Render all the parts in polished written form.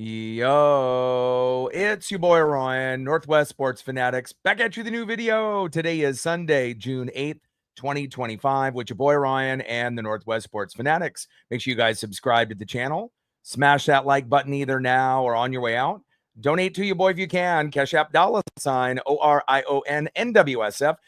Yo, it's your boy Ryan, Northwest Sports Fanatics, back at you with a new video. Today is Sunday, June 8th, 2025, with your boy Ryan and the Northwest Sports Fanatics. Make sure you guys subscribe to the channel. Smash that like button either now or on your way out. Donate to your boy if you can. Cash App $ORIONNWSF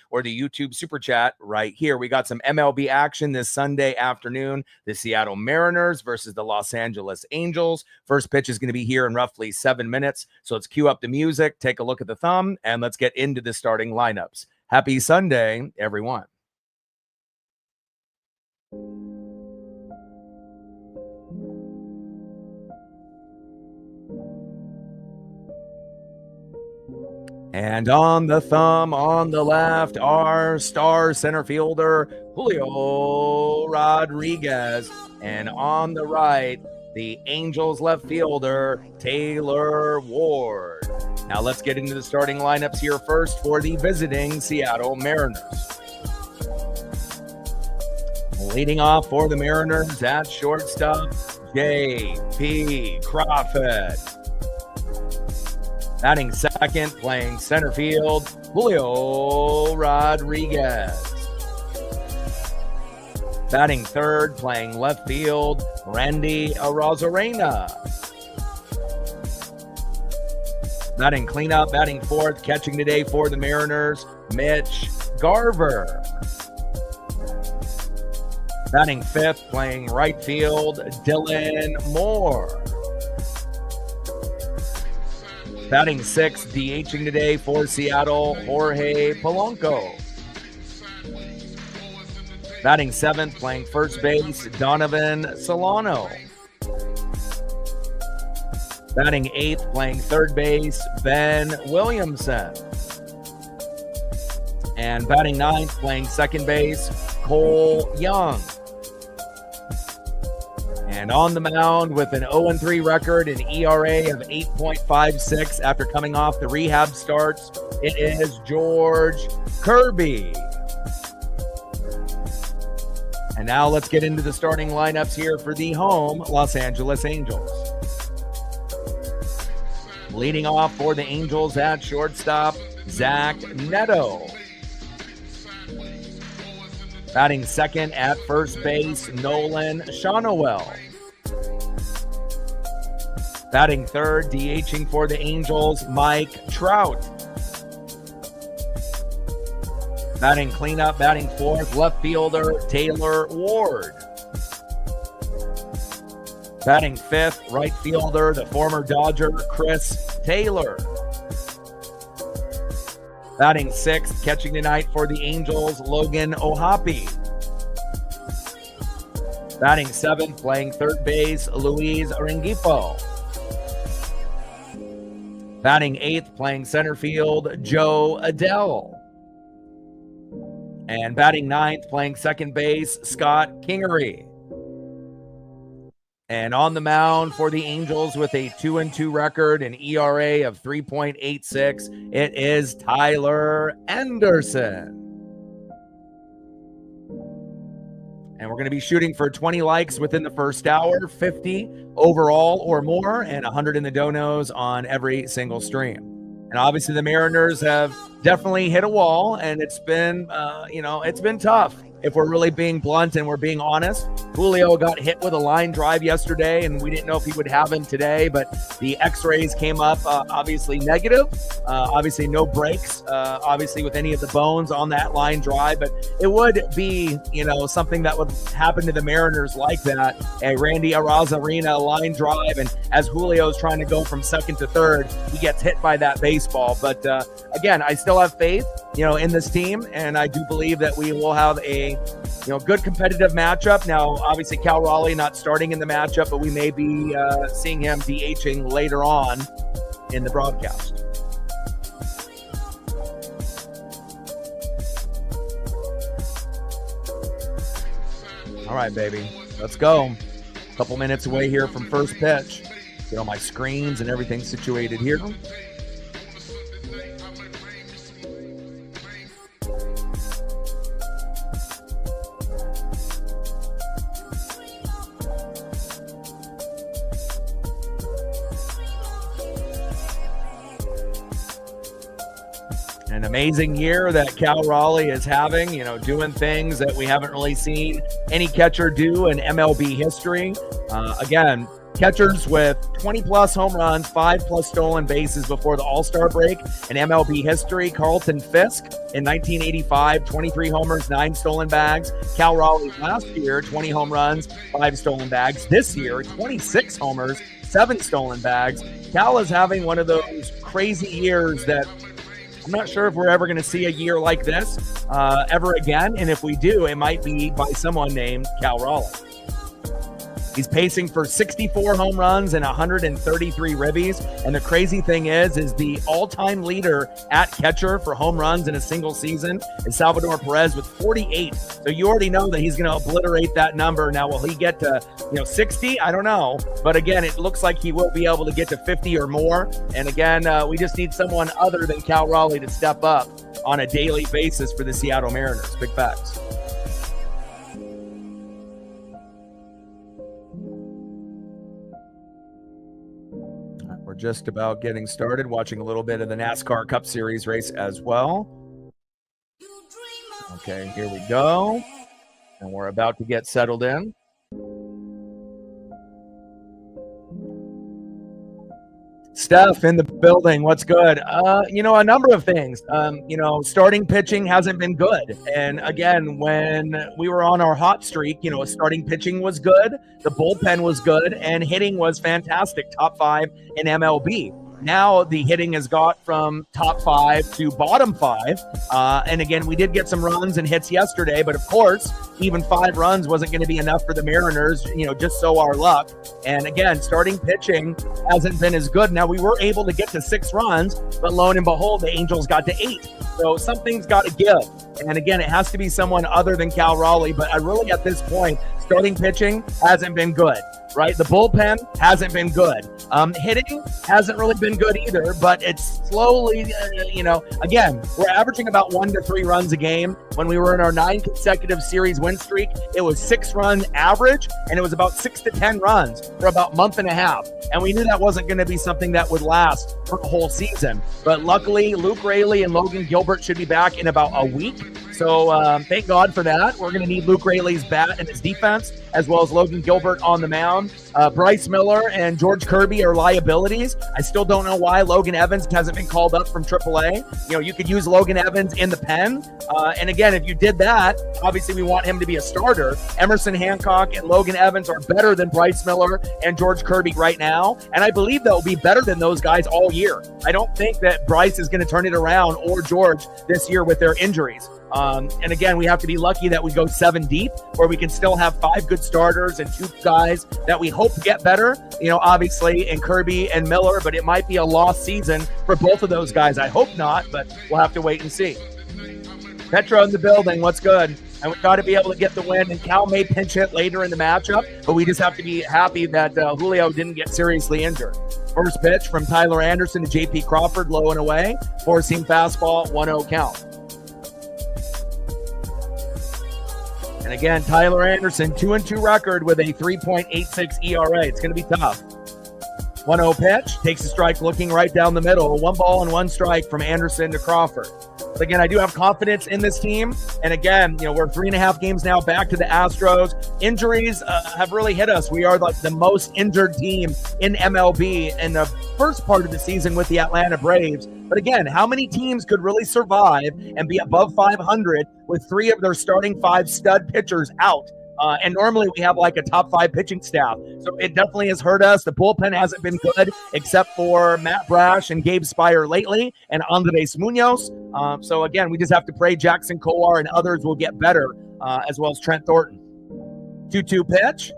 or the YouTube Super Chat right here. We got some MLB action this Sunday afternoon. The Seattle Mariners versus the Los Angeles Angels. First pitch is going to be here in roughly 7 minutes. So let's cue up the music, take a look at the thumb, and let's get into the starting lineups. Happy Sunday, everyone. And on the thumb, on the left, our star center fielder, Julio Rodriguez. And on the right, the Angels left fielder, Taylor Ward. Now let's get into the starting lineups here first for the visiting Seattle Mariners. Leading off for the Mariners at shortstop, J.P. Crawford. Batting second, playing center field, Julio Rodriguez. Batting third, playing left field, Randy Arozarena. Batting cleanup, batting fourth, catching today for the Mariners, Mitch Garver. Batting fifth, playing right field, Dylan Moore. Batting sixth, DHing today for Seattle, Jorge Polanco. Batting seventh, playing first base, Donovan Solano. Batting eighth, playing third base, Ben Williamson. And batting ninth, playing second base, Cole Young. And on the mound with an 0-3 record, an ERA of 8.56 after coming off the rehab starts, it is George Kirby. And now let's get into the starting lineups here for the home Los Angeles Angels. Leading off for the Angels at shortstop, Zach Neto. Batting second at first base, Nolan Shonowell. Batting third, DHing for the Angels, Mike Trout. Batting cleanup, batting fourth, left fielder, Taylor Ward. Batting fifth, right fielder, the former Dodger, Chris Taylor. Batting sixth, catching tonight for the Angels, Logan O'Hoppe. Batting seventh, playing third base, Luis Rengifo. Batting eighth, playing center field, Joe Adele. And batting ninth, playing second base, Scott Kingery. And on the mound for the Angels with a 2-2 record, an ERA of 3.86, it is Tyler Anderson. And we're going to be shooting for 20 likes within the first hour, 50 overall or more, and 100 in the donos on every single stream. And obviously the Mariners have definitely hit a wall, and it's been, it's been tough. If we're really being blunt and we're being honest, Julio got hit with a line drive yesterday, and we didn't know if he would have him today, but the x-rays came up obviously negative. Obviously no breaks, obviously with any of the bones on that line drive, but it would be, something that would happen to the Mariners like that. A Randy Arozarena line drive, and as Julio's trying to go from second to third, he gets hit by that baseball. But again, I still have faith, in this team, and I do believe that we will have a good competitive matchup. Now, obviously, Cal Raleigh not starting in the matchup, but we may be seeing him DHing later on in the broadcast. All right, baby, let's go. A couple minutes away here from first pitch. Get all my screens and everything situated here. An amazing year that Cal Raleigh is having, doing things that we haven't really seen any catcher do in MLB history. Again, catchers with 20-plus home runs, 5+ stolen bases before the All-Star break in MLB history. Carlton Fisk in 1985, 23 homers, 9 stolen bags. Cal Raleigh last year, 20 home runs, 5 stolen bags. This year, 26 homers, 7 stolen bags. Cal is having one of those crazy years that I'm not sure if we're ever going to see a year like this ever again. And if we do, it might be by someone named Cal Raleigh. He's pacing for 64 home runs and 133 ribbies. And the crazy thing is the all-time leader at catcher for home runs in a single season is Salvador Perez with 48. So you already know that he's going to obliterate that number. Now, will he get to 60? I don't know. But again, it looks like he will be able to get to 50 or more. And again, we just need someone other than Cal Raleigh to step up on a daily basis for the Seattle Mariners. Big facts. We're just about getting started, watching a little bit of the NASCAR Cup Series race as well. Okay, here we go. And we're about to get settled in. Steph in the building. What's good? A number of things. Starting pitching hasn't been good. And again, when we were on our hot streak, starting pitching was good. The bullpen was good and hitting was fantastic. Top 5 in MLB. Now the hitting has got from top 5 to bottom 5. And again, we did get some runs and hits yesterday, but of course, even 5 runs wasn't going to be enough for the Mariners, just so our luck. And again, starting pitching hasn't been as good. Now we were able to get to 6 runs, but lo and behold, the Angels got to 8. So something's got to give. And again, it has to be someone other than Cal Raleigh. But I really, at this point, starting pitching hasn't been good, right? The bullpen hasn't been good. Hitting hasn't really been good either, but it's slowly, again, we're averaging about 1 to 3 runs a game. When we were in our 9 consecutive series win streak, it was 6 runs average, and it was about 6 to 10 runs for about a month and a half. And we knew that wasn't going to be something that would last for the whole season. But luckily, Luke Raley and Logan Gilbert should be back in about a week. So thank God for that. We're going to need Luke Raley's bat and his defense, as well as Logan Gilbert on the mound. Bryce Miller and George Kirby are liabilities. I still don't know why Logan Evans hasn't been called up from AAA. You could use Logan Evans in the pen. And again, if you did that, obviously we want him to be a starter. Emerson Hancock and Logan Evans are better than Bryce Miller and George Kirby right now. And I believe they'll be better than those guys all year. I don't think that Bryce is going to turn it around or George this year with their injuries. And again, we have to be lucky that we go 7 deep, where we can still have 5 good starters and 2 guys that we hope get better, obviously in Kirby and Miller, but it might be a lost season for both of those guys. I hope not, but we'll have to wait and see. Petro in the building. What's good? And we've got to be able to get the win, and Cal may pinch hit later in the matchup, but we just have to be happy that Julio didn't get seriously injured. First pitch from Tyler Anderson to J.P. Crawford, low and away. 4-seam fastball, 1-0 count. And again, Tyler Anderson, 2-2 record with a 3.86 ERA. It's going to be tough. 1-0 pitch, takes a strike looking right down the middle. 1 ball and 1 strike from Anderson to Crawford. But again, I do have confidence in this team. And again, we're 3.5 games now back to the Astros. Injuries have really hit us. We are like the most injured team in MLB in the first part of the season with the Atlanta Braves. But again, how many teams could really survive and be above 500 with 3 of their starting 5 stud pitchers out? And normally we have like a top 5 pitching staff. So it definitely has hurt us. The bullpen hasn't been good except for Matt Brash and Gabe Spire lately and Andres Munoz. So again, we just have to pray Jackson Kowar and others will get better, as well as Trent Thornton. 2-2 pitch.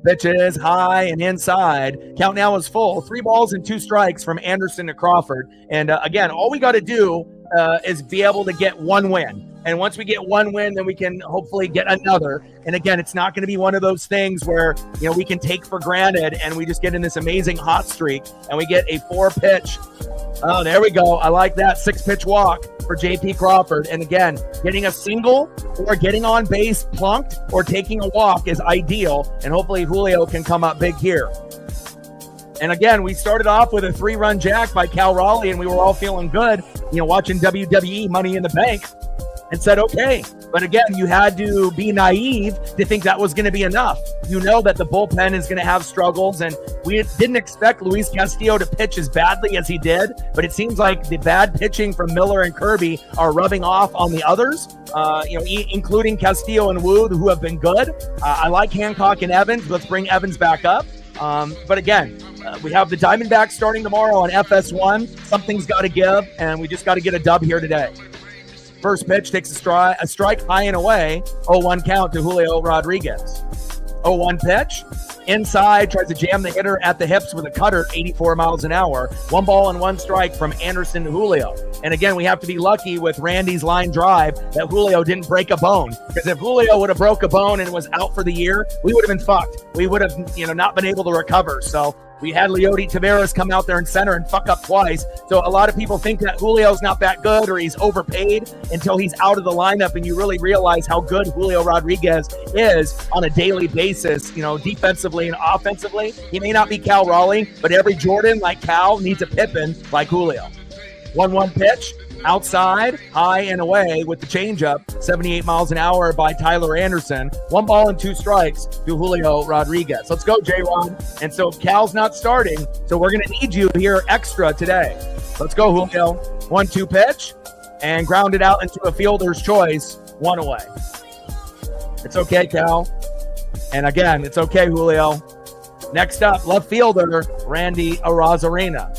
Pitch is high and inside. Count now is full. 3 balls and 2 strikes from Anderson to Crawford. And again, all we got to do is be able to get 1 win. And once we get 1 win, then we can hopefully get another. And again, it's not going to be one of those things where, we can take for granted and we just get in this amazing hot streak and we get a 4-pitch. Oh, there we go. I like that 6-pitch walk for J.P. Crawford. And again, getting a single or getting on base plunked or taking a walk is ideal. And hopefully Julio can come up big here. And again, we started off with a 3-run jack by Cal Raleigh, and we were all feeling good, watching WWE Money in the Bank, and said, okay. But again, you had to be naive to think that was going to be enough. You know that the bullpen is going to have struggles, and we didn't expect Luis Castillo to pitch as badly as he did, but it seems like the bad pitching from Miller and Kirby are rubbing off on the others, including Castillo and Wu, who have been good. I like Hancock and Evans. Let's bring Evans back up. But again, we have the Diamondbacks starting tomorrow on FS1. Something's got to give, and we just got to get a dub here today. First pitch takes a strike high and away, 0-1 count to Julio Rodriguez. 0-1 pitch, inside, tries to jam the hitter at the hips with a cutter, 84 miles an hour. 1 ball and 1 strike from Anderson to Julio. And again, we have to be lucky with Randy's line drive that Julio didn't break a bone. Because if Julio would have broke a bone and was out for the year, we would have been fucked. We would have, not been able to recover. So we had Leody Taveras come out there in center and fuck up twice. So a lot of people think that Julio's not that good or he's overpaid until he's out of the lineup, and you really realize how good Julio Rodriguez is on a daily basis, defensively and offensively. He may not be Cal Raleigh, but every Jordan like Cal needs a Pippin like Julio. 1-1 pitch, outside, high and away with the changeup, 78 miles an hour by Tyler Anderson. 1 ball and 2 strikes to Julio Rodriguez. Let's go, J-Rod. And so Cal's not starting, so we're going to need you here extra today. Let's go, Julio. 1-2 pitch, and grounded out into a fielder's choice, 1 away. It's okay, Cal. And again, it's okay, Julio. Next up, left fielder, Randy Arozarena.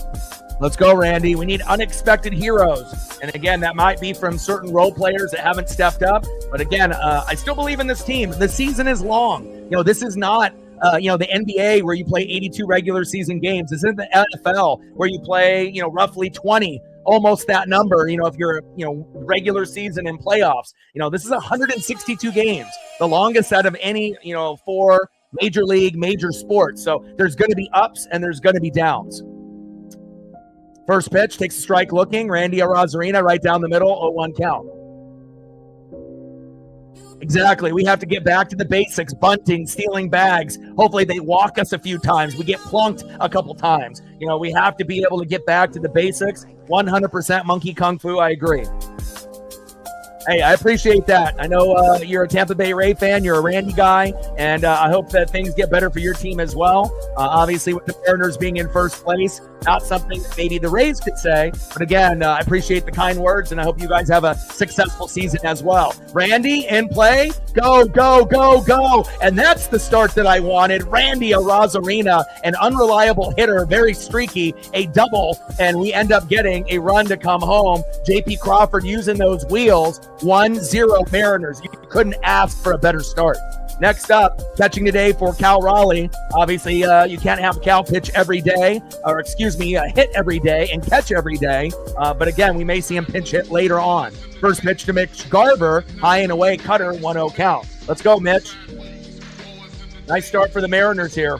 Let's go, Randy. We need unexpected heroes. And again, that might be from certain role players that haven't stepped up. But again, I still believe in this team. The season is long. This is not, the NBA where you play 82 regular season games. This isn't the NFL where you play, roughly 20, almost that number, if you're, regular season and playoffs. This is 162 games, the longest out of any, 4 major league, major sports. So there's going to be ups and there's going to be downs. First pitch, takes a strike looking. Randy Arozarena right down the middle, 0-1 count. Exactly. We have to get back to the basics, bunting, stealing bags. Hopefully they walk us a few times. We get plunked a couple times. We have to be able to get back to the basics. 100% monkey kung fu, I agree. Hey, I appreciate that. I know you're a Tampa Bay Ray fan. You're a Randy guy, and I hope that things get better for your team as well. Obviously, with the Mariners being in first place, not something that maybe the Rays could say. But again, I appreciate the kind words, and I hope you guys have a successful season as well. Randy, in play. Go, go, go, go. And that's the start that I wanted. Randy Arozarena, an unreliable hitter, very streaky, a double, and we end up getting a run to come home. J.P. Crawford using those wheels. 1-0 Mariners. You couldn't ask for a better start. Next up, catching today for Cal Raleigh. Obviously, you can't have Cal pitch every day, hit every day and catch every day. But again, we may see him pinch hit later on. First pitch to Mitch Garver, high and away, cutter, 1-0 count. Let's go, Mitch. Nice start for the Mariners here.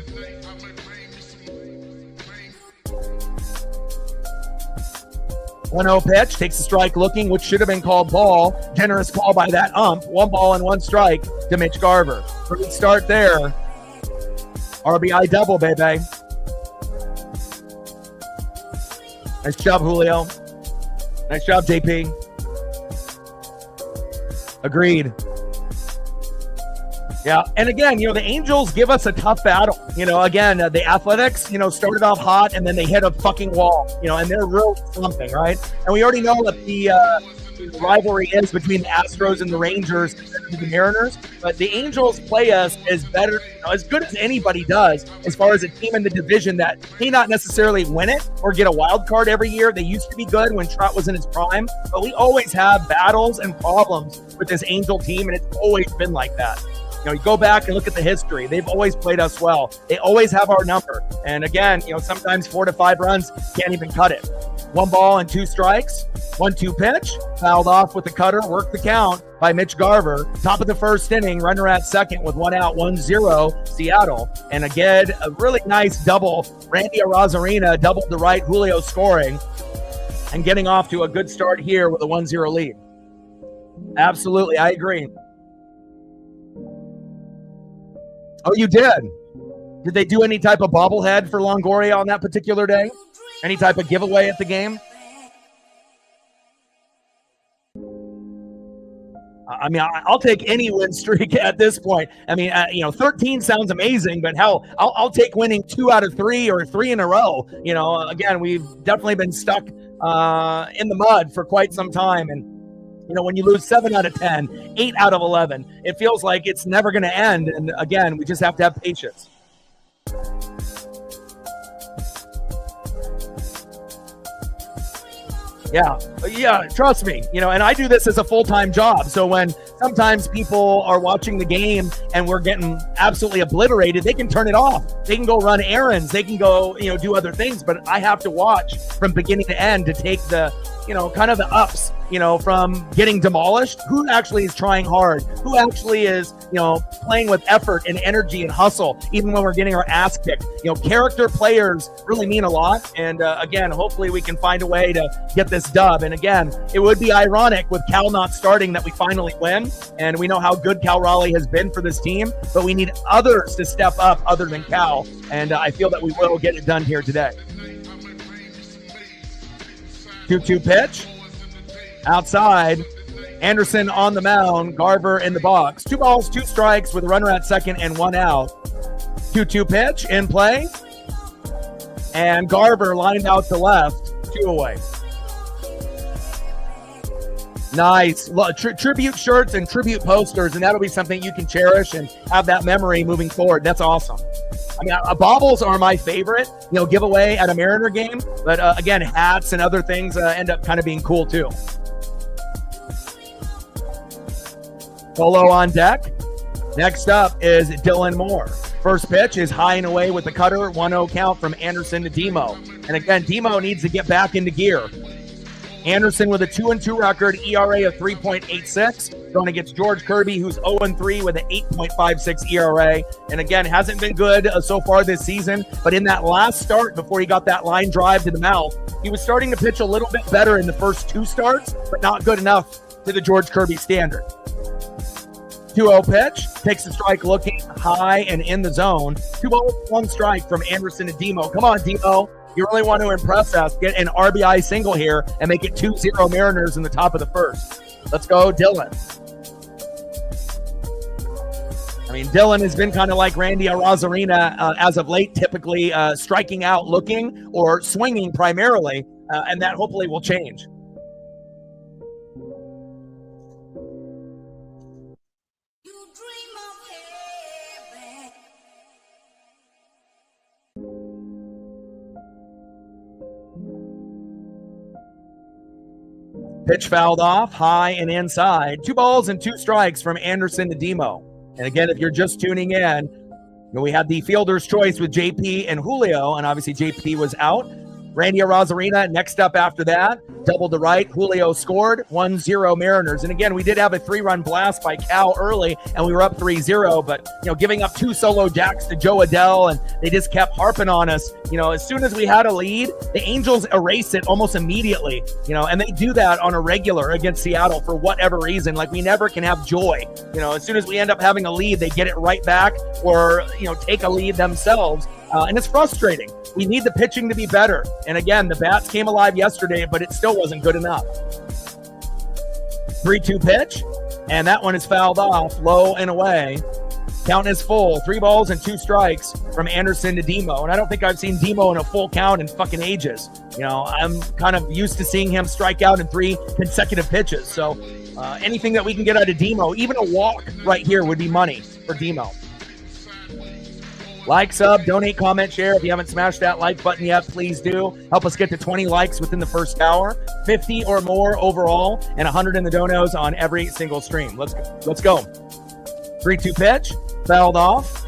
1-0 pitch, takes a strike looking, which should have been called ball. Generous call by that ump. 1 ball and 1 strike to Mitch Garver. Great start there. RBI double, baby. Nice job, Julio. Nice job, JP. Agreed. Yeah, and again, the Angels give us a tough battle. Again, the Athletics, started off hot and then they hit a fucking wall, and they're really something, right? And we already know what the rivalry is between the Astros and the Rangers and the Mariners, but the Angels play us as good as anybody does as far as a team in the division that may not necessarily win it or get a wild card every year. They used to be good when Trout was in his prime, but we always have battles and problems with this Angel team, and it's always been like that. You go back and look at the history. They've always played us well. They always have our number. And again, sometimes 4 to 5 runs can't even cut it. 1 ball and 2 strikes. 1-2 pitch. Fouled off with the cutter. Worked the count by Mitch Garver. Top of the first inning. Runner at second with 1 out. 1-0 Seattle. And again, a really nice double. Randy Arozarena doubled the right. Julio scoring. And getting off to a good start here with a 1-0 lead. Absolutely. I agree. Oh, you did? Did they do any type of bobblehead for Longoria on that particular day? Any type of giveaway at the game? I mean, I'll take any win streak at this point. I mean, 13 sounds amazing, but hell, I'll take winning 2 out of 3 or 3 in a row. Again, we've definitely been stuck in the mud for quite some time. And, when you lose 7 out of 10, 8 out of 11, it feels like it's never going to end. And again, we just have to have patience. Yeah, trust me, and I do this as a full-time job. So when sometimes people are watching the game and we're getting absolutely obliterated, they can turn it off. They can go run errands. They can go, do other things. But I have to watch from beginning to end to take the, kind of the ups, from getting demolished. Who actually is trying hard? Who actually is, playing with effort and energy and hustle, even when we're getting our ass kicked? Character players really mean a lot. And again, hopefully we can find a way to get this dub. And again, it would be ironic with Cal not starting that we finally win. And we know how good Cal Raleigh has been for this team, but we need others to step up other than Cal. And I feel that we will get it done here today. 2-2 pitch. Outside. Anderson on the mound. Garver in the box. 2 balls, 2 strikes with a runner at second and 1 out. 2-2 pitch in play. And Garver lined out to left. 2 away. Nice. Tribute shirts and tribute posters, and that'll be something you can cherish and have that memory moving forward. That's awesome. I mean, baubles are my favorite, giveaway at a Mariner game. But again, hats and other things end up kind of being cool too. Polo on deck. Next up is Dylan Moore. First pitch is high and away with the cutter. 1-0 count from Anderson to Demo. And again, Demo needs to get back into gear. Anderson with a 2-2 record, ERA of 3.86, going against George Kirby, who's 0-3 with an 8.56 ERA. And again, hasn't been good so far this season, but in that last start before he got that line drive to the mouth, he was starting to pitch a little bit better in the first 2 starts, but not good enough to the George Kirby standard. 2-0 pitch, takes the strike looking high and in the zone. 2 balls, 1 strike from Anderson to Demo. Come on, Demo. You really want to impress us. Get an RBI single here and make it 2-0 Mariners in the top of the first. Let's go, Dylan. I mean, Dylan has been kind of like Randy Arozarena as of late, typically striking out looking or swinging primarily, and that hopefully will change. Pitch fouled off, high and inside. 2 balls and 2 strikes from Anderson to Demo. And again, if you're just tuning in, we had the fielder's choice with JP and Julio, and obviously JP was out. Randy Arozarena next up after that. Double to right. Julio scored. 1-0 Mariners. And again, we did have a 3-run blast by Cal early, and we were up 3-0. But, giving up 2 solo jacks to Joe Adell, and they just kept harping on us. As soon as we had a lead, the Angels erase it almost immediately. And they do that on a regular against Seattle for whatever reason. Like, we never can have joy. As soon as we end up having a lead, they get it right back or, take a lead themselves. And it's frustrating. We need the pitching to be better. And again, the bats came alive yesterday, but it still wasn't good enough. 3-2 pitch, and that one is fouled off, low and away. Count is full. 3 balls and 2 strikes from Anderson to Demo. And I don't think I've seen Demo in a full count in fucking ages. I'm kind of used to seeing him strike out in 3 consecutive pitches. So anything that we can get out of Demo, even a walk right here would be money for Demo. Like, sub, donate, comment, share. If you haven't smashed that like button yet, please do. Help us get to 20 likes within the first hour, 50 or more overall, and 100 in the donos on every single stream. Let's go. 3-2 pitch, fouled off.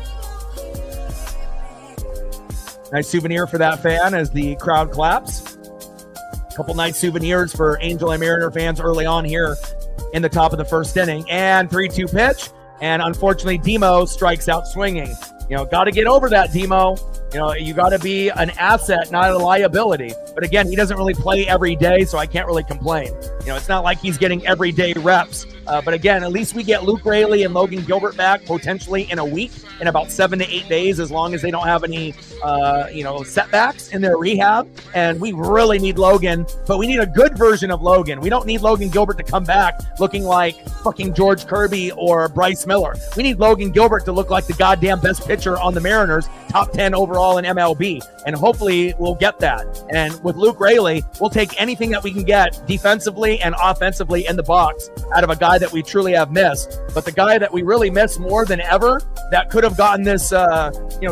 Nice souvenir for that fan as the crowd claps. A couple nice souvenirs for Angel and Mariner fans early on here in the top of the first inning. And 3-2 pitch, and unfortunately, Demo strikes out swinging. Got to get over that, Demo. You got to be an asset, not a liability. But again, he doesn't really play every day, so I can't really complain. It's not like he's getting everyday reps But again, at least we get Luke Raley and Logan Gilbert back potentially in a week, in about 7 to 8 days, as long as they don't have any, setbacks in their rehab. And we really need Logan, but we need a good version of Logan. We don't need Logan Gilbert to come back looking like fucking George Kirby or Bryce Miller. We need Logan Gilbert to look like the goddamn best pitcher on the Mariners, top 10 overall in MLB. And hopefully we'll get that. And with Luke Raley, we'll take anything that we can get defensively and offensively in the box out of a guy that we truly have missed. But the guy that we really miss more than ever, that could have gotten this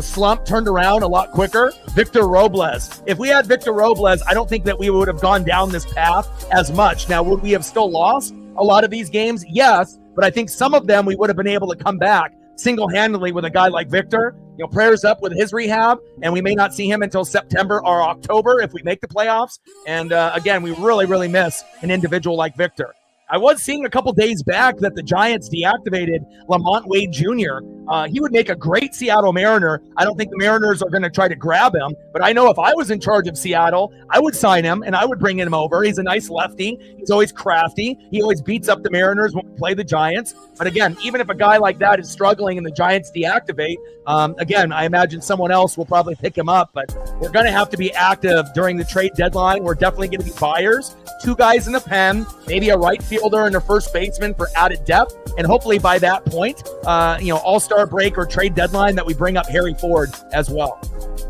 slump turned around a lot quicker, Victor Robles. If we had Victor Robles, I don't think that we would have gone down this path as much. Now, would we have still lost a lot of these games? Yes, but I think some of them we would have been able to come back single-handedly with a guy like Victor. Prayers up with his rehab, and we may not see him until September or October if we make the playoffs. And again, we really, really miss an individual like Victor. I was seeing a couple days back that the Giants deactivated Lamont Wade Jr. He would make a great Seattle Mariner. I don't think the Mariners are going to try to grab him, but I know if I was in charge of Seattle, I would sign him and I would bring him over. He's a nice lefty. He's always crafty. He always beats up the Mariners when we play the Giants. But again, even if a guy like that is struggling and the Giants deactivate, again, I imagine someone else will probably pick him up, but we're going to have to be active during the trade deadline. We're definitely going to be buyers. 2 guys in the pen, maybe a right fielder and a first baseman for added depth. And hopefully by that point, all-star break or trade deadline, that we bring up Harry Ford as well.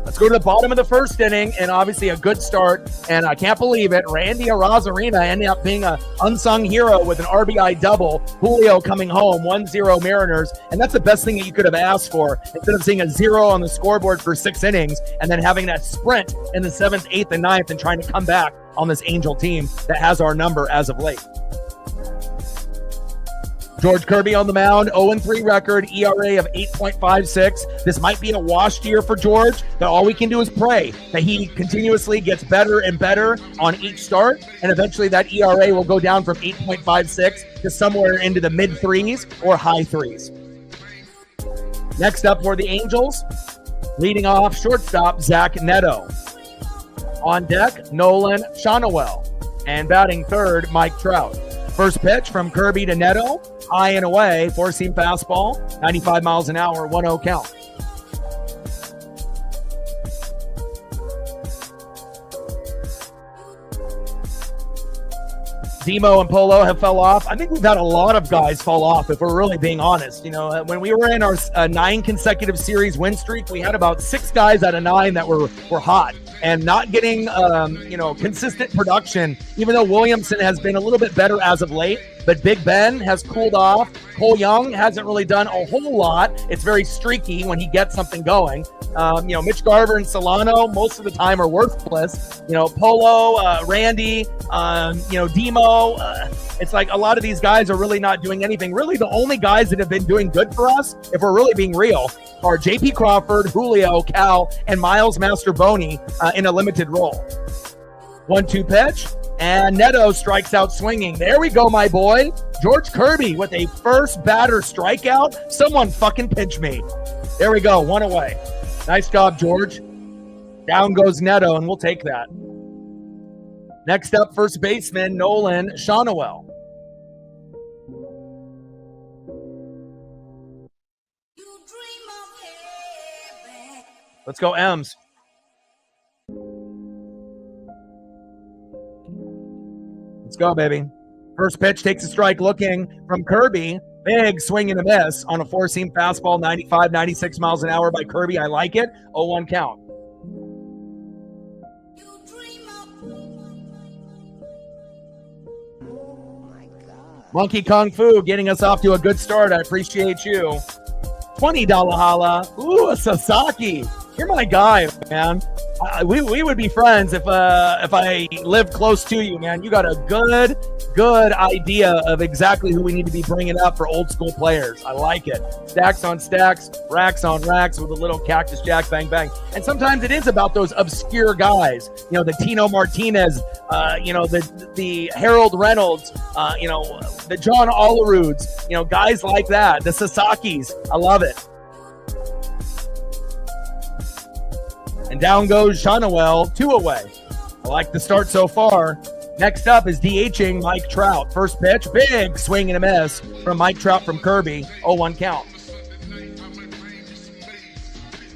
Let's go to the bottom of the first inning, and obviously a good start. And I can't believe it, Randy Arozarena ended up being an unsung hero with an RBI double. Julio coming home, 1-0 Mariners. And that's the best thing that you could have asked for, instead of seeing a 0 on the scoreboard for 6 innings and then having that sprint in the 7th, 8th, and 9th and trying to come back on this Angel team that has our number as of late. George Kirby on the mound, 0-3 record, ERA of 8.56. This might be a washed year for George, but all we can do is pray that he continuously gets better and better on each start, and eventually that ERA will go down from 8.56 to somewhere into the mid-3s or high 3s. Next up for the Angels, leading off shortstop Zach Neto. On deck, Nolan Shonowell. And batting third, Mike Trout. First pitch from Kirby to Neto, high and away, 4-seam fastball, 95 miles an hour, 1-0 count. Demo and Polo have fell off. I think we've had a lot of guys fall off, if we're really being honest. When we were in our 9 consecutive series win streak, we had about 6 guys out of 9 that were hot and not getting, consistent production, even though Williamson has been a little bit better as of late. But Big Ben has cooled off. Cole Young hasn't really done a whole lot. It's very streaky when he gets something going. Mitch Garver and Solano most of the time are worthless. Polo, Randy, Demo. It's like a lot of these guys are really not doing anything. Really, the only guys that have been doing good for us, if we're really being real, are J.P. Crawford, Julio, Cal, and Miles Masterboni in a limited role. 1-2 pitch. And Neto strikes out swinging. There we go, my boy. George Kirby with a first batter strikeout. Someone fucking pinch me. There we go, 1 away. Nice job, George. Down goes Neto, and we'll take that. Next up, first baseman Nolan Shonowell. Let's go, M's. Let's go, baby. First pitch takes a strike looking from Kirby. Big swing and a miss on a 4-seam fastball, 95, 96 miles an hour by Kirby. I like it. 0-1 count. Monkey Kung Fu getting us off to a good start. I appreciate you. $20 holla. Ooh, a Sasaki. You're my guy, man. We would be friends if I lived close to you, man. You got a good idea of exactly who we need to be bringing up for old school players. I like it. Stacks on stacks, racks on racks with a little Cactus Jack bang bang. And sometimes it is about those obscure guys. The Tino Martinez, the Harold Reynolds, the John Olaruds, guys like that. The Sasakis. I love it. And down goes Shonowell, 2 away. I like the start so far. Next up is DHing Mike Trout. First pitch, big swing and a miss from Mike Trout from Kirby. 0-1 count.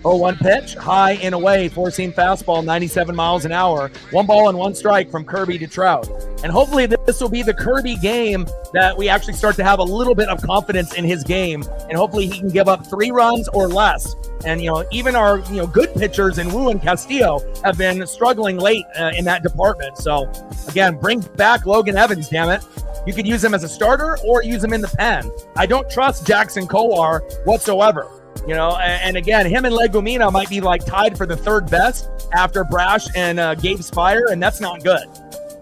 0-1 pitch, high and away, four-seam fastball, 97 miles an hour. 1 ball and 1 strike from Kirby to Trout. And hopefully this will be the Kirby game that we actually start to have a little bit of confidence in his game. And hopefully he can give up 3 runs or less. And, even our, good pitchers in Wu and Castillo have been struggling late in that department. So, again, bring back Logan Evans, damn it. You could use him as a starter or use him in the pen. I don't trust Jackson Kowar whatsoever. And again, him and Legumina might be tied for the 3rd best after Brash and Gabe Spire, and that's not good.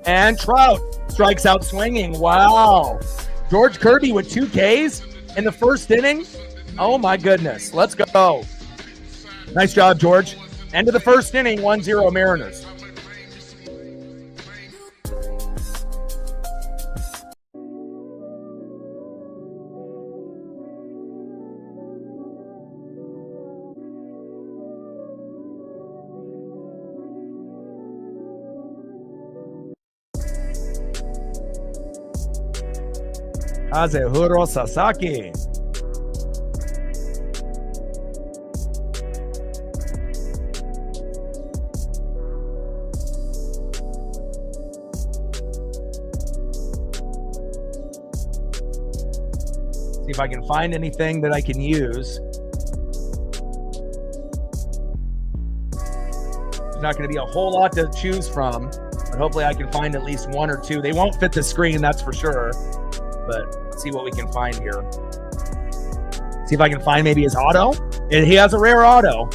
And Trout strikes out swinging. Wow. George Kirby with 2 Ks in the 1st inning. Oh, my goodness. Let's go. Nice job, George. End of the 1st inning, 1-0 Mariners. Kazuhiro Sasaki. See if I can find anything that I can use. There's not going to be a whole lot to choose from, but hopefully I can find at least 1 or 2. They won't fit the screen, that's for sure. But let's see what we can find here. See if I can find maybe his auto. He has a rare auto.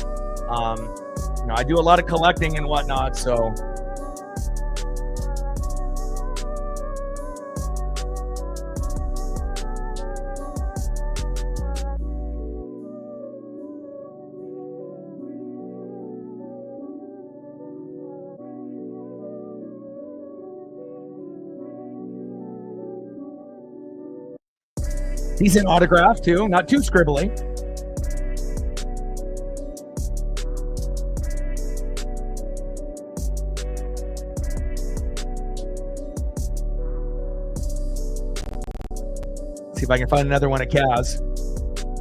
I do a lot of collecting and whatnot, so. Decent autograph, too. Not too scribbly. See if I can find another one at Kaz.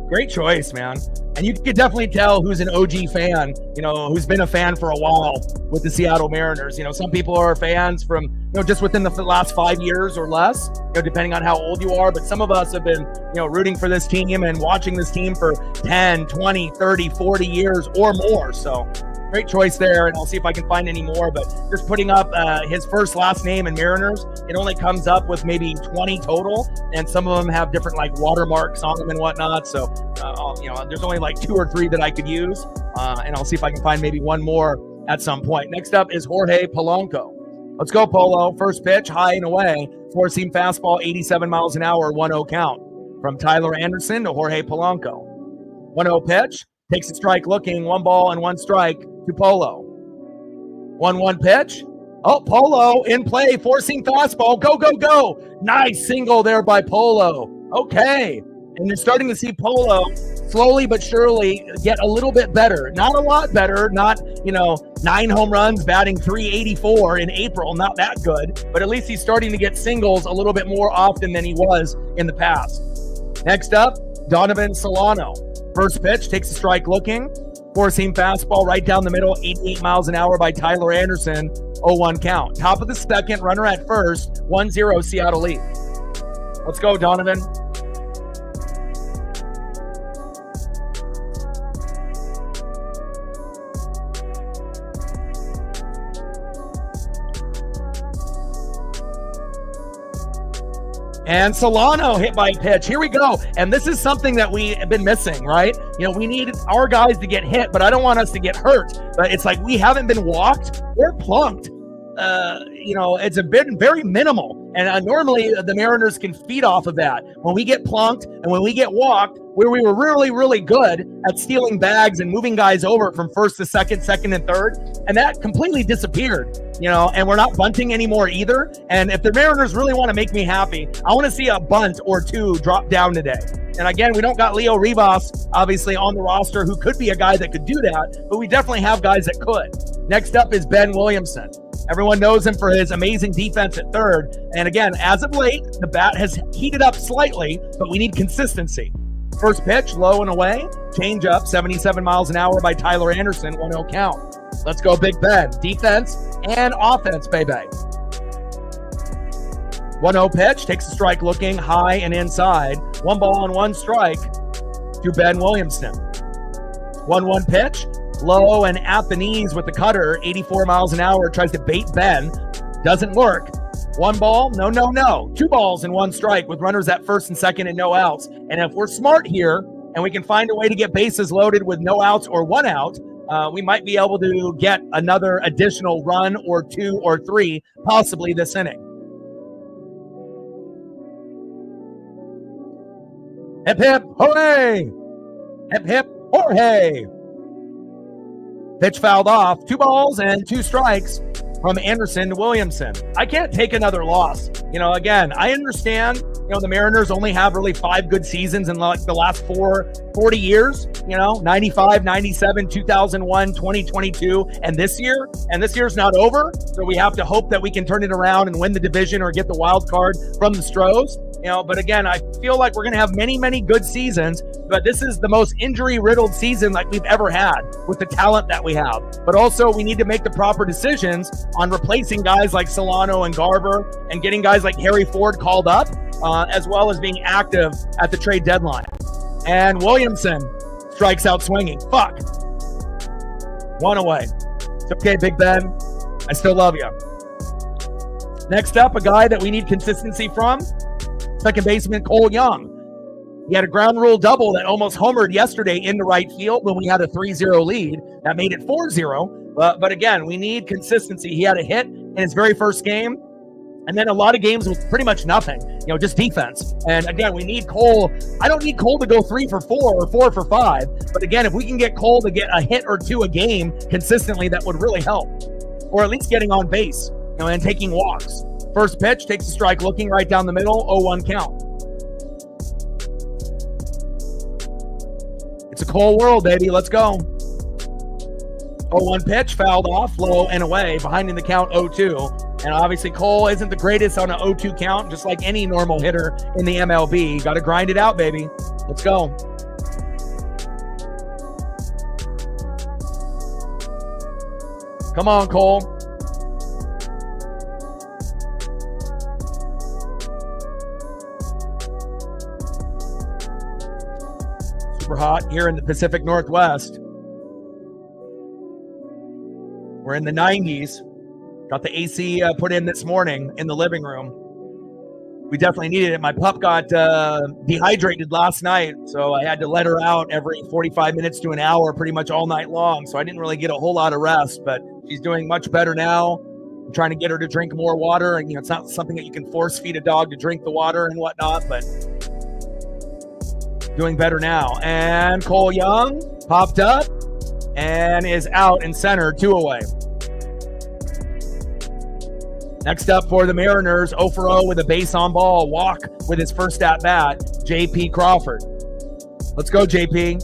Great choice, man. And you could definitely tell who's an OG fan, who's been a fan for a while with the Seattle Mariners. Some people are fans from, just within the last 5 years or less, depending on how old you are. But some of us have been, rooting for this team and watching this team for 10, 20, 30, 40 years or more. So great choice there. And I'll see if I can find any more. But just putting up his first, last name in Mariners, it only comes up with maybe 20 total. And some of them have different watermarks on them and whatnot. So, there's only 2 or 3 that I could use. And I'll see if I can find maybe 1 more at some point. Next up is Jorge Polanco. Let's go, Polo. First pitch, high and away. Four-seam fastball, 87 miles an hour, 1-0 count. From Tyler Anderson to Jorge Polanco. 1-0 pitch, takes a strike looking, 1 ball and 1 strike to Polo. 1-1 pitch. Oh, Polo in play, four-seam fastball, go, go, go. Nice single there by Polo. Okay. And you're starting to see Polo slowly but surely get a little bit better. Not a lot better, not, 9 home runs, batting .384 in April, not that good, but at least he's starting to get singles a little bit more often than he was in the past. Next up, Donovan Solano. First pitch, takes a strike looking, four-seam fastball right down the middle, 88 miles an hour by Tyler Anderson, 0-1 count. Top of the second, runner at first, 1-0 Seattle lead. Let's go, Donovan. And Solano hit by a pitch. Here we go. And this is something that we have been missing, right? We need our guys to get hit, but I don't want us to get hurt. But it's we haven't been walked or plunked. It's been very minimal. And normally the Mariners can feed off of that. When we get plunked and when we get walked, where we were really, really good at stealing bags and moving guys over from first to second, second and third. And that completely disappeared, and we're not bunting anymore either. And if the Mariners really want to make me happy, I want to see a bunt or 2 drop down today. And again, we don't got Leo Rivas, obviously, on the roster who could be a guy that could do that, but we definitely have guys that could. Next up is Ben Williamson. Everyone knows him for his amazing defense at third. And again, as of late, the bat has heated up slightly, but we need consistency. First pitch, low and away. Change up, 77 miles an hour by Tyler Anderson, 1-0 count. Let's go, Big Ben. Defense and offense, baby. 1-0 pitch, takes a strike looking high and inside. 1 ball and 1 strike to Ben Williamson. 1-1 pitch, low and at the knees with the cutter, 84 miles an hour, tries to bait Ben. Doesn't work. 1 ball, no. 2 balls and 1 strike with runners at first and second and no outs. And if we're smart here and we can find a way to get bases loaded with no outs or 1 out, we might be able to get another additional run or 2 or 3, possibly this inning. Hip, hip, hooray! Hip, hip, hooray! Pitch fouled off. 2 balls and 2 strikes from Anderson to Williamson. I can't take another loss. Again, I understand, the Mariners only have really 5 good seasons in like the last 40 years, 95, 97, 2001, 2022, and this year. And this year's not over. So we have to hope that we can turn it around and win the division or get the wild card from the Stros. But again, I feel like we're going to have many, many good seasons, but this is the most injury-riddled season like we've ever had with the talent that we have. But also, we need to make the proper decisions on replacing guys like Solano and Garver and getting guys like Harry Ford called up, as well as being active at the trade deadline. And Williamson strikes out swinging. Fuck. 1 away. It's okay, Big Ben. I still love you. Next up, a guy that we need consistency from. Second baseman Cole Young. He had a ground rule double that almost homered yesterday into right field when we had a 3-0 lead. That made it 4-0. But again, we need consistency. He had a hit in his very first game. And then a lot of games with pretty much nothing, just defense. And again, we need Cole. I don't need Cole to go 3 for 4 or 4 for 5. But again, if we can get Cole to get a hit or 2 a game consistently, that would really help. Or at least getting on base, and taking walks. First pitch, takes a strike looking right down the middle, 0-1 count. It's a Cole world, baby. Let's go. 0-1 pitch, fouled off, low and away, behind in the count 0-2. And obviously Cole isn't the greatest on an 0-2 count, just like any normal hitter in the MLB. Got to grind it out, baby. Let's go. Come on, Cole. Super hot here in the Pacific Northwest. We're in the 90s. Got the AC put in this morning in the living room. We definitely needed it. My pup got dehydrated last night, so I had to let her out every 45 minutes to an hour pretty much all night long, so I didn't really get a whole lot of rest, but she's doing much better now. I'm trying to get her to drink more water, and it's not something that you can force feed a dog to drink the water and whatnot, but doing better now. And Cole Young popped up and is out in center, 2 away. Next up for the Mariners, 0 for 0 with a base on ball, walk with his first at bat, J.P. Crawford. Let's go, J.P.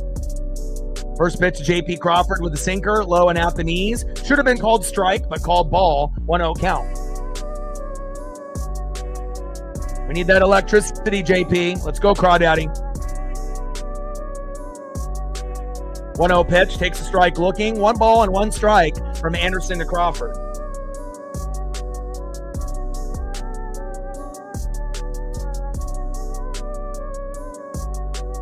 First pitch to J.P. Crawford with a sinker, low and at the knees. Should have been called strike, but called ball, 1-0 count. We need that electricity, J.P. Let's go, Crawdaddy. 1-0 pitch, takes a strike looking. 1 ball and 1 strike from Anderson to Crawford.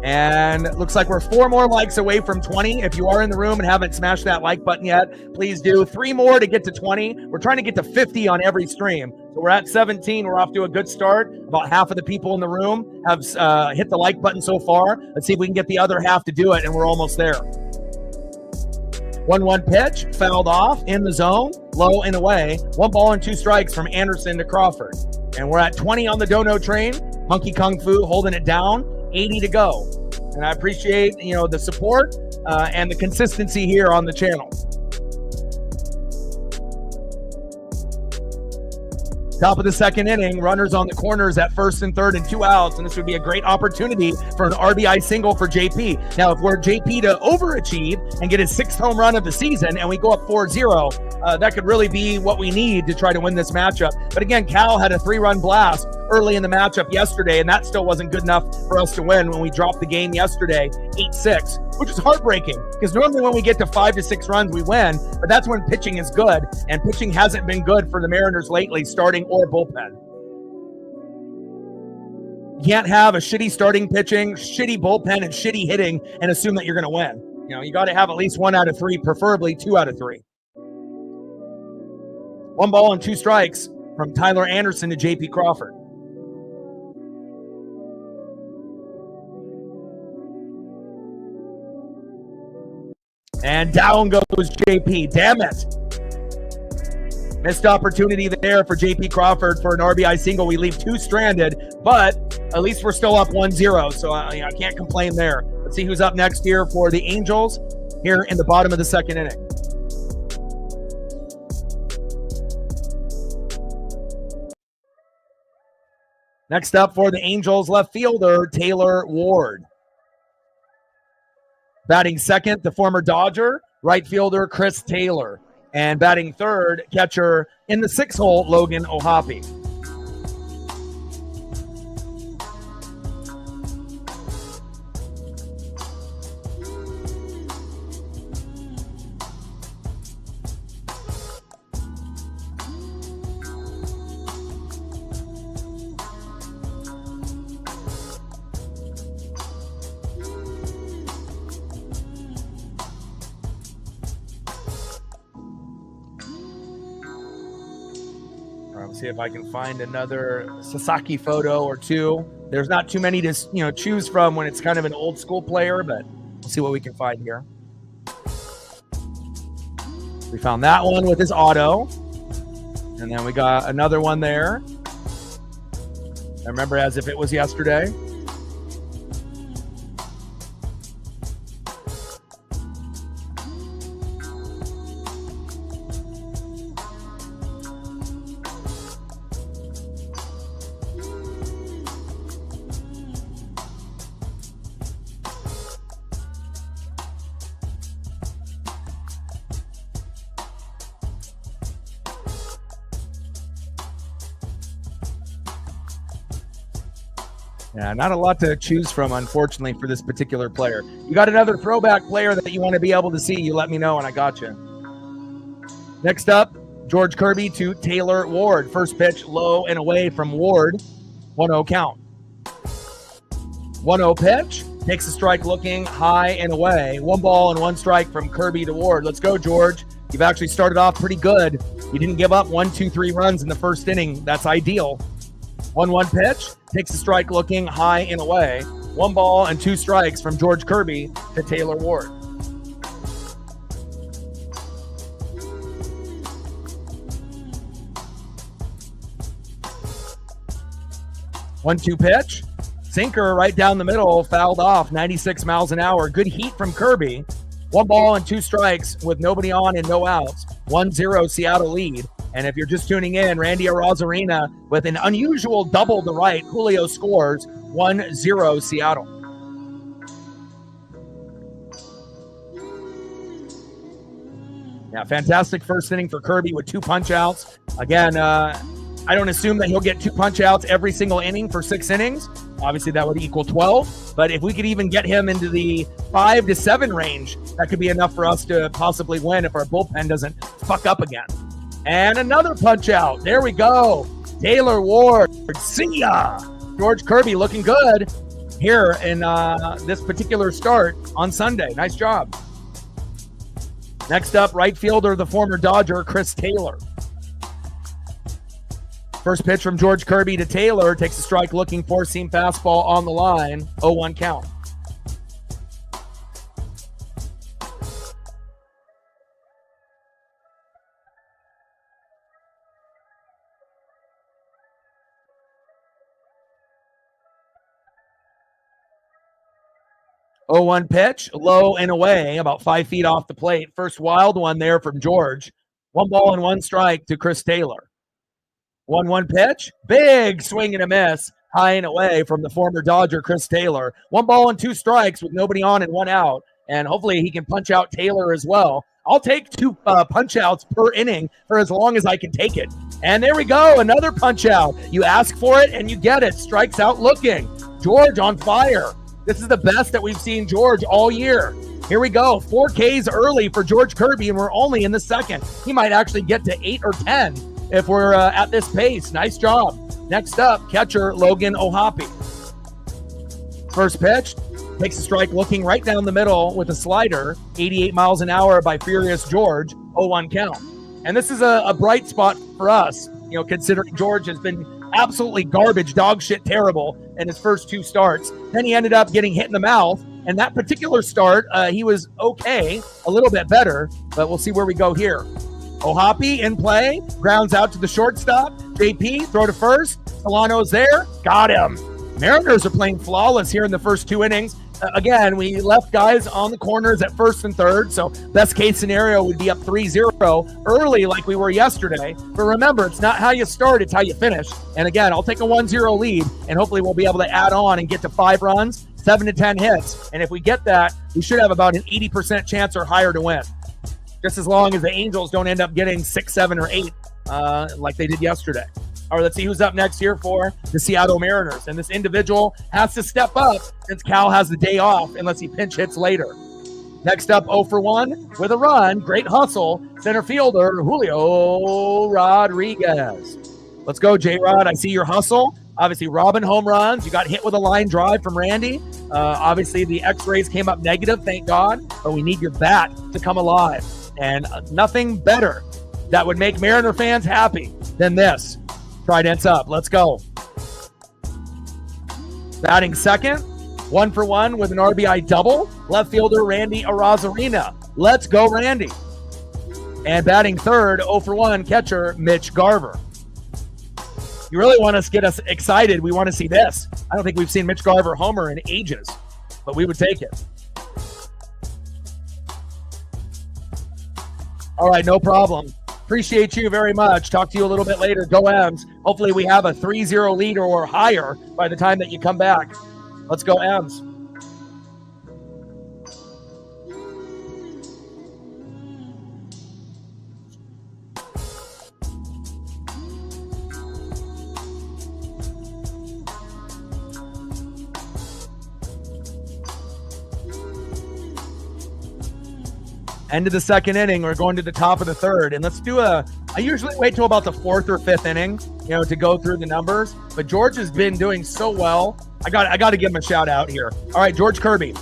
And it looks like we're 4 more likes away from 20. If you are in the room and haven't smashed that like button yet, please do. 3 more to get to 20. We're trying to get to 50 on every stream. So we're at 17. We're off to a good start. About half of the people in the room have hit the like button so far. Let's see if we can get the other half to do it, and we're almost there. 1-1 pitch, fouled off in the zone, low and away. 1 ball and 2 strikes from Anderson to Crawford. And we're at 20 on the dono train. Monkey Kung Fu holding it down. 80 to go. And I appreciate, the support and the consistency here on the channel. Top of the second inning, runners on the corners at first and third and 2 outs, and this would be a great opportunity for an RBI single for JP. Now, if we're JP to overachieve and get his 6th home run of the season and we go up 4-0, that could really be what we need to try to win this matchup. But again, Cal had a 3-run blast early in the matchup yesterday, and that still wasn't good enough for us to win when we dropped the game yesterday 8-6, which is heartbreaking because normally when we get to 5 to 6 runs, we win, but that's when pitching is good, and pitching hasn't been good for the Mariners lately, starting or bullpen. You can't have a shitty starting pitching, shitty bullpen, and shitty hitting and assume that you're going to win. You know, you got to have at least 1 out of 3, preferably 2 out of 3. 1 ball and 2 strikes from Tyler Anderson to JP Crawford. And down goes JP. Damn it. Missed opportunity there for JP Crawford for an RBI single. We leave 2 stranded, but at least we're still up 1-0, so I can't complain there. Let's see who's up next here for the Angels here in the bottom of the 2nd inning. Next up for the Angels, left fielder Taylor Ward. Batting second, the former Dodger, right fielder Chris Taylor. And batting third, catcher in the 6-hole, Logan O'Hoppe. See if I can find another Sasaki photo or 2. There's not too many to choose from when it's kind of an old school player, but we'll see what we can find here. We found that one with his auto, and then we got another one there. I remember as if it was yesterday. Yeah, not a lot to choose from, unfortunately, for this particular player. You got another throwback player that you want to be able to see, you let me know, and I got you. Next up, George Kirby to Taylor Ward. First pitch, low and away from Ward. 1-0 count. 1-0 pitch. Takes a strike looking high and away. 1 ball and 1 strike from Kirby to Ward. Let's go, George. You've actually started off pretty good. You didn't give up 1, 2, 3 runs in the first inning. That's ideal. 1-1 pitch, takes a strike looking high and away. 1 ball and 2 strikes from George Kirby to Taylor Ward. 1-2 pitch, sinker right down the middle, fouled off, 96 miles an hour. Good heat from Kirby. 1 ball and 2 strikes with nobody on and no outs. 1-0 Seattle lead. And if you're just tuning in, Randy Arozarena with an unusual double to right. Julio scores 1-0 Seattle. Yeah, fantastic first inning for Kirby with 2 punch outs. Again, I don't assume that he'll get 2 punch outs every single inning for 6 innings. Obviously, that would equal 12. But if we could even get him into the 5 to 7 range, that could be enough for us to possibly win if our bullpen doesn't fuck up again. And another punch out. There we go. Taylor Ward. See ya. George Kirby looking good here in this particular start on Sunday. Nice job. Next up, right fielder, the former Dodger, Chris Taylor. First pitch from George Kirby to Taylor. Takes a strike looking, 4-seam fastball on the line. 0-1 count. Oh, 1 pitch, low and away, about 5 feet off the plate. First wild one there from George. 1 ball and 1 strike to Chris Taylor. 1-1 pitch, big swing and a miss, high and away from the former Dodger, Chris Taylor. 1 ball and 2 strikes with nobody on and 1 out. And hopefully he can punch out Taylor as well. I'll take 2 punch outs per inning for as long as I can take it. And there we go, another punch out. You ask for it and you get it. Strikes out looking. George on fire. This is the best that we've seen George all year. Here we go, 4 Ks early for George Kirby, and we're only in the second. He might actually get to 8 or 10 if we're at this pace. Nice job. Next up, catcher Logan Ohapi. First pitch, takes a strike looking right down the middle with a slider, 88 miles an hour by Furious George, 0-1 count. And this is a bright spot for us, considering George has been absolutely garbage, dog shit terrible in his first 2 starts. Then he ended up getting hit in the mouth. And that particular start, he was okay, a little bit better, but we'll see where we go here. Ohapi in play, grounds out to the shortstop. JP, throw to first. Solano's there, got him. Mariners are playing flawless here in the first 2 innings. Again, we left guys on the corners at first and third, so best case scenario would be up 3-0 early like we were yesterday. But remember, it's not how you start, it's how you finish. And again, I'll take a 1-0 lead, and hopefully we'll be able to add on and get to 5 runs, 7 to 10 hits. And if we get that, we should have about an 80% chance or higher to win. Just as long as the Angels don't end up getting 6, 7, or 8 like they did yesterday. All right, let's see who's up next here for the Seattle Mariners. And this individual has to step up since Cal has the day off unless he pinch hits later. Next up, 0 for 1 with a run. Great hustle. Center fielder, Julio Rodriguez. Let's go, J-Rod. I see your hustle. Obviously, robbing home runs. You got hit with a line drive from Randy. Obviously, the x-rays came up negative, thank God. But we need your bat to come alive. And nothing better that would make Mariner fans happy than this. Trident's up. Let's go. Batting second, 1 for 1 with an RBI double. Left fielder Randy Arozarena. Let's go, Randy. And batting third, 0 for 1 catcher Mitch Garver. You really want to get us excited. We want to see this. I don't think we've seen Mitch Garver homer in ages, but we would take it. All right, no problem. Appreciate you very much. Talk to you a little bit later. Go M's. Hopefully we have a 3-0 lead or higher by the time that you come back. Let's go M's. End of the second inning, we're going to the top of the third, and let's do I usually wait till about the 4th or 5th inning, to go through the numbers, but George has been doing so well. I got to give him a shout out here. All right, George Kirby,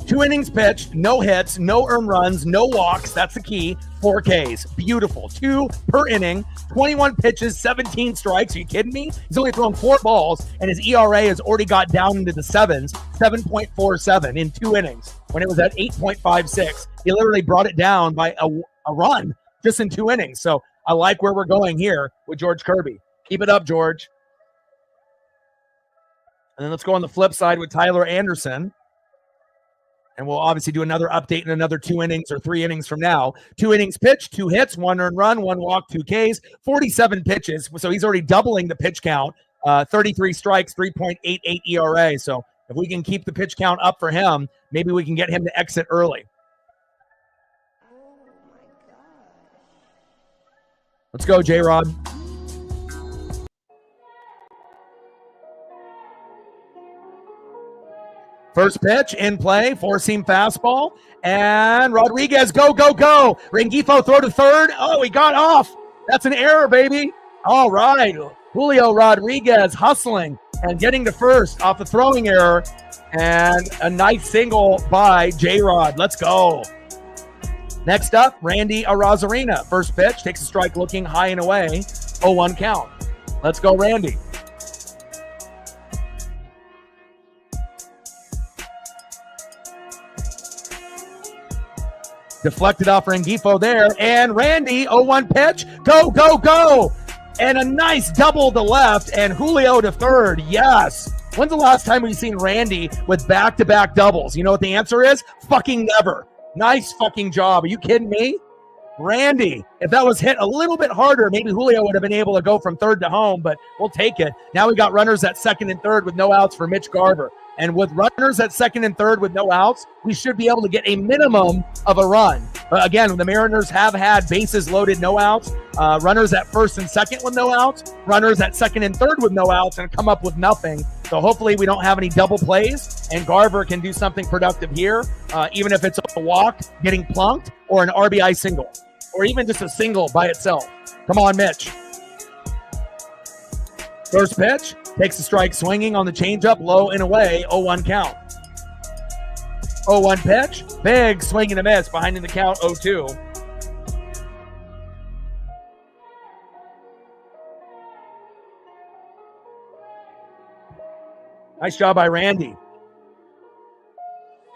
2 innings pitched, no hits, no earned runs, no walks. That's the key. 4 Ks. Beautiful. 2 per inning, 21 pitches, 17 strikes. Are you kidding me? He's only thrown 4 balls, and his ERA has already got down into the 7s, 7.47 in 2 innings when it was at 8.56. He literally brought it down by a run just in 2 innings. So I like where we're going here with George Kirby. Keep it up, George. And then let's go on the flip side with Tyler Anderson. And we'll obviously do another update in another 2 innings or 3 innings from now. 2 innings pitched, 2 hits, 1 earned run, 1 walk, 2 Ks, 47 pitches. So he's already doubling the pitch count, 33 strikes, 3.88 ERA. So if we can keep the pitch count up for him, maybe we can get him to exit early. Let's go, J-Rod. First pitch in play, 4-seam fastball, and Rodriguez, go, go, go. Rengifo throw to third. Oh, he got off. That's an error, baby. All right. Julio Rodriguez hustling and getting to first off the throwing error, and a nice single by J-Rod. Let's go. Next up, Randy Arozarena. First pitch, takes a strike looking high and away. 0-1 count. Let's go, Randy. Deflected off Rengifo there. And Randy, 0-1 pitch. Go, go, go. And a nice double to left and Julio to third. Yes. When's the last time we've seen Randy with back-to-back doubles? You know what the answer is? Fucking never. Nice fucking job. Are you kidding me? Randy, if that was hit a little bit harder, maybe Julio would have been able to go from third to home, but we'll take it. Now we got runners at second and third with no outs for Mitch Garver. And with runners at second and third with no outs, we should be able to get a minimum of a run. But again, the Mariners have had bases loaded, no outs, runners at first and second with no outs, runners at second and third with no outs, and come up with nothing. So hopefully we don't have any double plays, and Garver can do something productive here, even if it's a walk, getting plunked, or an RBI single, or even just a single by itself. Come on, Mitch. First pitch, takes a strike swinging on the changeup, low and away, 0-1 count. 0-1 pitch, big swing and a miss, behind in the count, 0-2. Nice job by Randy.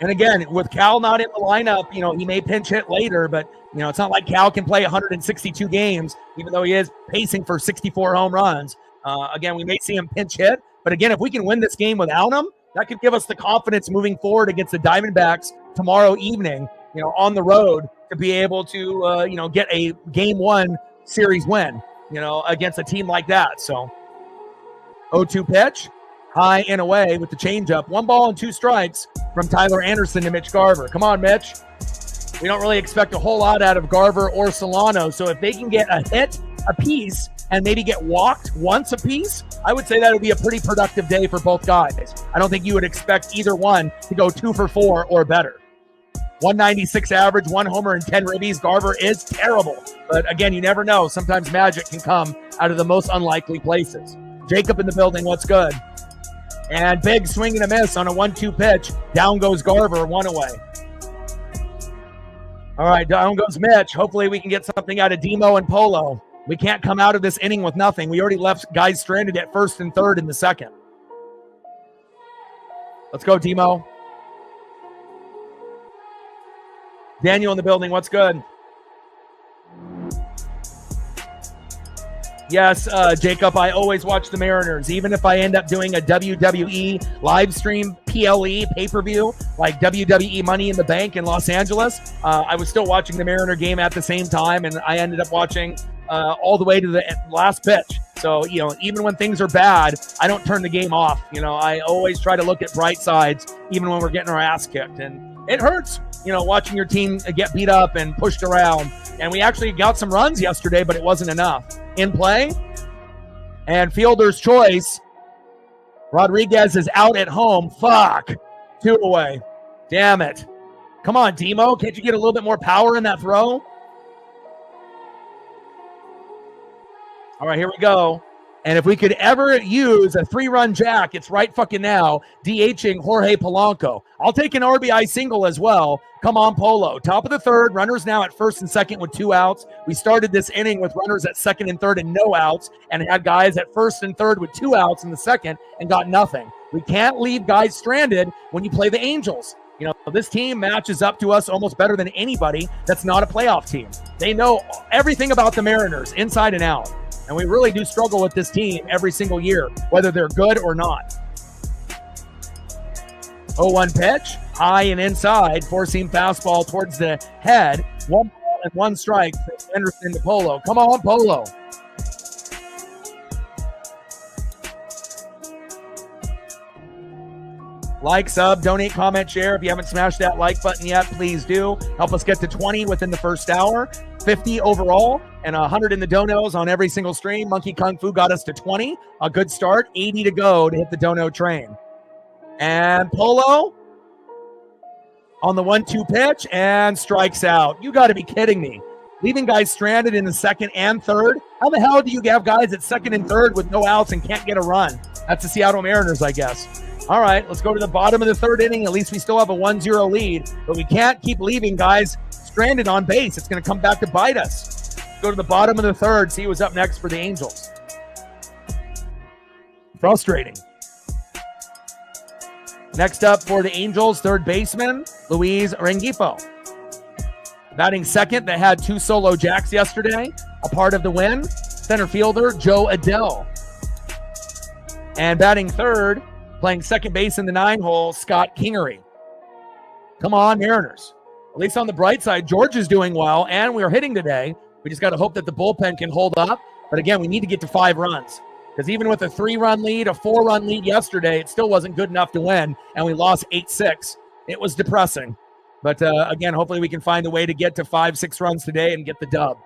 And again, with Cal not in the lineup, he may pinch hit later, but, it's not like Cal can play 162 games, even though he is pacing for 64 home runs. Again, we may see him pinch hit, but again, if we can win this game without him, that could give us the confidence moving forward against the Diamondbacks tomorrow evening, on the road to be able to, get a game one series win, against a team like that. So 0-2 pitch, high and away with the changeup. 1 ball and 2 strikes from Tyler Anderson to Mitch Garver. Come on, Mitch. We don't really expect a whole lot out of Garver or Solano, so if they can get a hit apiece and maybe get walked once apiece, I would say that would be a pretty productive day for both guys. I don't think you would expect either one to go 2 for 4 or better. 196 average, 1 homer and 10 ribbies. Garver is terrible, but again, you never know. Sometimes magic can come out of the most unlikely places. Jacob in the building, what's good? And big swing and a miss on a 1-2 pitch. Down goes Garver, 1 away. All right, down goes Mitch. Hopefully we can get something out of Demo and Polo. We can't come out of this inning with nothing. We already left guys stranded at first and third in the second. Let's go, Demo. Daniel in the building, what's good? Yes, Jacob, I always watch the Mariners. Even if I end up doing a WWE live stream PLE pay-per-view, like WWE Money in the Bank in Los Angeles, I was still watching the Mariner game at the same time, and I ended up watching all the way to the last pitch. So, even when things are bad, I don't turn the game off. I always try to look at bright sides, even when we're getting our ass kicked. And it hurts, watching your team get beat up and pushed around. And we actually got some runs yesterday, but it wasn't enough. In play, and fielder's choice. Rodriguez is out at home. Fuck. 2 away. Damn it. Come on, Demo. Can't you get a little bit more power in that throw? All right, here we go. And if we could ever use a 3-run jack, it's right fucking now, DHing Jorge Polanco. I'll take an RBI single as well. Come on, Polo. Top of the third, runners now at first and second with 2 outs. We started this inning with runners at second and third and no outs, and had guys at first and third with 2 outs in the second and got nothing. We can't leave guys stranded when you play the Angels. This team matches up to us almost better than anybody that's not a playoff team. They know everything about the Mariners inside and out. And we really do struggle with this team every single year, whether they're good or not. 0-1 pitch, high and inside, 4-seam fastball towards the head. 1 ball and 1 strike for Anderson to Polo. Come on, Polo. Like, sub, donate, comment, share. If you haven't smashed that like button yet, please do. Help us get to 20 within the first hour. 50 overall and 100 in the donos on every single stream. Monkey Kung Fu got us to 20. A good start. 80 to go to hit the dono train. And Polo on the 1-2 pitch and strikes out. You got to be kidding me. Leaving guys stranded in the second and third. How the hell do you have guys at second and third with no outs and can't get a run? That's the Seattle Mariners, I guess. All right, let's go to the bottom of the third inning. At least we still have a 1-0 lead, but we can't keep leaving guys stranded on base. It's going to come back to bite us. Go to the bottom of the third, see what's up next for the Angels. Frustrating. Next up for the Angels, third baseman, Luis Rengifo. Batting second, that had 2 solo jacks yesterday, a part of the win. Center fielder, Joe Adell. And batting third, playing second base in the 9-hole, Scott Kingery. Come on, Mariners. At least on the bright side, George is doing well, and we're hitting today. We just got to hope that the bullpen can hold up. But again, we need to get to 5 runs. Because even with a 3-run lead, a 4-run lead yesterday, it still wasn't good enough to win, and we lost 8-6. It was depressing. But again, hopefully we can find a way to get to 5-6 runs today and get the dub.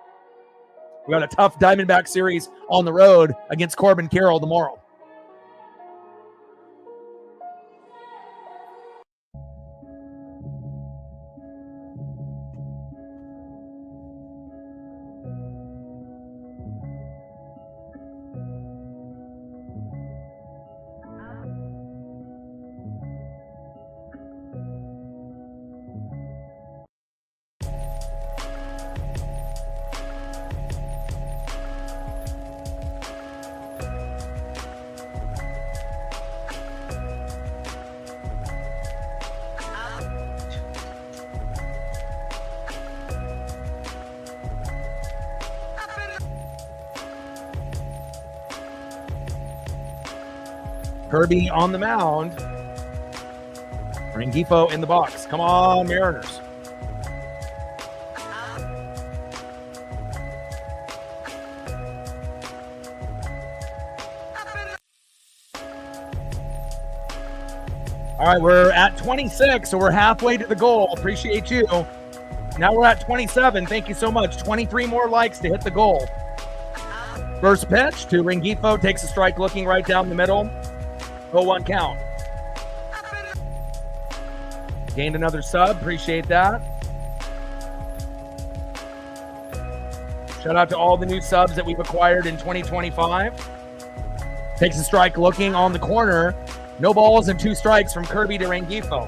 We got a tough Diamondback series on the road against Corbin Carroll tomorrow. Kirby on the mound. Rengifo in the box. Come on, Mariners. All right, we're at 26, so we're halfway to the goal. Appreciate you. Now we're at 27. Thank you so much. 23 more likes to hit the goal. First pitch to Rengifo. Takes a strike looking right down the middle. 0-1 count. Gained another sub. Appreciate that. Shout out to all the new subs that we've acquired in 2025. Takes a strike looking on the corner. No balls and 2 strikes from Kirby to Rengifo.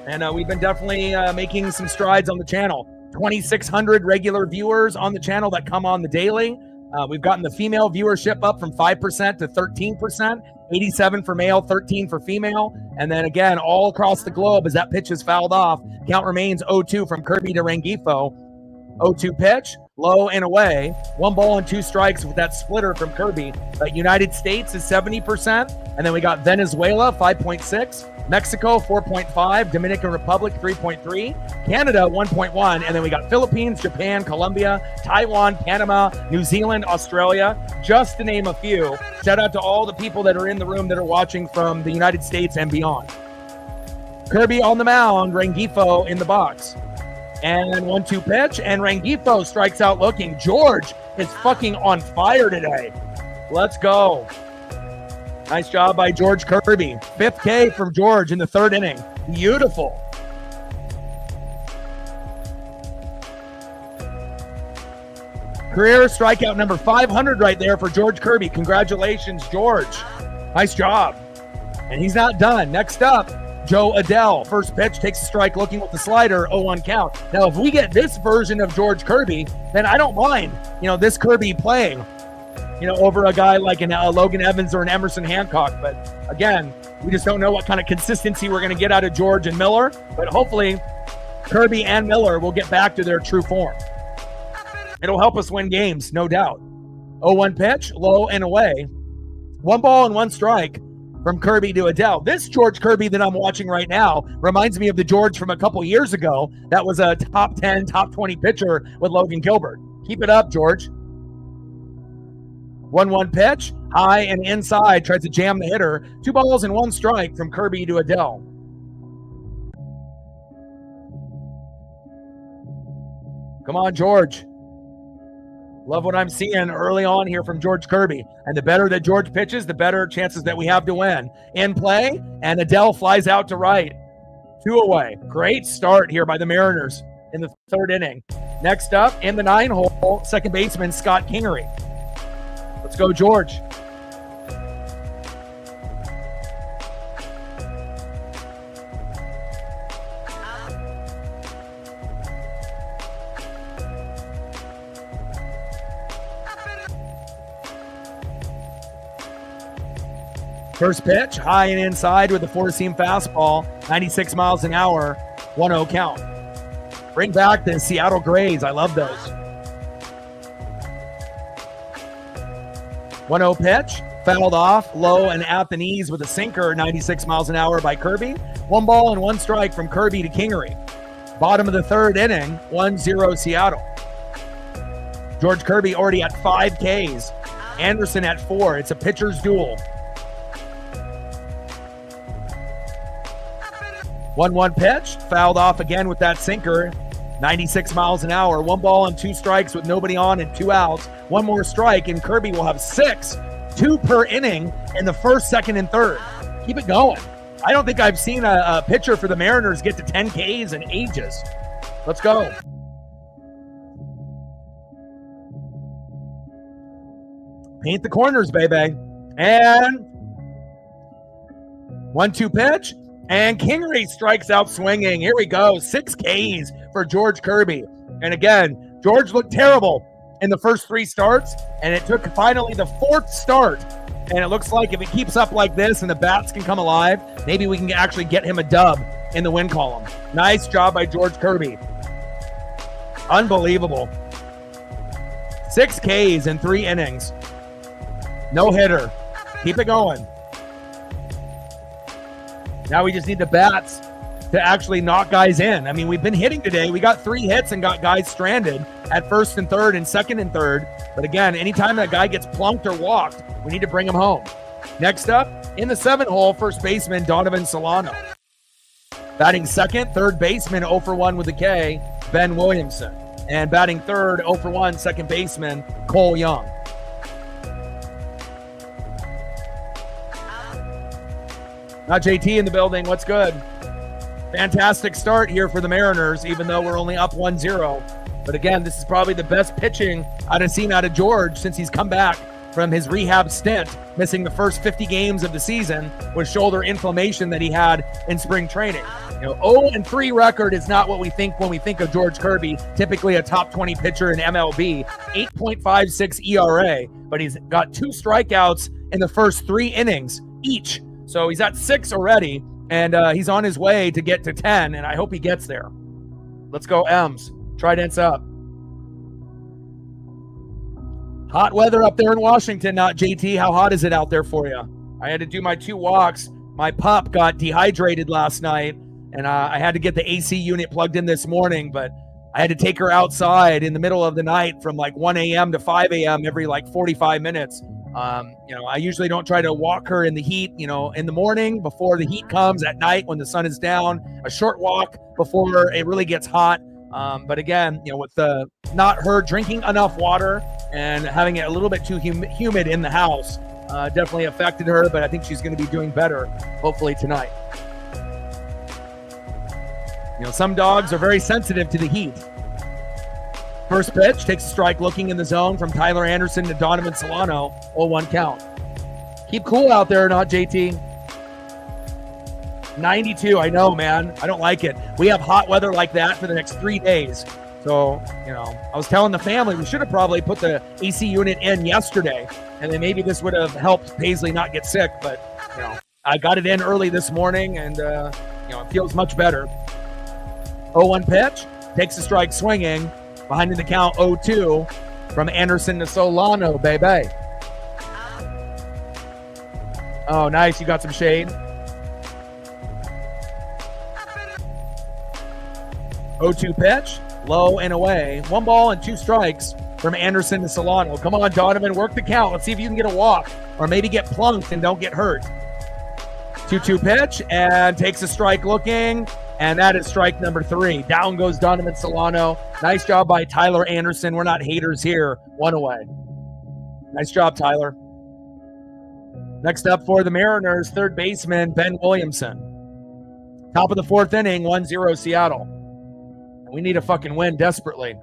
And we've been definitely making some strides on the channel. 2,600 regular viewers on the channel that come on the daily. We've gotten the female viewership up from 5% to 13%, 87 for male, 13 for female. And then again, all across the globe, as that pitch is fouled off, count remains 0-2 from Kirby to Rengifo. 0-2 pitch, low and away. 1 ball and 2 strikes with that splitter from Kirby. But United States is 70%. And then we got Venezuela, 5.6. Mexico, 4.5. Dominican Republic, 3.3. Canada, 1.1. And then we got Philippines, Japan, Colombia, Taiwan, Panama, New Zealand, Australia, just to name a few. Shout out to all the people that are in the room that are watching from the United States and beyond. Kirby on the mound, Rengifo in the box. And 1-2 pitch, and Rengifo strikes out looking. George is fucking on fire today. Let's go. Nice job by George Kirby. 5th K from George in the 3rd inning. Beautiful. Career strikeout number 500 right there for George Kirby. Congratulations, George. Nice job. And he's not done. Next up, Joe Adele. First pitch, takes a strike looking with the slider, 0-1 count. Now, if we get this version of George Kirby, then I don't mind, this Kirby playing, over a guy like a Logan Evans or an Emerson Hancock. But again, we just don't know what kind of consistency we're going to get out of George and Miller. But hopefully, Kirby and Miller will get back to their true form. It'll help us win games, no doubt. 0-1 pitch, low and away. 1 ball and 1 strike from Kirby to Adele. This George Kirby that I'm watching right now reminds me of the George from a couple years ago. That was a top 10, top 20 pitcher with Logan Gilbert. Keep it up, George. 1-1 pitch, high and inside, tries to jam the hitter. 2 balls and 1 strike from Kirby to Adele. Come on, George. Love what I'm seeing early on here from George Kirby. And the better that George pitches, the better chances that we have to win. In play, and Adele flies out to right. 2 away. Great start here by the Mariners in the 3rd inning. Next up, in the 9-hole, second baseman Scott Kingery. Let's go, George. First pitch, high and inside with a 4-seam fastball, 96 miles an hour, 1-0 count. Bring back the Seattle Grays. I love those. 1-0 pitch, fouled off, low and at the knees with a sinker, 96 miles an hour by Kirby. 1 ball and 1 strike from Kirby to Kingery. Bottom of the 3rd inning, 1-0 Seattle. George Kirby already at 5 Ks Anderson at 4. It's a pitcher's duel. 1-1 pitch, fouled off again with that sinker. 96 miles an hour. 1 ball and 2 strikes with nobody on and 2 outs. 1 more strike, and Kirby will have 6, 2 per inning in the first, second, and third. Keep it going. I don't think I've seen a pitcher for the Mariners get to 10 Ks in ages. Let's go. Paint the corners, baby. And 1-2 pitch. And Kingery strikes out swinging. Here we go. 6 Ks for George Kirby. And again, George looked terrible in the first 3 starts, and it took finally the 4th start. And it looks like if it keeps up like this and the bats can come alive, maybe we can actually get him a dub in the win column. Nice job by George Kirby. Unbelievable. 6 Ks in 3 innings. No hitter. Keep it going. Now we just need the bats to actually knock guys in. I mean, we've been hitting today. We got 3 hits and got guys stranded at first and third and second and third. But again, anytime that guy gets plunked or walked, we need to bring him home. Next up, in the 7th hole, first baseman Donovan Solano. Batting second, third baseman 0 for 1 with a K, Ben Williamson. And batting third, 0 for 1, second baseman Cole Young. Not JT in the building. What's good? Fantastic start here for the Mariners, even though we're only up 1-0. But again, this is probably the best pitching I've seen out of George since he's come back from his rehab stint, missing the first 50 games of the season with shoulder inflammation that he had in spring training. 0-3 record is not what we think when we think of George Kirby, typically a top 20 pitcher in MLB. 8.56 ERA, but he's got 2 strikeouts in the first 3 innings each. So he's at 6 already, and he's on his way to get to 10, and I hope he gets there. Let's go, M's. Trident's up. Hot weather up there in Washington, not JT. How hot is it out there for you? I had to do my 2 walks. My pup got dehydrated last night, and I had to get the AC unit plugged in this morning, but I had to take her outside in the middle of the night from like 1 a.m. to 5 a.m. every like 45 minutes. I usually don't try to walk her in the heat, in the morning before the heat comes, at night when the sun is down, a short walk before it really gets hot. But again, with not her drinking enough water and having it a little bit too humid in the house, definitely affected her, but I think she's going to be doing better, hopefully tonight. Some dogs are very sensitive to the heat. First pitch, takes a strike looking in the zone from Tyler Anderson to Donovan Solano, 0-1 count. Keep cool out there, not JT. 92, I know, man. I don't like it. We have hot weather like that for the next 3 days. So, I was telling the family we should have probably put the AC unit in yesterday, and then maybe this would have helped Paisley not get sick. But, I got it in early this morning, and, it feels much better. 0-1 pitch, takes a strike swinging. Behind in the count, 0-2 from Anderson to Solano, baby. Oh, nice. You got some shade. 0-2 pitch, low and away. 1 ball and 2 strikes from Anderson to Solano. Come on, Donovan, work the count. Let's see if you can get a walk or maybe get plunked and don't get hurt. 2-2 pitch and takes a strike looking. And that is strike number 3. Down goes Donovan Solano. Nice job by Tyler Anderson. We're not haters here. 1 away. Nice job, Tyler. Next up for the Mariners, third baseman Ben Williamson. Top of the 4th inning, 1-0 Seattle. We need a fucking win desperately.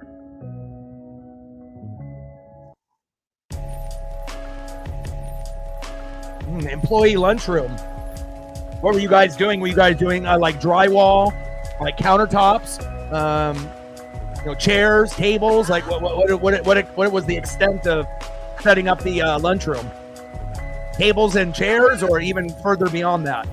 Employee lunchroom. What were you guys doing? Were you guys doing like drywall, like countertops, chairs, tables? Like what was the extent of setting up the lunchroom? Tables and chairs, or even further beyond that?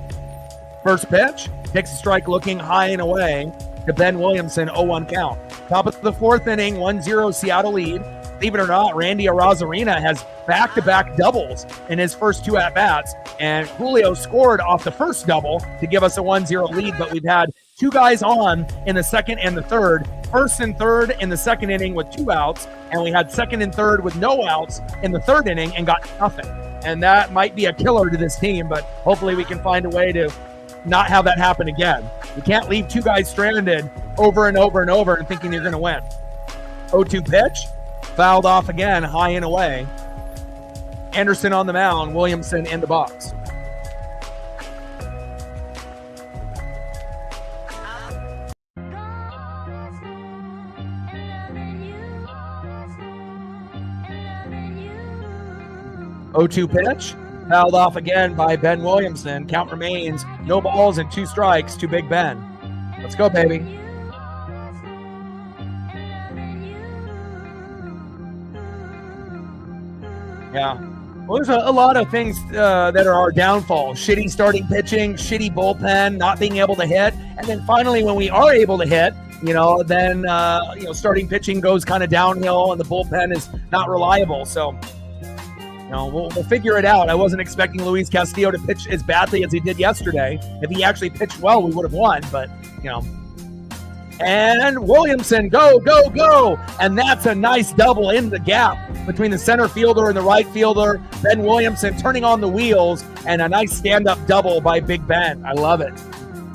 First pitch, takes a strike looking high and away to Ben Williamson, 0-1 count. Top of the 4th inning, 1-0 Seattle lead. Believe it or not, Randy Arozarena has back-to-back doubles in his first 2 at-bats, and Julio scored off the first double to give us a 1-0 lead, but we've had 2 guys on in the second and the third. First and third in the second inning with 2 outs, and we had second and third with no outs in the third inning and got nothing. And that might be a killer to this team, but hopefully we can find a way to not have that happen again. You can't leave 2 guys stranded over and over and over and thinking you're going to win. 0-2 pitch, fouled off again, high and away. Anderson on the mound, Williamson in the box. O2 pitch, fouled off again by Ben Williamson. Count remains, no balls and 2 strikes to Big Ben. Let's go, baby. Yeah. Well, there's a lot of things that are our downfall. Shitty starting pitching, shitty bullpen, not being able to hit. And then finally, when we are able to hit, then starting pitching goes kind of downhill and the bullpen is not reliable. So, we'll figure it out. I wasn't expecting Luis Castillo to pitch as badly as he did yesterday. If he actually pitched well, we would have won. But, And Williamson, go, go, go. And that's a nice double in the gap between the center fielder and the right fielder. Ben Williamson turning on the wheels, and a nice stand-up double by Big Ben. I love it.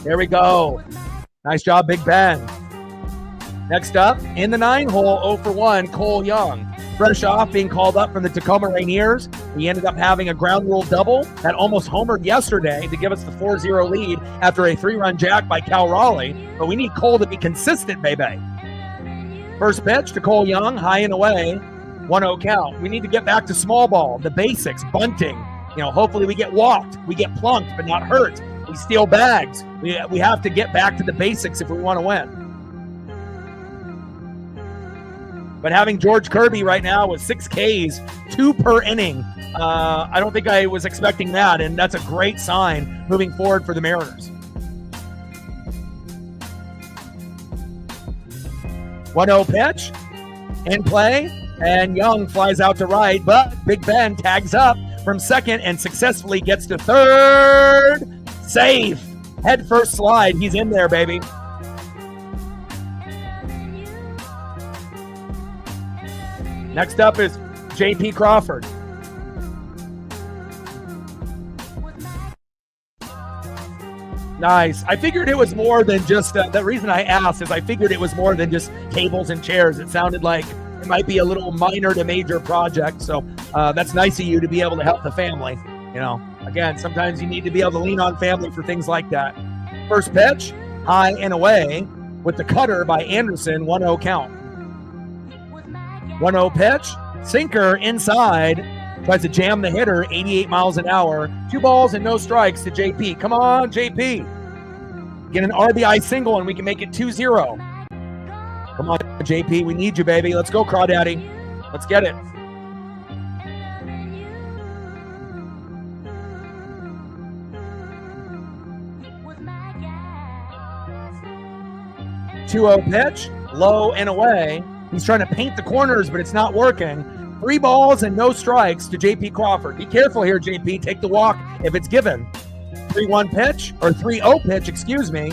There we go. Nice job, Big Ben. Next up, in the 9-hole, 0-for-1, Cole Young. Fresh off being called up from the Tacoma Rainiers. We ended up having a ground rule double that almost homered yesterday to give us the 4-0 lead after a 3-run jack by Cal Raleigh. But we need Cole to be consistent, baby. First pitch to Cole Young, high and away, 1-0 count. We need to get back to small ball, the basics, bunting. Hopefully we get walked, we get plunked but not hurt. We steal bags. We have to get back to the basics if we want to win. But having George Kirby right now with 6 Ks, 2 per inning, I don't think I was expecting that, and that's a great sign moving forward for the Mariners. 1-0 pitch, in play, and Young flies out to right, but Big Ben tags up from second and successfully gets to third. Safe. Head first slide. He's in there, baby. Next up is J.P. Crawford. Nice. I figured it was more than just, the reason I asked is I figured it was more than just tables and chairs. It sounded like it might be a little minor to major project. So that's nice of you to be able to help the family. Again, sometimes you need to be able to lean on family for things like that. First pitch, high and away with the cutter by Anderson, 1-0 count. 1-0 pitch, sinker inside, tries to jam the hitter, 88 miles an hour. 2 balls and no strikes to JP. Come on, JP. Get an RBI single and we can make it 2-0. Come on, JP, we need you, baby. Let's go, Crawdaddy. Let's get it. .20 pitch, low and away. He's trying to paint the corners, but it's not working. 3 balls and no strikes to J.P. Crawford. Be careful here, J.P. Take the walk if it's given. 3-1 pitch, or 3-0 pitch, excuse me,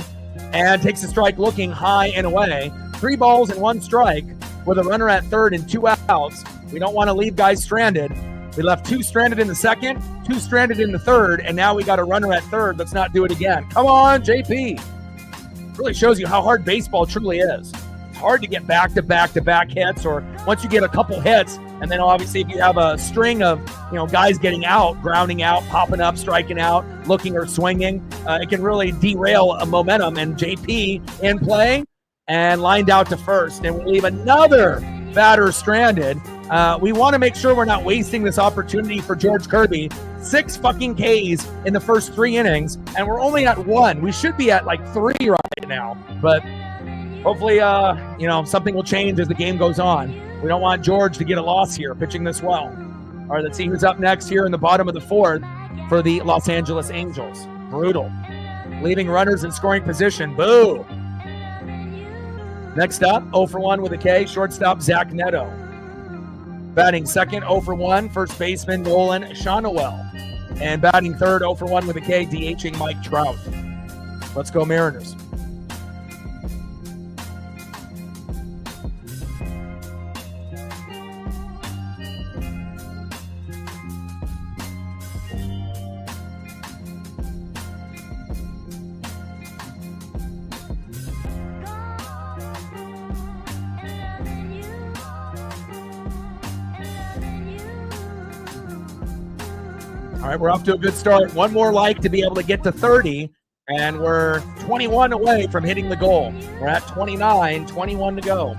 and takes a strike looking high and away. 3 balls and 1 strike with a runner at third and 2 outs. We don't want to leave guys stranded. We left 2 stranded in the second, 2 stranded in the third, and now we got a runner at third. Let's not do it again. Come on, J.P. Really shows you how hard baseball truly is. Hard to get back-to-back-to-back hits, or once you get a couple hits, and then obviously if you have a string of guys getting out, grounding out, popping up, striking out, looking or swinging, it can really derail a momentum. And JP in play and lined out to first, and we leave another batter stranded. We want to make sure we're not wasting this opportunity for George Kirby. 6 fucking Ks in the first 3 innings, and we're only at 1. We should be at like 3 right now, but hopefully, something will change as the game goes on. We don't want George to get a loss here, pitching this well. All right, let's see who's up next here in the bottom of the 4th for the Los Angeles Angels. Brutal. Leaving runners in scoring position. Boo. Next up, 0-for-1 with a K, shortstop Zach Neto. Batting second, 0-for-1, first baseman Nolan Shonowell. And batting third, 0-for-1 with a K, DHing Mike Trout. Let's go Mariners. All right, we're off to a good start. One more like to be able to get to 30, and we're 21 away from hitting the goal. We're at 29, 21 to go.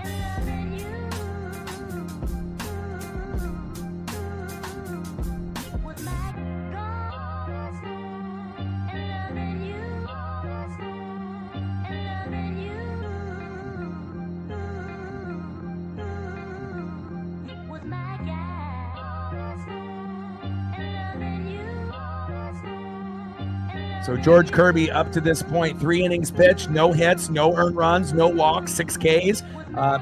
So George Kirby up to this point, 3 innings pitched, no hits, no earned runs, no walks, 6 Ks,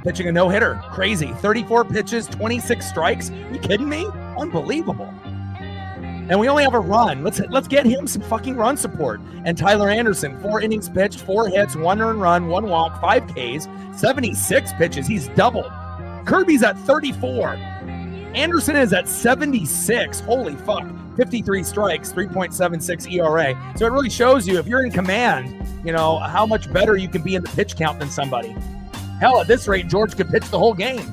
pitching a no-hitter. Crazy. 34 pitches, 26 strikes. Are you kidding me? Unbelievable. And we only have a run. Let's get him some fucking run support. And Tyler Anderson, 4 innings pitched, 4 hits, 1 earned run, 1 walk, 5 Ks, 76 pitches. He's doubled. Kirby's at 34. Anderson is at 76. Holy fuck. 53 strikes, 3.76 ERA. So it really shows you, if you're in command, you know, how much better you can be in the pitch count than somebody. Hell, at this rate, George could pitch the whole game.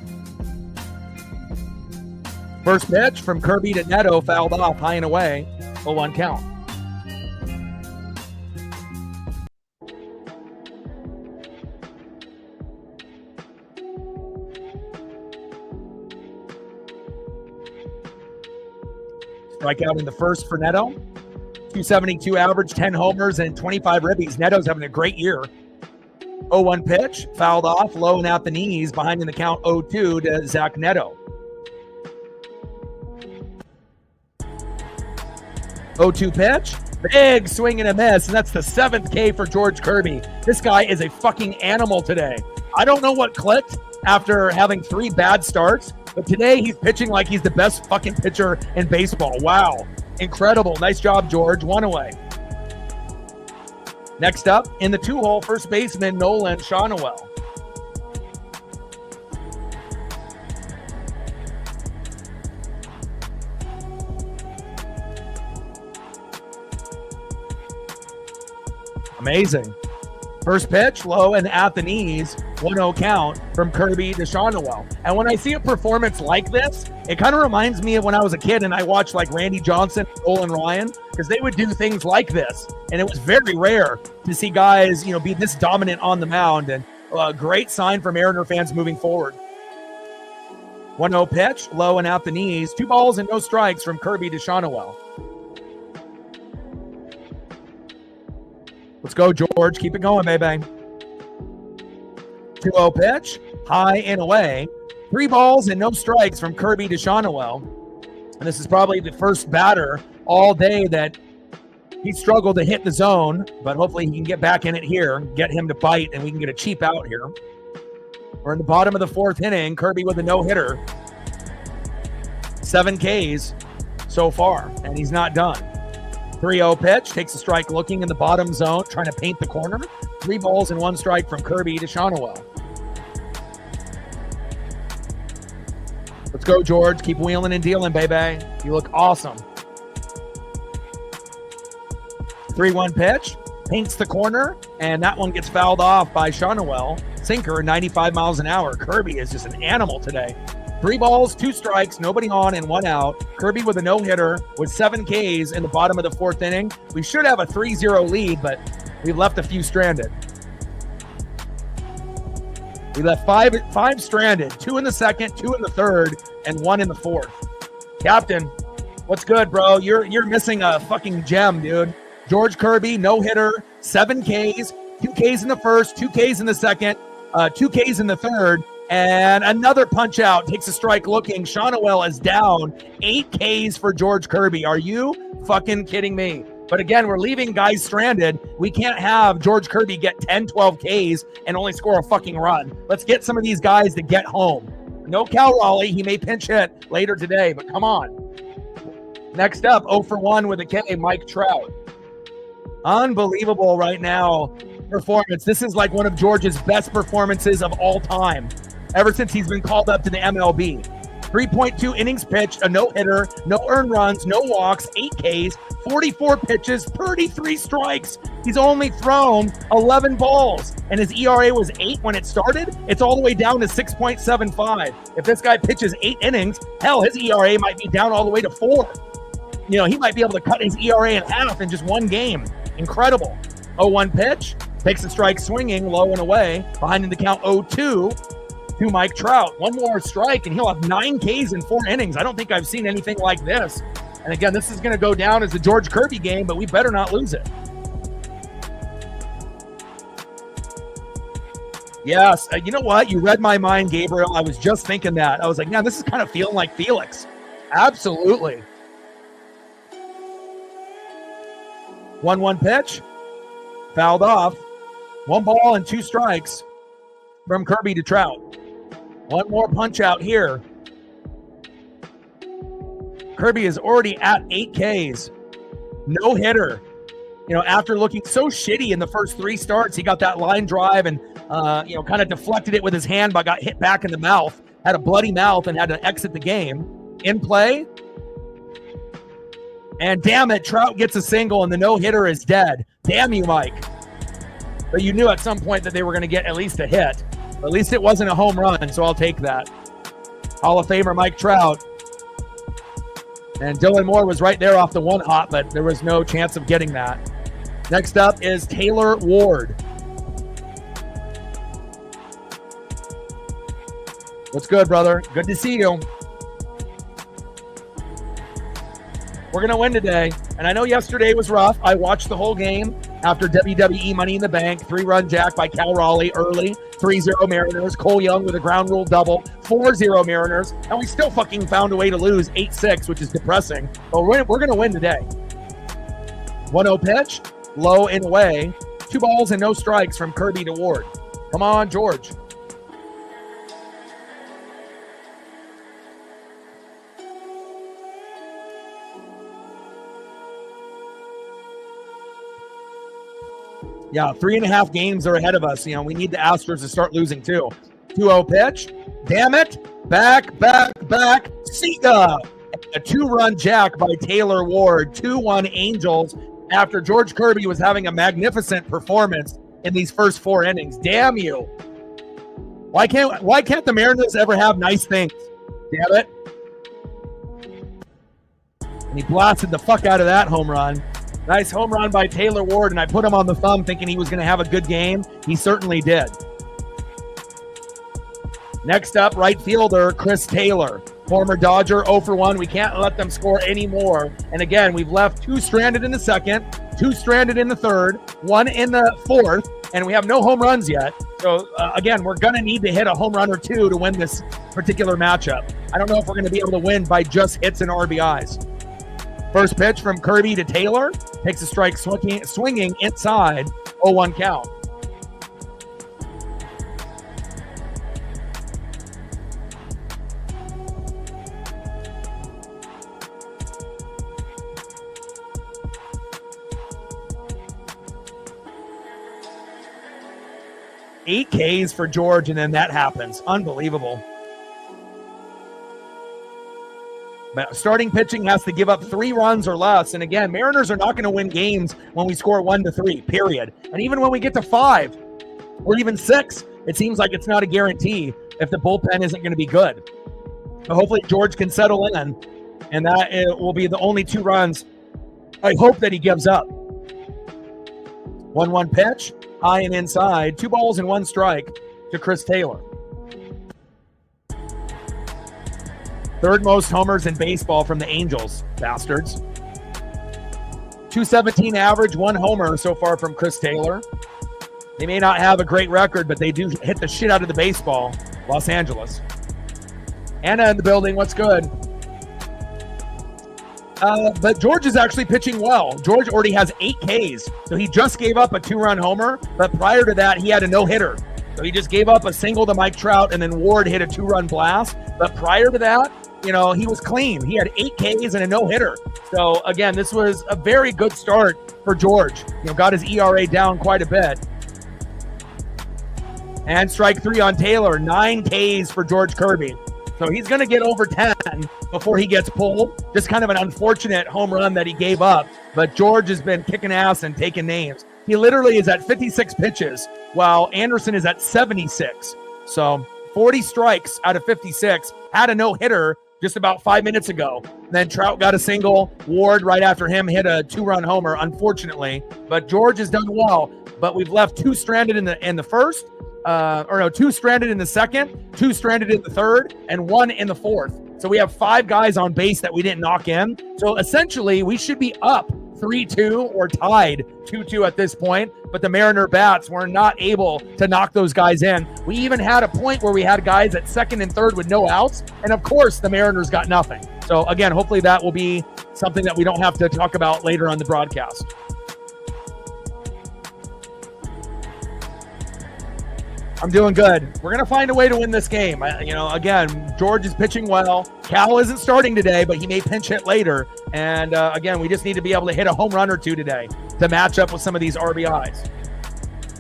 First pitch from Kirby to Neto, fouled off, high and away, 0-1 count. Strikeout in the first for Neto. 272 average, 10 homers, and 25 ribbies. Neto's having a great year. 0-1 pitch, fouled off, low and at the knees, behind in the count 0-2 to Zach Neto. 0-2 pitch, big swing and a miss, and that's the 7th K for George Kirby. This guy is a fucking animal today. I don't know what clicked after having 3 bad starts, but today he's pitching like he's the best fucking pitcher in baseball. Wow. Incredible. Nice job, George. 1 away. Next up, in the 2-hole, first baseman Nolan Shawnuel. Amazing. First pitch, low and at the knees, 1-0 count from Kirby to Shawnuel. And when I see a performance like this, it kind of reminds me of when I was a kid and I watched like Randy Johnson, Nolan Ryan, because they would do things like this. And it was very rare to see guys, you know, be this dominant on the mound. And a great sign for Mariner fans moving forward. 1-0 pitch, low and at the knees, 2 balls and no strikes from Kirby to Shawnuel. Let's go, George. Keep it going, baby. 2-0 pitch, high and away. 3 balls and no strikes from Kirby to Shawnuel. And this is probably the first batter all day that he struggled to hit the zone, but hopefully he can get back in it here, get him to bite, and we can get a cheap out here. We're in the bottom of the 4th inning. Kirby with a no-hitter. 7 Ks so far, and he's not done. 3-0 pitch, takes a strike looking in the bottom zone, trying to paint the corner. 3 balls and 1 strike from Kirby to Shawnuel. Let's go, George. Keep wheeling and dealing, baby. You look awesome. 3-1 pitch, paints the corner, and that one gets fouled off by Shawnuel. Sinker, 95 miles an hour. Kirby is just an animal today. 3 balls, 2 strikes, nobody on, and 1 out. Kirby with a no-hitter with 7 Ks in the bottom of the 4th inning. We should have a 3-0 lead, but we've left a few stranded. We left five stranded, 2 in the 2nd, 2 in the 3rd, and 1 in the 4th. Captain, what's good, bro? You're missing a fucking gem, dude. George Kirby, no-hitter, 7 Ks, 2 Ks in the 1st, 2 Ks in the 2nd, 2 Ks in the 3rd, and another punch out, takes a strike looking. Shawnuel is down. 8 Ks for George Kirby. Are you fucking kidding me? But again, we're leaving guys stranded. We can't have George Kirby get 10, 12 Ks and only score a fucking run. Let's get some of these guys to get home. No Cal Raleigh. He may pinch hit later today, but come on. Next up, 0 for 1 with a K, Mike Trout. Unbelievable right now performance. This is like one of George's best performances of all time, ever since he's been called up to the MLB. 3.2 innings pitched, a no-hitter, no earned runs, no walks, 8 Ks, 44 pitches, 33 strikes. He's only thrown 11 balls, and his ERA was 8 when it started. It's all the way down to 6.75. If this guy pitches 8 innings, hell, his ERA might be down all the way to 4. he might be able to cut his ERA in half in just one game. Incredible. 0-1 pitch, takes a strike swinging, low and away. Behind in the count 0-2 to Mike Trout. One more strike, and he'll have 9 Ks in 4 innings. I don't think I've seen anything like this. And again, this is going to go down as the George Kirby game, but we better not lose it. Yes, you know what? You read my mind, Gabriel. I was just thinking that. I was like, man, this is kind of feeling like Felix. Absolutely. 1-1 pitch. Fouled off. 1 ball and 2 strikes from Kirby to Trout. One more punch out here. Kirby is already at 8 Ks. No hitter. After looking so shitty in the first 3 starts, he got that line drive and, kind of deflected it with his hand, but got hit back in the mouth, had a bloody mouth and had to exit the game. In play. And damn it, Trout gets a single and the no-hitter is dead. Damn you, Mike. But you knew at some point that they were going to get at least a hit. At least it wasn't a home run, so I'll take that. Hall of Famer Mike Trout. And Dylan Moore was right there off the 1 hop, but there was no chance of getting that. Next up is Taylor Ward. What's good, brother? Good to see you. We're going to win today. And I know yesterday was rough. I watched the whole game after WWE Money in the Bank. 3-run jack by Cal Raleigh early. 3-0 Mariners. Cole Young with a ground rule double. 4-0 Mariners. And we still fucking found a way to lose 8-6, which is depressing. But we're going to win today. 1-0 pitch. Low and away. 2 balls and no strikes from Kirby to Ward. Come on, George. Yeah, 3.5 games are ahead of us. We need the Astros to start losing too. 2-0 pitch. Damn it. Back. Sega. A 2-run jack by Taylor Ward. 2-1 Angels after George Kirby was having a magnificent performance in these first 4 innings. Damn you. Why can't the Mariners ever have nice things? Damn it. And he blasted the fuck out of that home run. Nice home run by Taylor Ward, and I put him on the thumb thinking he was going to have a good game. He certainly did. Next up, right fielder Chris Taylor. Former Dodger, 0 for 1. We can't let them score anymore. And again, we've left 2 stranded in the second, 2 stranded in the third, 1 in the fourth, and we have no home runs yet. So, again, we're going to need to hit a home run or 2 to win this particular matchup. I don't know if we're going to be able to win by just hits and RBIs. First pitch from Kirby to Taylor. Takes a strike swinging inside. 0-1 count. Eight Ks for George, and then that happens. Unbelievable. But starting pitching has to give up 3 runs or less. And again, Mariners are not going to win games when we score 1-3, period. And even when we get to 5 or even 6, it seems like it's not a guarantee if the bullpen isn't going to be good. But hopefully George can settle in, and that will be the only 2 runs I hope that he gives up. 1-1 pitch, high and inside, 2 balls and 1 strike to Chris Taylor. 3rd most homers in baseball from the Angels, bastards. 217 average, 1 homer so far from Chris Taylor. They may not have a great record, but they do hit the shit out of the baseball. Los Angeles. Anna in the building, what's good? But George is actually pitching well. George already has 8 Ks, so he just gave up a 2-run homer, but prior to that, he had a no-hitter. So he just gave up a single to Mike Trout, and then Ward hit a 2-run blast. But prior to that, he was clean. He had 8 Ks and a no-hitter. So, again, this was a very good start for George. Got his ERA down quite a bit. And strike 3 on Taylor. 9 Ks for George Kirby. So he's going to get over 10 before he gets pulled. Just kind of an unfortunate home run that he gave up. But George has been kicking ass and taking names. He literally is at 56 pitches, while Anderson is at 76. So 40 strikes out of 56. Had a no-hitter. just about 5 minutes ago. And then Trout got a single. Ward right after him hit a 2-run homer, unfortunately. But George has done well. But we've left 2 stranded in the first, 2 stranded in the second, 2 stranded in the third, and 1 in the fourth. So we have 5 guys on base that we didn't knock in. So essentially, we should be up 3-2 or tied 2-2 at this point. But the Mariner bats were not able to knock those guys in. We even had a point where we had guys at second and third with no outs. And of course, the Mariners got nothing. So again, hopefully that will be something that we don't have to talk about later on the broadcast. I'm doing good. We're going to find a way to win this game. Again, George is pitching well. Cal isn't starting today, but he may pinch hit later. And again, we just need to be able to hit a home run or 2 today to match up with some of these RBIs.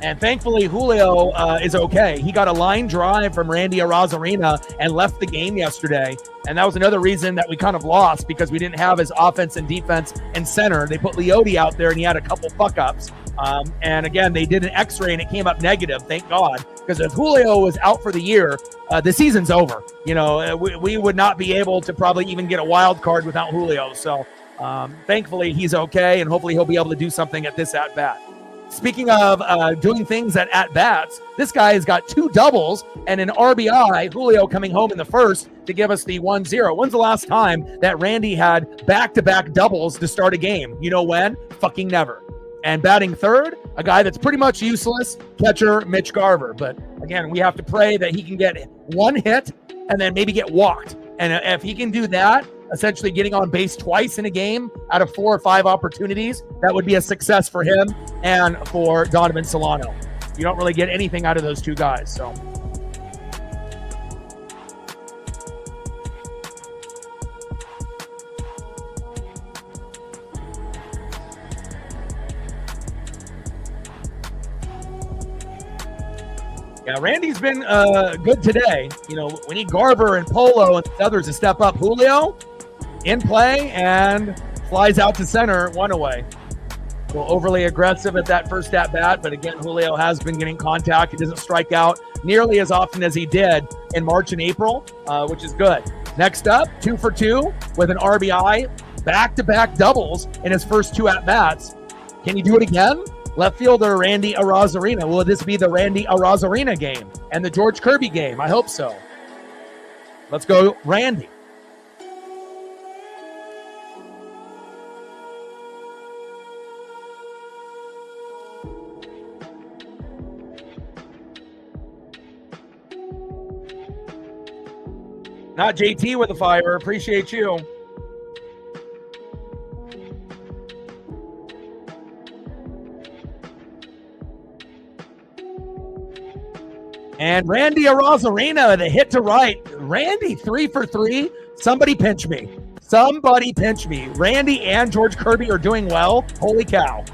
And thankfully, Julio is okay. He got a line drive from Randy Arozarena and left the game yesterday. And that was another reason that we kind of lost, because we didn't have his offense and defense in center. They put Leote out there, and he had a couple fuck-ups. And again, they did an x-ray, and it came up negative, thank God. Because if Julio was out for the year, the season's over. We would not be able to probably even get a wild card without Julio. So thankfully, he's okay, and hopefully he'll be able to do something at this at-bat. Speaking of doing things at bats, this guy has got 2 doubles and an RBI, Julio coming home in the first to give us the 1-0. When's the last time that Randy had back-to-back doubles to start a game? You know when? Fucking never. And batting third, a guy that's pretty much useless, catcher Mitch Garver. But again, we have to pray that he can get 1 hit and then maybe get walked. And if he can do that, essentially getting on base twice in a game out of 4 or 5 opportunities, that would be a success for him and for Donovan Solano. You don't really get anything out of those 2 guys. So yeah, Randy's been good today. We need Garver and Polo and others to step up. Julio in play and flies out to center, 1 away. A little overly aggressive at that first at-bat, but again, Julio has been getting contact. He doesn't strike out nearly as often as he did in March and April, which is good. Next up, 2 for 2 with an RBI, back-to-back doubles in his first 2 at-bats. Can he do it again? Left fielder Randy Arozarena. Will this be the Randy Arozarena game and the George Kirby game? I hope so. Let's go, Randy. Not JT with a fiber. Appreciate you. And Randy Arozarena, the hit to right. Randy, 3 for 3. Somebody pinch me. Somebody pinch me. Randy and George Kirby are doing well. Holy cow.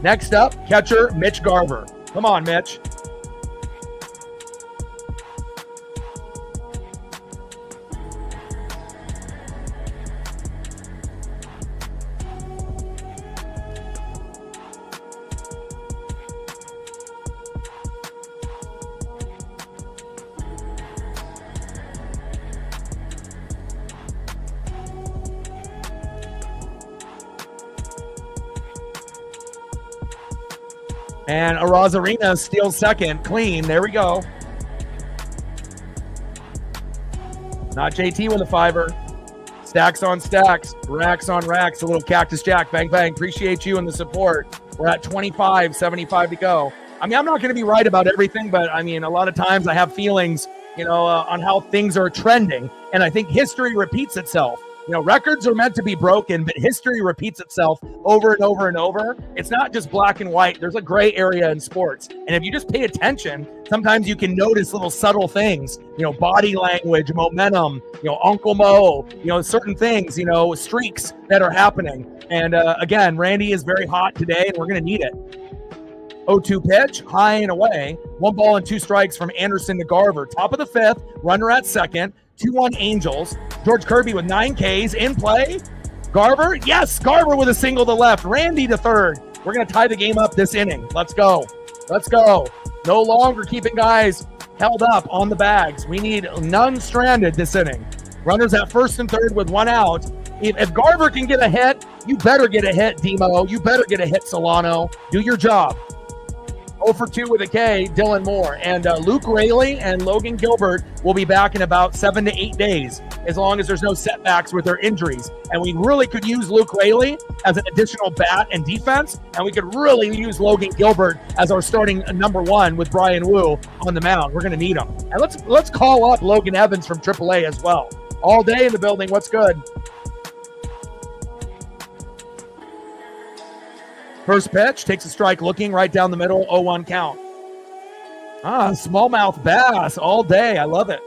Next up, catcher Mitch Garver. Come on, Mitch. And Arozarena steals second. Clean. There we go. Not JT with a fiber. Stacks on stacks. Racks on racks. A little Cactus Jack. Bang, bang. Appreciate you and the support. We're at 25, 75 to go. I'm not going to be right about everything, but a lot of times I have feelings, on how things are trending. And I think history repeats itself. Records are meant to be broken, but history repeats itself over and over and over. It's not just black and white. There's a gray area in sports. And if you just pay attention, sometimes you can notice little subtle things, body language, momentum, Uncle Mo, certain things, streaks that are happening. And again, Randy is very hot today, and we're going to need it. 0-2 pitch, high and away. 1 ball and 2 strikes from Anderson to Garver. Top of the 5th, runner at second. 2-1 Angels. George Kirby with 9 Ks in play. Garver, yes, Garver with a single to left. Randy to third. We're going to tie the game up this inning. Let's go. Let's go. No longer keeping guys held up on the bags. We need none stranded this inning. Runners at first and third with one out. If Garver can get a hit, you better get a hit, Demo. You better get a hit, Solano. Do your job. 0 for 2 with a K, Dylan Moore. And Luke Rayleigh and Logan Gilbert will be back in about 7 to 8 days, as long as there's no setbacks with their injuries. And we really could use Luke Rayleigh as an additional bat and defense, and we could really use Logan Gilbert as our starting number one with Brian Wu on the mound. We're going to need him. And let's call up Logan Evans from AAA as well. All day in the building. What's good? First pitch, takes a strike, looking right down the middle, 0-1 count. Smallmouth bass all day. I love it.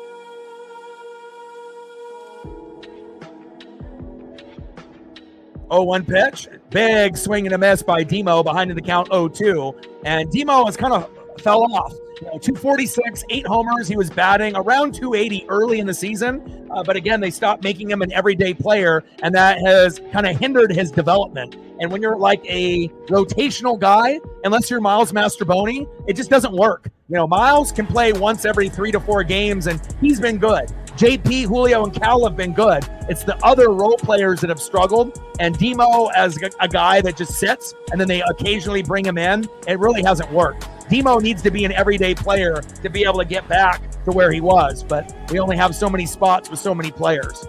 Oh, 1 pitch. Big swing and a miss by Demo behind in the count 0-2. And Demo has kind of fell off. 246, 8 homers. He was batting around 280 early in the season. But again, they stopped making him an everyday player, and that has kind of hindered his development. And when you're like a rotational guy, unless you're Miles Mastrobuoni, it just doesn't work. Miles can play once every 3 to 4 games, and he's been good. JP, Julio, and Cal have been good. It's the other role players that have struggled. And Demo as a guy that just sits, and then they occasionally bring him in, it really hasn't worked. Demo needs to be an everyday player to be able to get back to where he was, but we only have so many spots with so many players.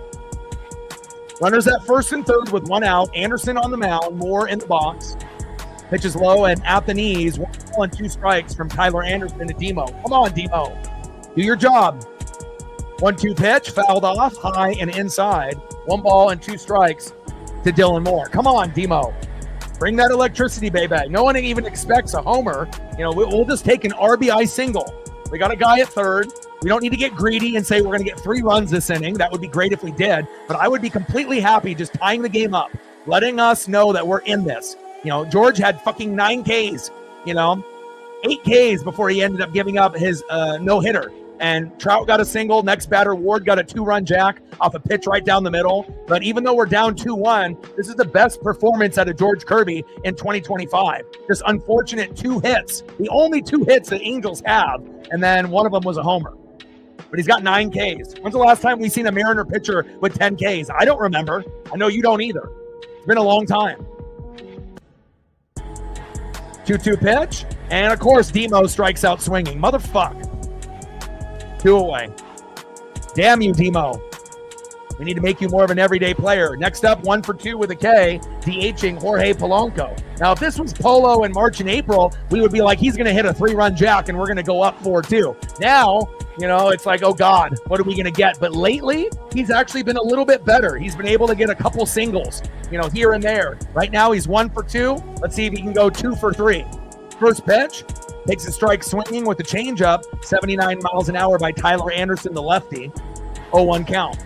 Runners at first and third with one out. Anderson on the mound, Moore in the box. Pitches low and at the knees. 1 ball and 2 strikes from Tyler Anderson to Demo. Come on, Demo. Do your job. 1-2 pitch, fouled off, high and inside. 1 ball and 2 strikes to Dylan Moore. Come on, Demo. Bring that electricity, baby. No one even expects a homer. We'll just take an RBI single. We got a guy at third. We don't need to get greedy and say we're going to get 3 runs this inning. That would be great if we did. But I would be completely happy just tying the game up, letting us know that we're in this. George had fucking 9 Ks, 8 Ks before he ended up giving up his no-hitter. And Trout got a single. Next batter, Ward got a 2-run jack off a pitch right down the middle. But even though we're down 2-1, this is the best performance out of George Kirby in 2025. Just unfortunate 2 hits. The only 2 hits the Angels have, and then one of them was a homer. But he's got 9 Ks. When's the last time we've seen a Mariner pitcher with 10 Ks? I don't remember. I know you don't either. It's been a long time. 2-2 pitch. And, of course, Demo strikes out swinging. Motherfuck. 2 away. Damn you, Demo. We need to make you more of an everyday player. Next up, 1 for 2 with a K, DHing Jorge Polanco. Now, if this was Polo in March and April, we would be like, he's going to hit a 3-run jack and we're going to go up 4-2. Now, it's like, oh God, what are we going to get? But lately, he's actually been a little bit better. He's been able to get a couple singles, here and there. Right now, he's 1 for 2. Let's see if he can go 2 for 3. First pitch. Takes a strike swinging with the changeup, 79 miles an hour by Tyler Anderson, the lefty. 0-1 count.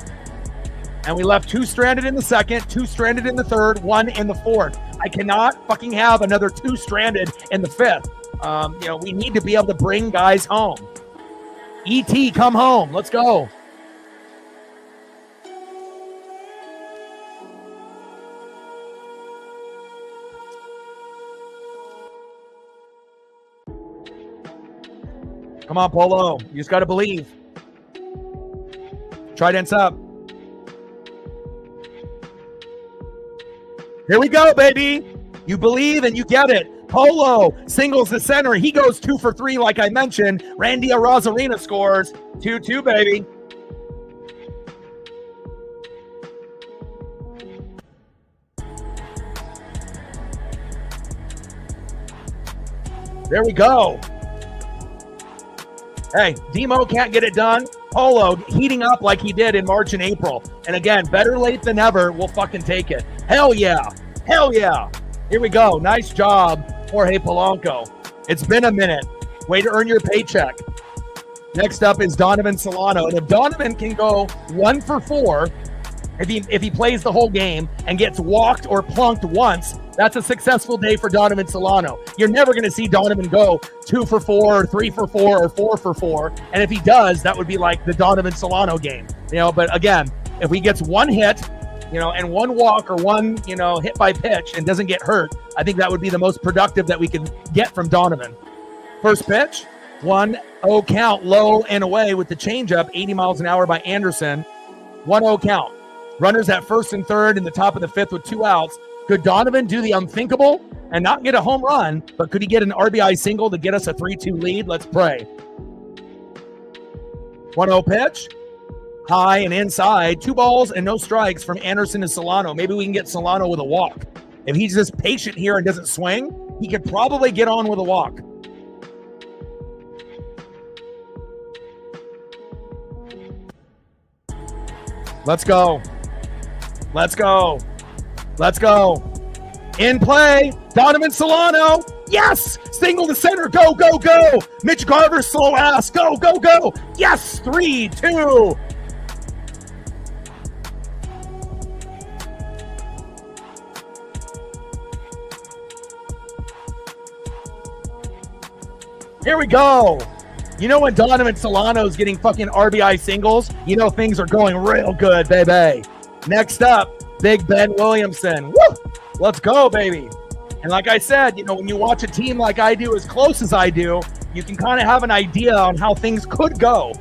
And we left 2 stranded in the second, 2 stranded in the third, 1 in the fourth. I cannot fucking have another 2 stranded in the fifth. We need to be able to bring guys home. ET, come home. Let's go. Come on, Polo. You just got to believe. Trident's up. Here we go, baby. You believe and you get it. Polo singles the center. He goes 2 for 3, like I mentioned. Randy Arozarena scores 2-2, baby. There we go. Hey, Demo can't get it done. Polo heating up like he did in March and April. And again, better late than never. We'll fucking take it. Hell yeah. Hell yeah. Here we go. Nice job, Jorge Polanco. It's been a minute. Way to earn your paycheck. Next up is Donovan Solano. And if Donovan can go 1 for 4, if he plays the whole game and gets walked or plunked once, that's a successful day for Donovan Solano. You're never going to see Donovan go 2 for 4 or 3 for 4 or 4 for 4. And if he does, that would be like the Donovan Solano game. But again, if he gets 1 hit, and 1 walk or 1, hit by pitch and doesn't get hurt, I think that would be the most productive that we can get from Donovan. First pitch, 1-0 count, low and away with the changeup, 80 miles an hour by Anderson. 1-0 count. Runners at first and third in the top of the fifth with 2 outs. Could Donovan do the unthinkable and not get a home run, but could he get an RBI single to get us a 3-2 lead? Let's pray. 1-0 pitch. High and inside. 2 balls and no strikes from Anderson to Solano. Maybe we can get Solano with a walk. If he's just patient here and doesn't swing, he could probably get on with a walk. Let's go. Let's go. Let's go. In play. Donovan Solano. Yes. Single to center. Go, go, go. Mitch Garver, slow ass. Go, go, go. Yes. 3-2. Here we go. You know when Donovan Solano's getting fucking RBI singles, you know things are going real good, baby. Next up, Big Ben Williamson. Woo! Let's go, baby. And like I said, you know, when you watch a team like I do, as close as I do, you can kind of have an idea on how things could go.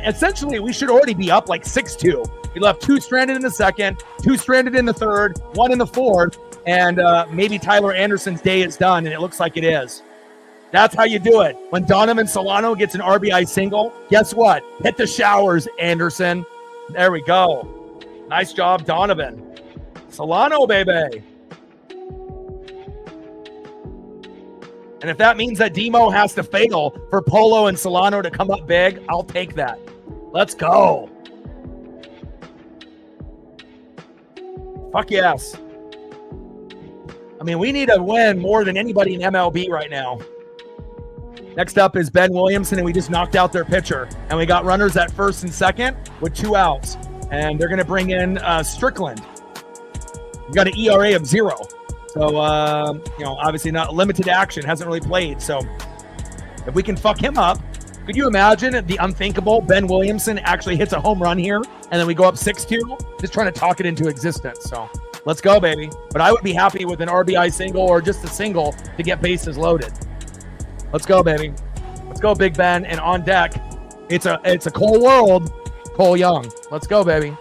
Essentially, we should already be up like 6-2. We left 2 stranded in the second, 2 stranded in the third, 1 in the fourth, and maybe Tyler Anderson's day is done, and it looks like it is. That's how you do it. When Donovan Solano gets an RBI single, guess what? Hit the showers, Anderson. There we go. Nice job, Donovan. Solano, baby. And if that means that Demo has to fail for Polo and Solano to come up big, I'll take that. Let's go. Fuck yes. I mean, we need a win more than anybody in MLB right now. Next up is Ben Williamson, and we just knocked out their pitcher. And we got runners at first and second with 2 outs. And they're going to bring in Strickland. We got an ERA of 0. So, you know, obviously not limited action, hasn't really played. So if we can fuck him up, could you imagine the unthinkable? Ben Williamson actually hits a home run here, and then we go up 6-2, just trying to talk it into existence. So let's go, baby. But I would be happy with an RBI single or just a single to get bases loaded. Let's go, baby. Let's go, Big Ben. And on deck, it's a Cole World, Cole Young. Let's go, baby.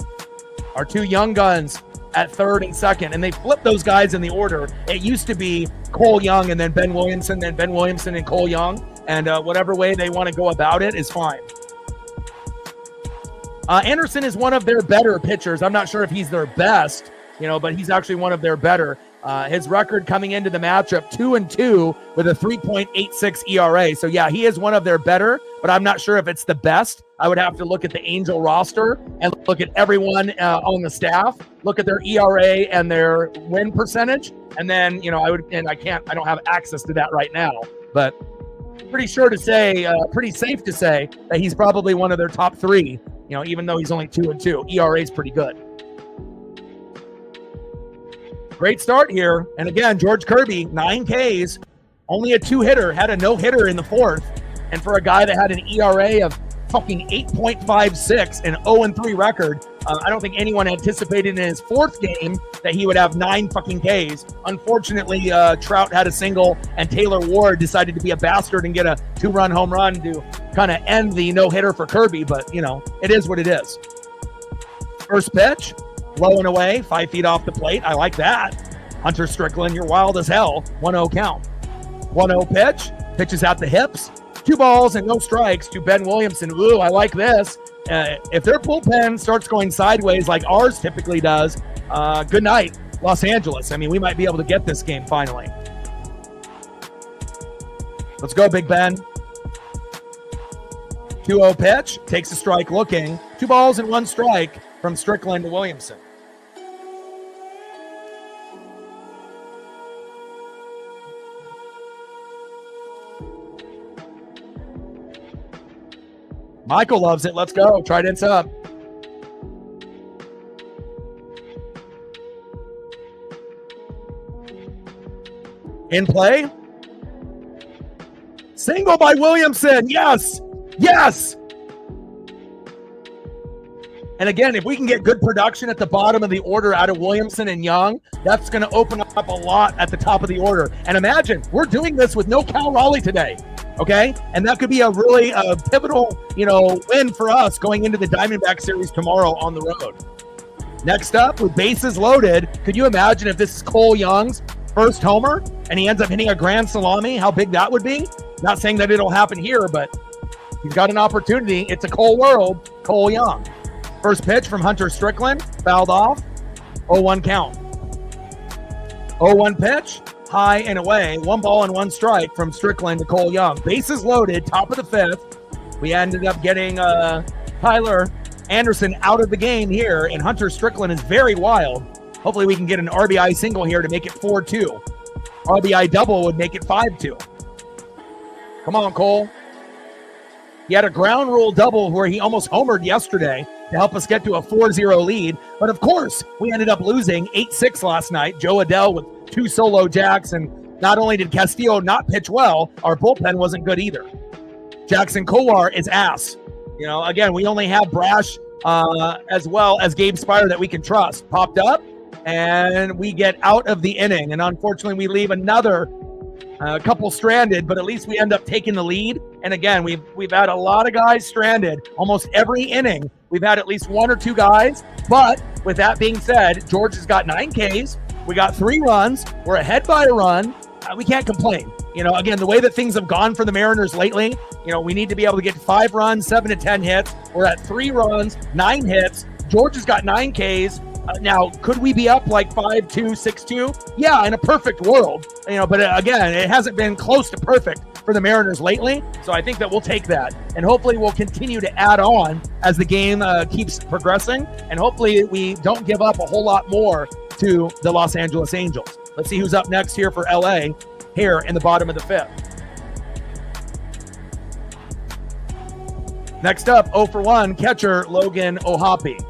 Our 2 young guns at third and second, and they flip those guys in the order. It used to be Cole Young and then Ben Williamson and Cole Young, and whatever way they want to go about it is fine. Anderson is one of their better pitchers. I'm not sure if he's their best, you know, but he's actually one of their better. His record coming into the matchup, 2-2 with a 3.86 ERA. So yeah, he is one of their better, but I'm not sure if it's the best. I would have to look at the Angel roster and look at everyone on the staff, look at their ERA and their win percentage. And then, you know, I don't have access to that right now, but pretty safe to say that he's probably one of their top 3, you know, even though he's only 2-2. ERA is pretty good. Great start here. And again, George Kirby, 9 Ks, only a 2-hitter, had a no-hitter in the 4th. And for a guy that had an ERA of fucking 8.56 and 0-3 record, I don't think anyone anticipated in his 4th game that he would have 9 fucking Ks. Unfortunately, Trout had a single and Taylor Ward decided to be a bastard and get a 2-run home run to kind of end the no-hitter for Kirby. But, you know, it is what it is. First pitch. Low and away, 5 feet off the plate. I like that. Hunter Strickland, you're wild as hell. 1-0 count. 1-0 pitch. Pitches out the hips. 2 balls and no strikes to Ben Williamson. Ooh, I like this. If their bullpen starts going sideways like ours typically does, good night, Los Angeles. I mean, we might be able to get this game finally. Let's go, Big Ben. 2-0 pitch. Takes a strike looking. 2 balls and 1 strike from Strickland to Williamson. Michael loves it. Let's go. Trident's up. In play. Single by Williamson. Yes. Yes. And again, if we can get good production at the bottom of the order out of Williamson and Young, that's going to open up a lot at the top of the order. And imagine, we're doing this with no Cal Raleigh today, okay? And that could be a really pivotal, win for us going into the Diamondback series tomorrow on the road. Next up, with bases loaded, could you imagine if this is Cole Young's first homer and he ends up hitting a grand salami, how big that would be? Not saying that it'll happen here, but he's got an opportunity. It's a Cole world, Cole Young. First pitch from Hunter Strickland, fouled off, 0-1 count. 0-1 pitch, high and away, 1 ball and 1 strike from Strickland to Cole Young. Bases loaded, top of the 5th. We ended up getting Tyler Anderson out of the game here, and Hunter Strickland is very wild. Hopefully we can get an RBI single here to make it 4-2. RBI double would make it 5-2. Come on, Cole. He had a ground rule double where he almost homered yesterday to help us get to a 4-0 lead. But of course, we ended up losing 8-6 last night. Joe Adell with 2 solo jacks, and not only did Castillo not pitch well, our bullpen wasn't good either. Jackson Kowar is ass. Again, we only have Brash as well as Gabe Spire that we can trust. Popped up, and we get out of the inning. And unfortunately, we leave another couple stranded, but at least we end up taking the lead. And again, we've had a lot of guys stranded. Almost every inning, we've had at least 1 or 2 guys. But with that being said, George has got 9 Ks. We got 3 runs. We're ahead by a run. We can't complain. Again, the way that things have gone for the Mariners lately, we need to be able to get 5 runs, 7 to 10 hits. We're at 3 runs, 9 hits. George has got 9 Ks. Now, could we be up like 5-2, 6-2? Yeah, in a perfect world. But again, it hasn't been close to perfect for the Mariners lately. So I think that we'll take that. And hopefully we'll continue to add on as the game keeps progressing. And hopefully we don't give up a whole lot more to the Los Angeles Angels. Let's see who's up next here for LA here in the bottom of the 5th. Next up, 0-for-1, catcher Logan Ohapi.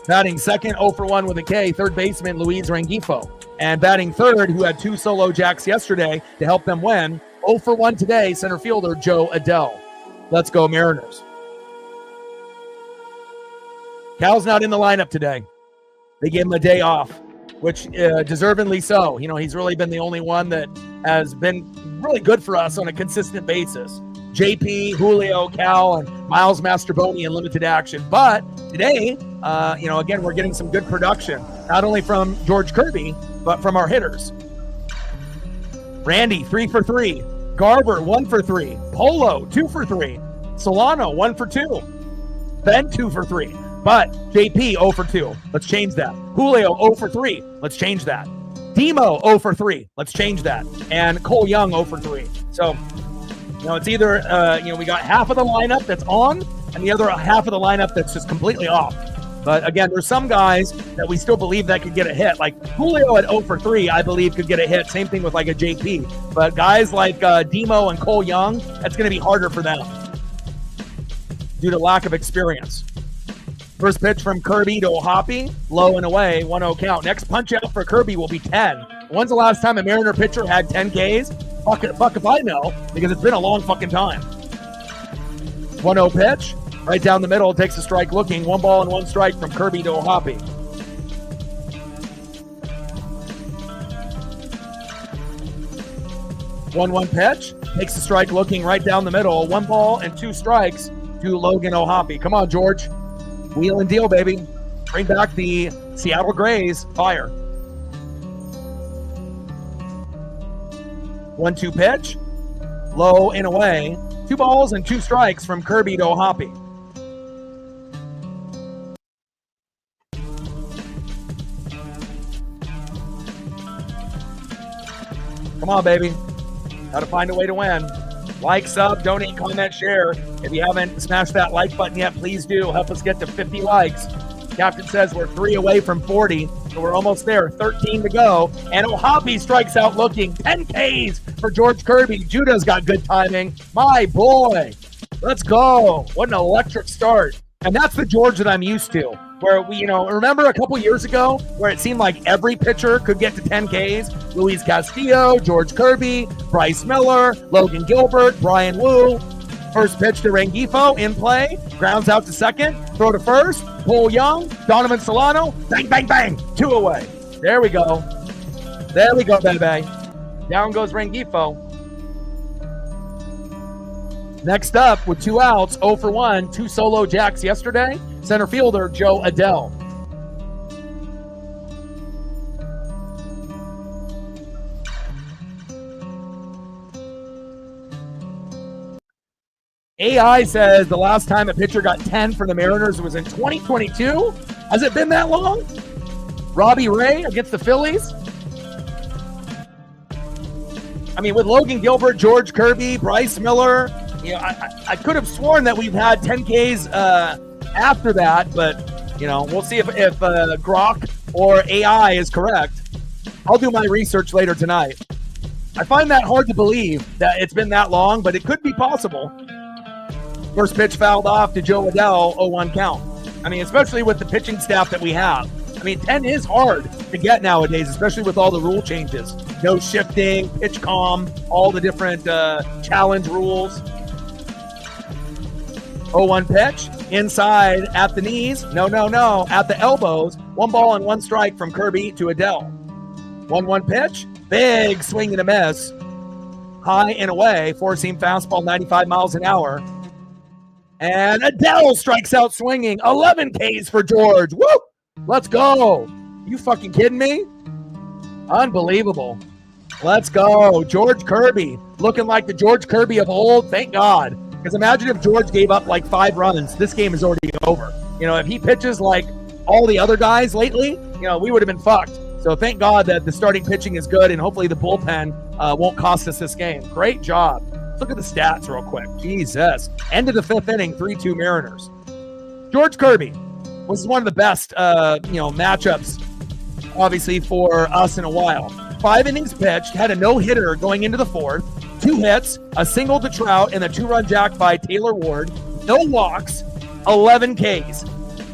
Batting second, 0-for-1 with a K, third baseman Luis Rengifo. And batting third, who had 2 solo jacks yesterday to help them win, 0-for-1 today, center fielder Joe Adell. Let's go Mariners. Cal's not in the lineup today. They gave him a day off, which deservedly so. He's really been the only one that has been really good for us on a consistent basis. JP, Julio, Cal, and Miles Mastroboni in limited action. But today, again, we're getting some good production, not only from George Kirby, but from our hitters. Randy, 3 for 3. Garver, 1 for 3. Polo, 2 for 3. Solano, 1 for 2. Ben, 2 for 3. But JP, 0 for 2. Let's change that. Julio, 0 for 3. Let's change that. Demo, 0 for 3. Let's change that. And Cole Young, 0 for 3. So, it's either, we got half of the lineup that's on and the other half of the lineup that's just completely off. But again, there's some guys that we still believe that could get a hit. Like Julio at 0 for 3, I believe could get a hit. Same thing with like a JP. But guys like Demo and Cole Young, that's going to be harder for them due to lack of experience. First pitch from Kirby to Ohapi, low and away, 1-0 count. Next punch out for Kirby will be 10. When's the last time a Mariner pitcher had 10 Ks? Fuck if I know, because it's been a long fucking time. 1-0 pitch, right down the middle, takes a strike looking. 1 ball and 1 strike from Kirby to Ohapi. One pitch, takes a strike looking right down the middle. 1 ball and 2 strikes to Logan Ohapi. Come on, George. Wheel and deal, baby. Bring back the Seattle Grays. Fire. 1-2 pitch, low and away. 2 balls and 2 strikes from Kirby to Ohapi. Come on, baby. Got to find a way to win. Like, sub, donate, comment, share. If you haven't smashed that like button yet, please do. Help us get to 50 likes. Captain says we're 3 away from 40, so we're almost there. 13 to go. And Ohapi strikes out looking. 10 Ks for George Kirby. Judah's got good timing. My boy. Let's go. What an electric start. And that's the George that I'm used to, where we, remember a couple years ago where it seemed like every pitcher could get to 10 Ks? Luis Castillo, George Kirby, Bryce Miller, Logan Gilbert, Brian Wu. First pitch to Rengifo, in play, grounds out to second, throw to first, Cole Young, Donovan Solano, bang, bang, bang, 2 away. There we go. There we go, baby. Down goes Rengifo. Next up, with 2 outs, 0 for 1, 2 solo jacks yesterday, center fielder Joe Adell. AI says the last time a pitcher got 10 for the Mariners was in 2022. Has it been that long? Robbie Ray against the Phillies. I mean, with Logan Gilbert, George Kirby, Bryce Miller, I could have sworn that we've had 10 Ks after that, but we'll see if Grok or AI is correct. I'll do my research later tonight. I find that hard to believe that it's been that long, but it could be possible. First pitch fouled off to Joe Adell, 0-1 count. I mean, especially with the pitching staff that we have. I mean, 10 is hard to get nowadays, especially with all the rule changes. No shifting, pitch calm, all the different challenge rules. 0-1 pitch, inside at the knees. No, at the elbows. 1 ball and 1 strike from Kirby to Adell. 1-1 pitch, big swing and a miss. High and away, 4-seam fastball, 95 miles an hour. And Adell strikes out swinging. 11 Ks for George. Woo! Let's go. You fucking kidding me? Unbelievable. Let's go. George Kirby. Looking like the George Kirby of old. Thank God. Because imagine if George gave up like 5 runs. This game is already over. If he pitches like all the other guys lately, we would have been fucked. So thank God that the starting pitching is good, and hopefully the bullpen won't cost us this game. Great job. Look at the stats real quick. Jesus. End of the 5th inning, 3-2 Mariners. George Kirby was one of the best, matchups, obviously, for us in a while. 5 innings pitched, had a no-hitter going into the 4th, 2 hits, a single to Trout, and a 2-run jack by Taylor Ward. No walks, 11 Ks.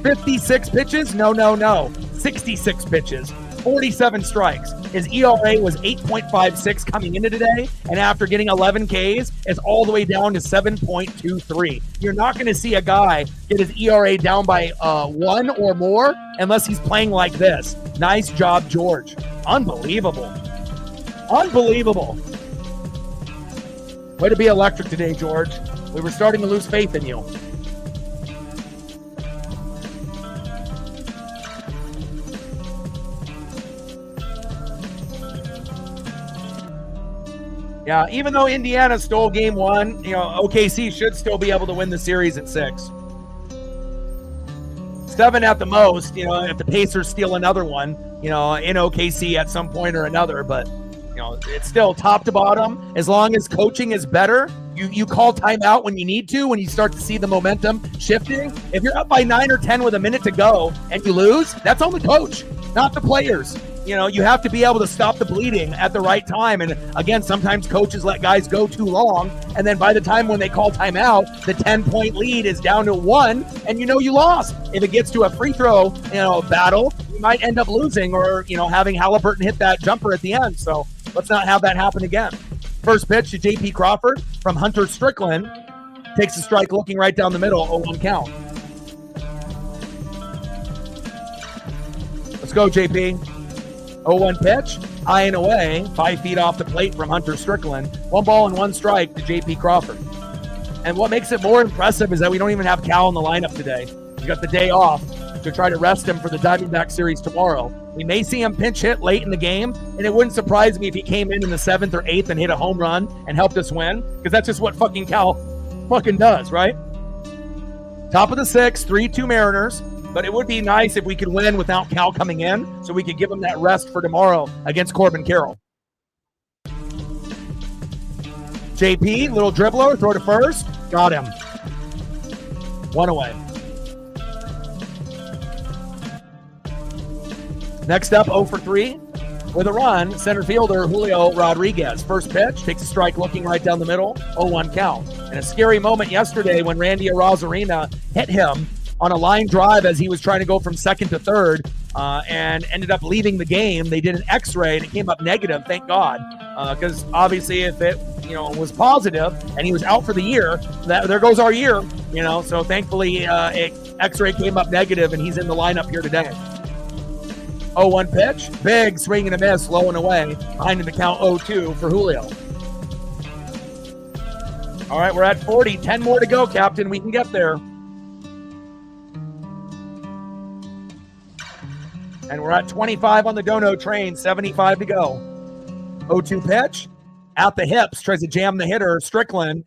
56 pitches? No. 66 pitches. 47 strikes. His ERA was 8.56 coming into today, and after getting 11 Ks, it's all the way down to 7.23. You're not going to see a guy get his ERA down by 1 or more unless he's playing like this. Nice job, George. Unbelievable. Way to be electric today, George. We were starting to lose faith in you. Yeah, even though Indiana stole game 1, OKC should still be able to win the series at 6. 7 at the most, if the Pacers steal another one, in OKC at some point or another. But, it's still top to bottom. As long as coaching is better, you call timeout when you need to, when you start to see the momentum shifting. If you're up by 9 or 10 with a minute to go and you lose, that's on the coach, not the players. You have to be able to stop the bleeding at the right time. And again, sometimes coaches let guys go too long. And then by the time when they call timeout, the 10-point lead is down to 1 and you lost. If it gets to a free throw, battle, you might end up losing or, having Halliburton hit that jumper at the end. So let's not have that happen again. First pitch to J.P. Crawford from Hunter Strickland. Takes a strike looking right down the middle, 0-1 count. Let's go, J.P. 0-1 pitch, high and away, 5 feet off the plate from Hunter Strickland. 1 ball and 1 strike to J.P. Crawford. And what makes it more impressive is that we don't even have Cal in the lineup today. We got the day off to try to rest him for the Diamondback series tomorrow. We may see him pinch hit late in the game, and it wouldn't surprise me if he came in the 7th or 8th and hit a home run and helped us win, because that's just what fucking Cal fucking does, right? Top of the 6th, 3-2 Mariners. But it would be nice if we could win without Cal coming in so we could give him that rest for tomorrow against Corbin Carroll. JP, little dribbler, throw to first. Got him. 1 away. Next up, 0 for 3 with a run, center fielder Julio Rodriguez. First pitch, takes a strike looking right down the middle, 0-1 count. And a scary moment yesterday when Randy Arozarena hit him on a line drive as he was trying to go from 2nd to 3rd. and ended up leaving the game. They did an X-ray and it came up negative. Thank God, because obviously if it was positive and he was out for the year, there goes our year. So thankfully X-ray came up negative and he's in the lineup here today. 0-1 pitch, big swing and a miss, low and away. Behind in the count 0-2 for Julio. All right, we're at 40. 10 more to go, Captain. We can get there. And we're at 25 on the dono train, 75 to go. 0-2 pitch, at the hips, tries to jam the hitter, Strickland.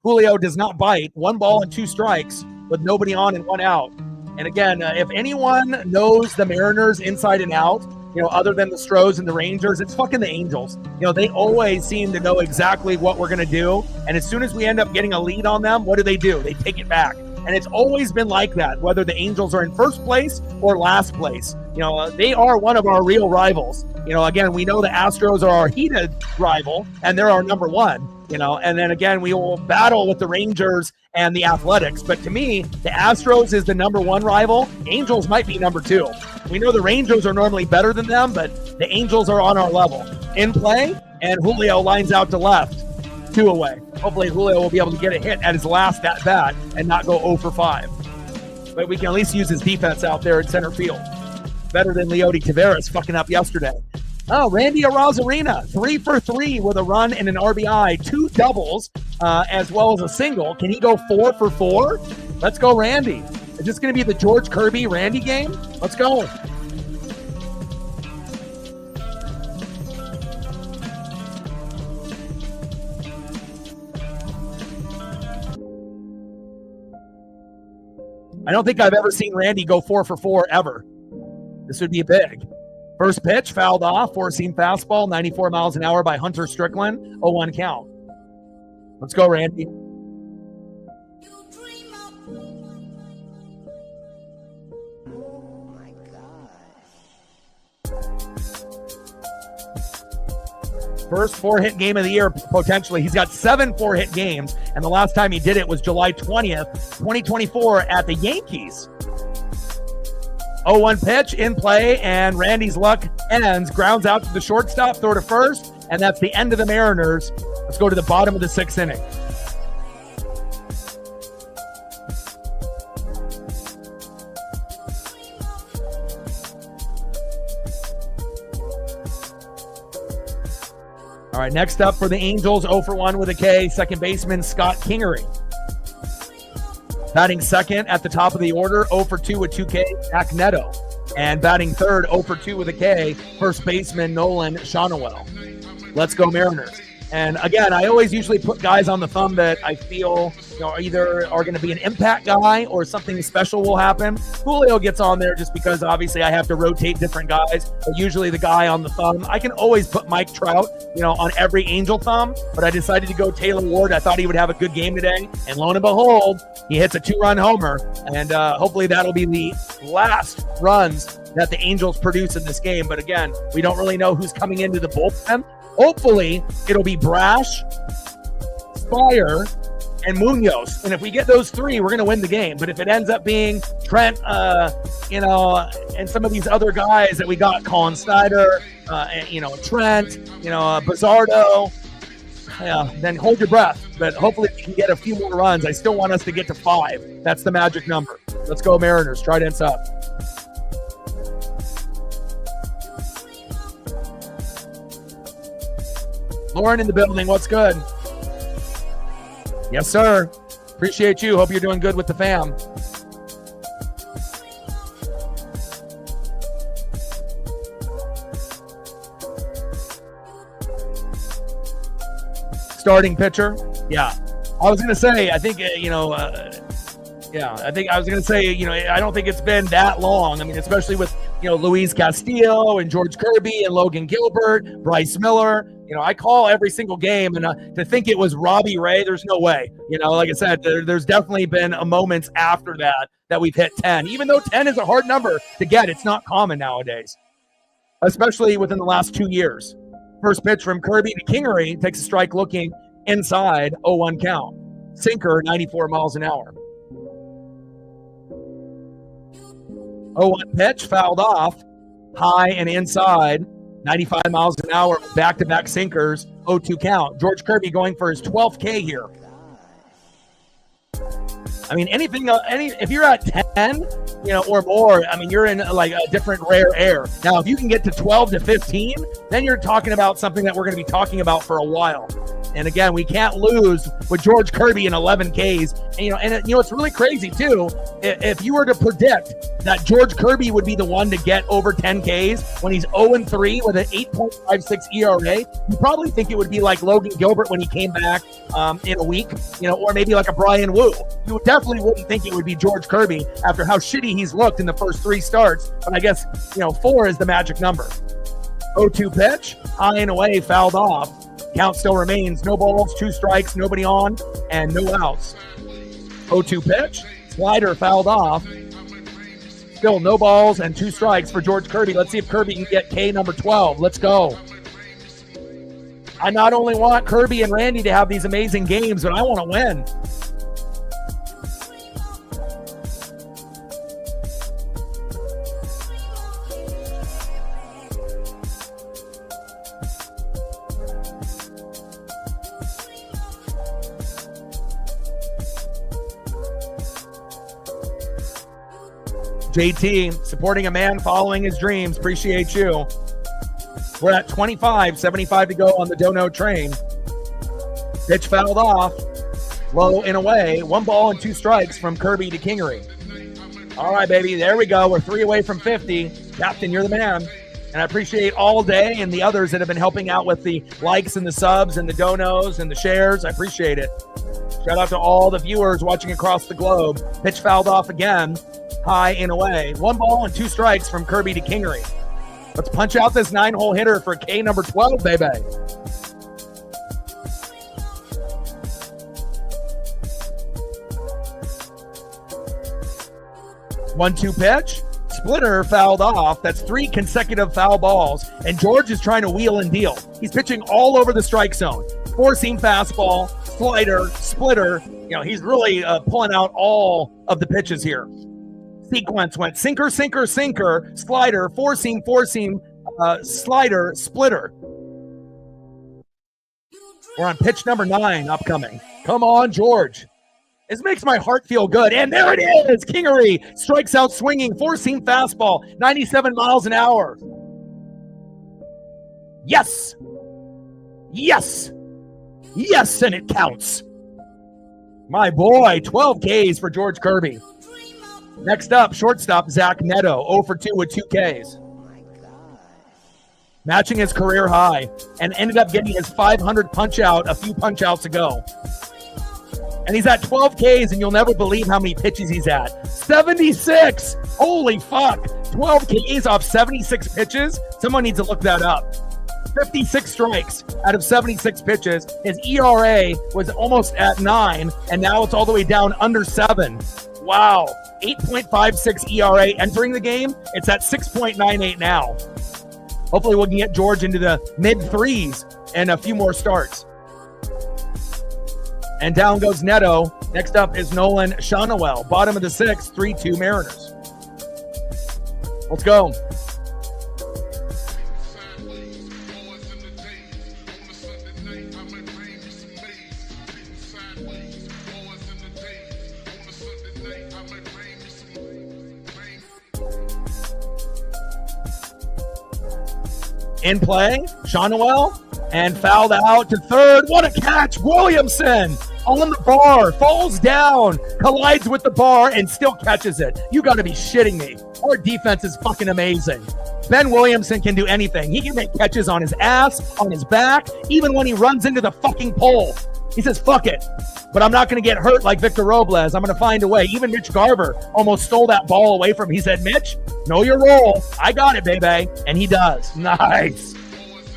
Julio does not bite. 1 ball and 2 strikes with nobody on and 1 out. And again, if anyone knows the Mariners inside and out, other than the Stros and the Rangers, it's fucking the Angels. They always seem to know exactly what we're going to do. And as soon as we end up getting a lead on them, what do? They take it back. And it's always been like that, whether the Angels are in first place or last place. They are one of our real rivals. Again, we know the Astros are our heated rival, and they're our number one. And then again, we will battle with the Rangers and the Athletics. But to me, the Astros is the number 1 rival. Angels might be number 2. We know the Rangers are normally better than them, but the Angels are on our level. In play, and Julio lines out to left. 2 away. Hopefully Julio will be able to get a hit at his last at bat and not go 0 for 5. But we can at least use his defense out there at center field. Better than Leody Taveras fucking up yesterday. Oh, Randy Arozarena, 3 for 3 with a run and an RBI, 2 doubles, as well as a single. Can he go 4 for 4? Let's go, Randy. Is this going to be the George Kirby Randy game? Let's go. I don't think I've ever seen Randy go 4 for 4 ever. This would be big. First pitch, fouled off, 4-seam fastball, 94 miles an hour by Hunter Strickland, 0-1 count. Let's go, Randy. First 4-hit game of the year, potentially. He's got 7 4-hit games, and the last time he did it was July 20th, 2024 at the Yankees. 0-1 pitch in play, and Randy's luck ends. Grounds out to the shortstop, throw to first, and that's the end of the Mariners. Let's go to the bottom of the 6th inning. All right, next up for the Angels, 0 for 1 with a K, second baseman Scott Kingery. Batting second at the top of the order, 0 for 2 with 2K, Zach Neto. And batting third, 0 for 2 with a K, first baseman Nolan Shonowell. Let's go Mariners. And again, I always usually put guys on the thumb that I feel either are going to be an impact guy or something special will happen. Julio gets on there just because obviously I have to rotate different guys, but usually the guy on the thumb. I can always put Mike Trout, on every Angel thumb, but I decided to go Taylor Ward. I thought he would have a good game today, and lo and behold, he hits a 2-run homer, and hopefully that'll be the last runs that the Angels produce in this game. But again, we don't really know who's coming into the bullpen. Hopefully, it'll be Brash, Spire, and Munoz. And if we get those 3, we're going to win the game. But if it ends up being Trent, and some of these other guys that we got, Colin Snyder, Trent, Bizzardo, then hold your breath. But hopefully we can get a few more runs. I still want us to get to 5. That's the magic number. Let's go Mariners. Trident's up. Lauren in the building, what's good? Yes, sir. Appreciate you. Hope you're doing good with the fam. Starting pitcher? Yeah. I was going to say, I think, I was going to say, I don't think it's been that long. I mean, especially with, Luis Castillo and George Kirby and Logan Gilbert, Bryce Miller. I call every single game, and to think it was Robbie Ray, there's no way. Like I said, there's definitely been a moments after that we've hit 10. Even though 10 is a hard number to get, it's not common nowadays, especially within the last 2 years. First pitch from Kirby to Kingery, takes a strike looking inside, 0-1 count. Sinker, 94 miles an hour. 0-1 pitch, fouled off, high and inside, 95 miles an hour, back-to-back sinkers, 0-2 count. George Kirby going for his 12th K here. I mean, if you're at 10, or more, I mean, you're in like a different rare air. Now, if you can get to 12 to 15, then you're talking about something that we're going to be talking about for a while. And again, we can't lose with George Kirby in 11 Ks. And it's really crazy too. If you were to predict that George Kirby would be the one to get over 10 Ks when he's 0-3 with an 8.56 ERA, you probably think it would be like Logan Gilbert when he came back in a week, or maybe like a Brian Wu. You definitely wouldn't think it would be George Kirby after how shitty he's looked in the first 3 starts. But I guess, 4 is the magic number. 0-2 pitch, high and away, fouled off. Count still remains. No balls, 2 strikes, nobody on, and no outs. 0-2 pitch. Slider fouled off. Still no balls and 2 strikes for George Kirby. Let's see if Kirby can get K number 12. Let's go. I not only want Kirby and Randy to have these amazing games, but I want to win. JT, supporting a man following his dreams. Appreciate you. We're at 25, 75 to go on the Dono train. Pitch fouled off. Low and away. 1 ball and 2 strikes from Kirby to Kingery. All right, baby. There we go. We're 3 away from 50. Captain, you're the man. And I appreciate all day and the others that have been helping out with the likes and the subs and the donos and the shares. I appreciate it. Shout out to all the viewers watching across the globe. Pitch fouled off again. High and away. 1 ball and 2 strikes from Kirby to Kingery. Let's punch out this 9-hole hitter for K number 12, baby. One-two pitch. Splitter fouled off. That's 3 consecutive foul balls. And George is trying to wheel and deal. He's pitching all over the strike zone. 4-seam fastball, slider, splitter. He's really pulling out all of the pitches here. Sequence went sinker, sinker, sinker, slider, 4-seam, 4-seam, slider, splitter. We're on pitch number 9 upcoming. Come on, George. This makes my heart feel good. And there it is. Kingery strikes out swinging, 4-seam fastball, 97 miles an hour. Yes. Yes. Yes, and it counts. My boy, 12 Ks for George Kirby. Next up, shortstop Zach Neto, 0 for 2 with 2 Ks. Matching his career high and ended up getting his 500 punch out a few punch outs ago. And he's at 12 Ks, and you'll never believe how many pitches he's at. 76! Holy fuck! 12 Ks off 76 pitches? Someone needs to look that up. 56 strikes out of 76 pitches. His ERA was almost at 9, and now it's all the way down under 7. Wow. 8.56 ERA entering the game. It's at 6.98 now. Hopefully we can get George into the mid-3s and a few more starts. And down goes Neto. Next up is Nolan Shonowell. Bottom of the 6th, 3-2 Mariners. Let's go. In play, Shonowell, and fouled out to third. What a catch! Williamson on the bar, falls down, collides with the bar, and still catches it. You got to be shitting me. Our defense is fucking amazing. Ben Williamson can do anything. He can make catches on his ass, on his back, even when he runs into the fucking pole. He says, fuck it. But I'm not going to get hurt like Victor Robles. I'm going to find a way. Even Mitch Garver almost stole that ball away from him. He said, Mitch, know your role. I got it, baby. And he does. Nice.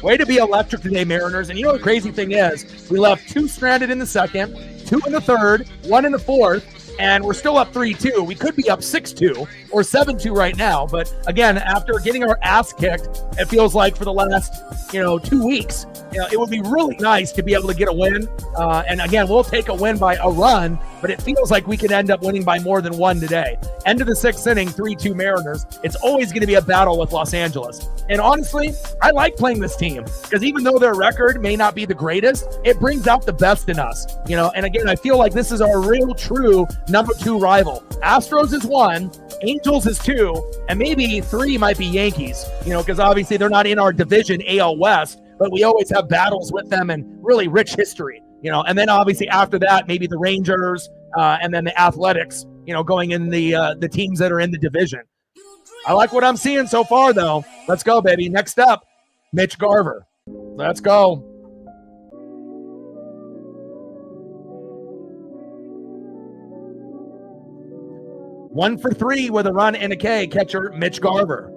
Way to be electric today, Mariners. And the crazy thing is, we left 2 stranded in the second, 2 in the third, 1 in the fourth. and we're still up 3-2. We could be up 6-2 or 7-2 right now. But again, after getting our ass kicked, it feels like for the last, 2 weeks, it would be really nice to be able to get a win. And again, we'll take a win by a run, but it feels like we could end up winning by more than one today. End of the 6th inning, 3-2 Mariners. It's always going to be a battle with Los Angeles. And honestly, I like playing this team because even though their record may not be the greatest, it brings out the best in us. And again, I feel like this is our real true number 2 rival. Astros is 1, Angels is 2, and maybe 3 might be Yankees, because obviously they're not in our division, AL West, but we always have battles with them and really rich history, and then obviously after that, maybe the Rangers and then the Athletics, going in the teams that are in the division. I like what I'm seeing so far, though. Let's go, baby. Next up, Mitch Garver. Let's go. One for 3 with a run and a K, catcher Mitch Garver.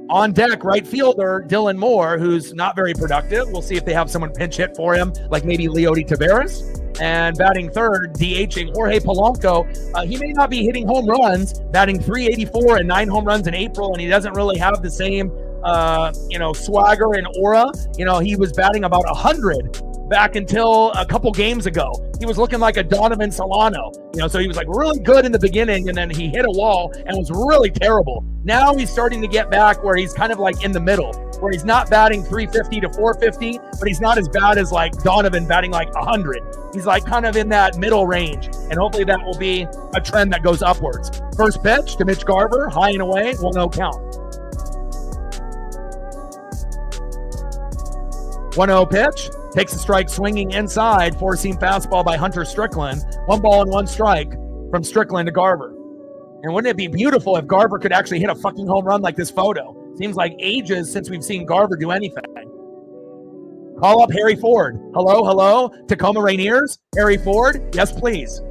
On deck, right fielder Dylan Moore, who's not very productive. We'll see if they have someone pinch hit for him, like maybe Leody Taveras. And batting third, DHing Jorge Polanco. He may not be hitting home runs, batting .384 and 9 home runs in April, and he doesn't really have the same, swagger and aura. He was batting about 100 back until a couple games ago. He was looking like a Donovan Solano, so he was like really good in the beginning, and then he hit a wall and was really terrible. Now he's starting to get back where he's kind of like in the middle, where he's not batting .350 to .450, but he's not as bad as like Donovan batting like 100. He's like kind of in that middle range, and hopefully that will be a trend that goes upwards. First pitch to Mitch Garver, high and away, 1-0 count. 1-0 pitch. Takes a strike swinging inside, 4-seam fastball by Hunter Strickland. 1 ball and 1 strike from Strickland to Garver. And wouldn't it be beautiful if Garver could actually hit a fucking home run like this photo? Seems like ages since we've seen Garver do anything. Call up Harry Ford. Hello, Tacoma Rainiers? Harry Ford? Yes, please.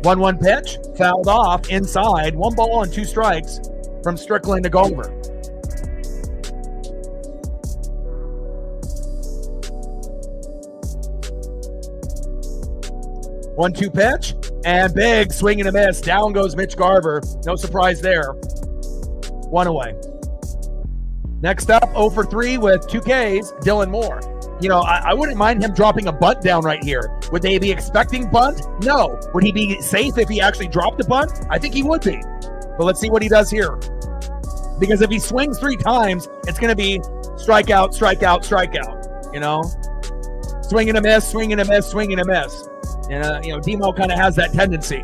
1-1 pitch, fouled off inside. 1 ball and 2 strikes from Strickland to Garver. 1-2 pitch, and big swing and a miss. Down goes Mitch Garver. No surprise there. 1 away. Next up, 0 for 3 with 2 Ks, Dylan Moore. I wouldn't mind him dropping a bunt down right here. Would they be expecting bunt? No. Would he be safe if he actually dropped a bunt? I think he would be. But let's see what he does here. Because if he swings 3 times, it's going to be strikeout, strikeout, strikeout. Swing and a miss, swing and a miss, swing and a miss. And, Demo kind of has that tendency.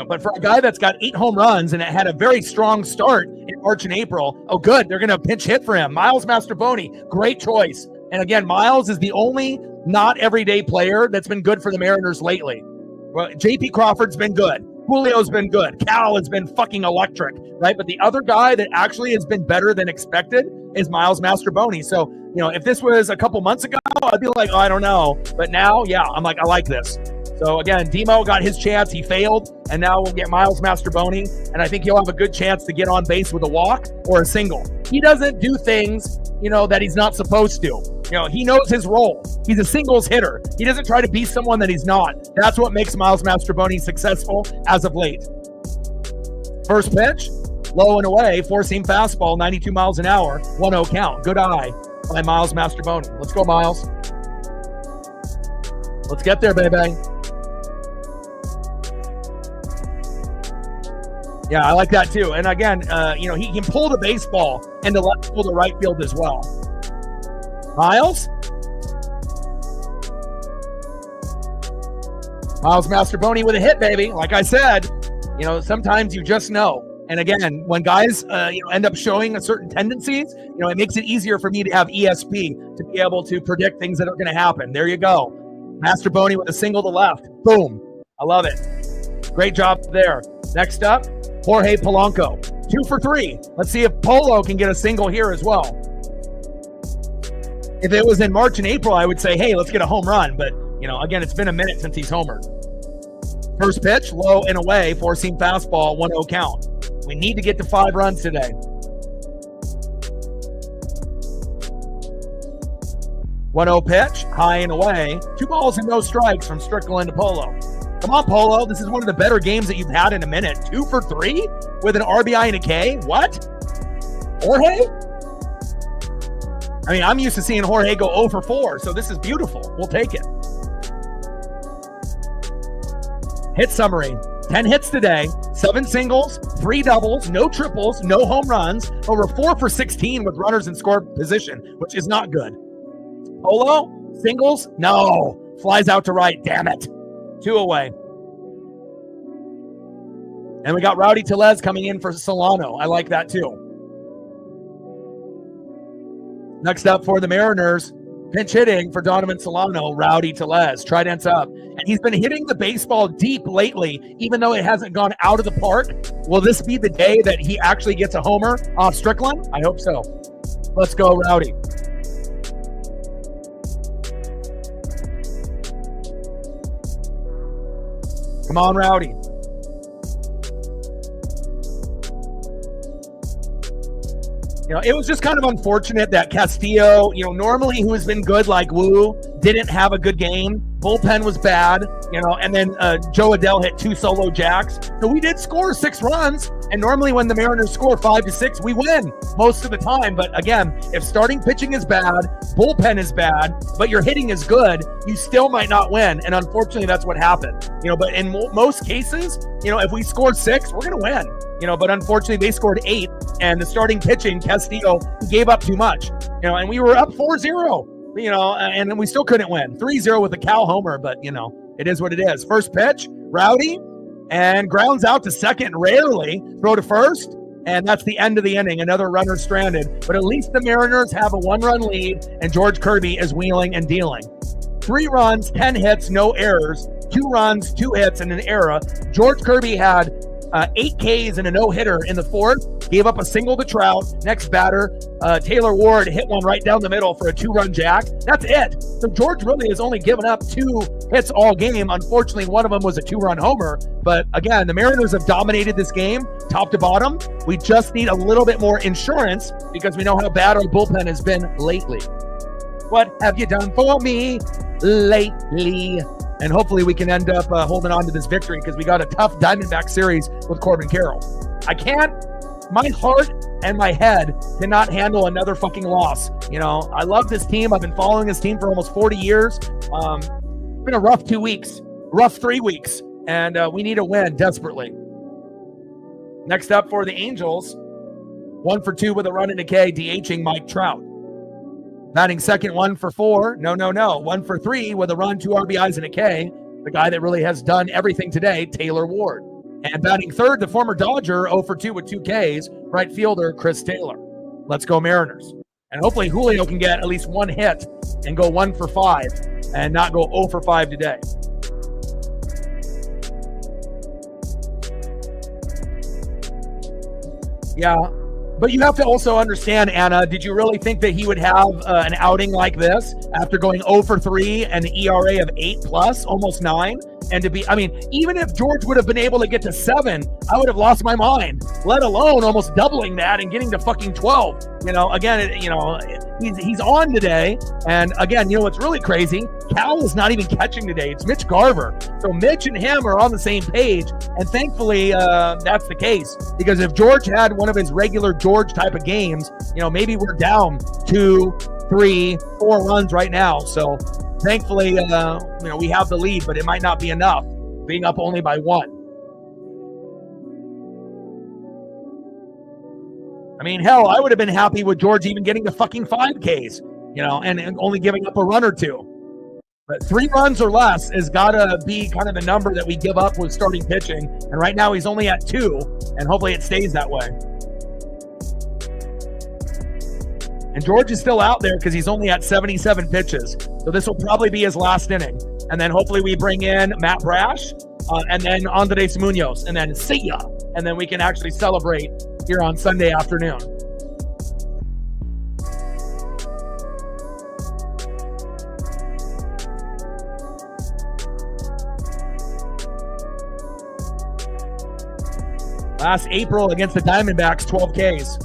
But for a guy that's got 8 home runs and it had a very strong start in March and April, oh, good. They're going to pinch hit for him. Miles Mastroboni, great choice. And again, Miles is the only not everyday player that's been good for the Mariners lately. Well, J.P. Crawford's been good. Julio's been good. Cal has been fucking electric, right? But the other guy that actually has been better than expected is Miles Mastroboni. So, if this was a couple months ago, I'd be like, oh, I don't know. But now, yeah, I'm like, I like this. So again, Demo got his chance. He failed. And now we'll get Miles Mastroboni. And I think he'll have a good chance to get on base with a walk or a single. He doesn't do things, that he's not supposed to. He knows his role. He's a singles hitter. He doesn't try to be someone that he's not. That's what makes Miles Mastroboni successful as of late. First pitch, low and away, 4-seam fastball, 92 miles an hour, 1-0 count. Good eye by Miles Mastroboni. Let's go, Miles. Let's get there, baby. Yeah, I like that too. And again, he can pull the baseball into left field or right field as well. Miles Mastroboni with a hit, baby. Like I said, sometimes you just know. And again, when guys, end up showing a certain tendencies, it makes it easier for me to have ESP to be able to predict things that are going to happen. There you go. Mastroboni with a single to left. Boom. I love it. Great job there. Next up, Jorge Polanco. 2 for 3. Let's see if Polo can get a single here as well. If it was in March and April, I would say, hey, let's get a home run. But, again, it's been a minute since he's homered. First pitch, low and away, 4-seam fastball, 1-0 count. We need to get to 5 runs today. 1-0 pitch, high and away. 2 balls and no strikes from Strickland to Polo. Come on, Polo. This is one of the better games that you've had in a minute. 2 for 3 with an RBI and a K. What? Jorge? I mean, I'm used to seeing Jorge go 0 for 4, so this is beautiful. We'll take it. Hit summary. 10 hits today, 7 singles, 3 doubles, no triples, no home runs, over 4 for 16 with runners in score position, which is not good. Polo, singles, no. Flies out to right, damn it. 2 away. And we got Rowdy Tellez coming in for Solano. I like that too. Next up for the Mariners, pinch hitting for Donovan Solano, Rowdy Tellez. Trident's up. And he's been hitting the baseball deep lately, even though it hasn't gone out of the park. Will this be the day that he actually gets a homer off Strickland? I hope so. Let's go, Rowdy. Come on, Rowdy. You know, it was just kind of unfortunate that Castillo, you know, normally who has been good like Wu, didn't have a good game. Bullpen was bad, you know, and then Joe Adell hit 2 solo jacks. So we did score 6 runs, and normally when the Mariners score 5 to 6, we win most of the time. But again, if starting pitching is bad, bullpen is bad, but your hitting is good, you still might not win. And unfortunately, that's what happened. You know, but in most cases, you know, if we scored 6, we're going to win. You know, but unfortunately, they scored 8, and the starting pitching, Castillo, gave up too much. You know, and we were up 4-0. You know, and we still couldn't win. 3-0 with a Cal homer, but, you know, it is what it is. First pitch, Rowdy, and grounds out to second, rarely. Throw to first, and that's the end of the inning. Another runner stranded. But at least the Mariners have a 1-run lead, and George Kirby is wheeling and dealing. 3 runs, 10 hits, no errors. 2 runs, 2 hits, and an error. George Kirby had 8 Ks and a no-hitter in the 4th. Gave up a single to Trout. Next batter, Taylor Ward hit one right down the middle for a 2-run jack. That's it. So George really has only given up 2 hits all game. Unfortunately, one of them was a 2-run homer. But again, the Mariners have dominated this game, top to bottom. We just need a little bit more insurance because we know how bad our bullpen has been lately. What have you done for me lately? And hopefully we can end up holding on to this victory because we got a tough Diamondback series with Corbin Carroll. My heart and my head cannot handle another fucking loss. You know, I love this team. I've been following this team for almost 40 years. It's been a rough 2 weeks, rough 3 weeks, and we need a win desperately. Next up for the Angels, 1 for 2 with a run and a K, DHing Mike Trout. Batting second, 1 for 4. No. 1 for 3 with a run, 2 RBIs and a K. The guy that really has done everything today, Taylor Ward. And batting third, the former Dodger, 0 for 2 with 2 Ks, right fielder Chris Taylor. Let's go Mariners. And hopefully Julio can get at least 1 hit and go 1 for 5 and not go 0 for 5 today. Yeah. But you have to also understand, Anna, did you really think that he would have an outing like this after going 0 for 3 and an ERA of 8+, almost 9? And to be, I mean, even if George would have been able to get to 7, I would have lost my mind, let alone almost doubling that and getting to fucking 12. You know, again, you know, he's on today. And again, you know what's really crazy? Cal is not even catching today. It's Mitch Garver. So Mitch and him are on the same page. And thankfully, that's the case. Because if George had one of his regular George type of games, you know, maybe we're down 2, 3, 4 runs right now. So thankfully, you know, we have the lead, but it might not be enough, being up only by 1. I mean, hell, I would have been happy with George even getting the fucking 5 Ks, you know, and only giving up a run or 2. But 3 runs or less has got to be kind of the number that we give up with starting pitching. And right now he's only at 2, and hopefully it stays that way. And George is still out there because he's only at 77 pitches. So this will probably be his last inning. And then hopefully we bring in Matt Brash and then Andres Munoz and then see ya. And then we can actually celebrate here on Sunday afternoon. Last April against the Diamondbacks, 12 Ks.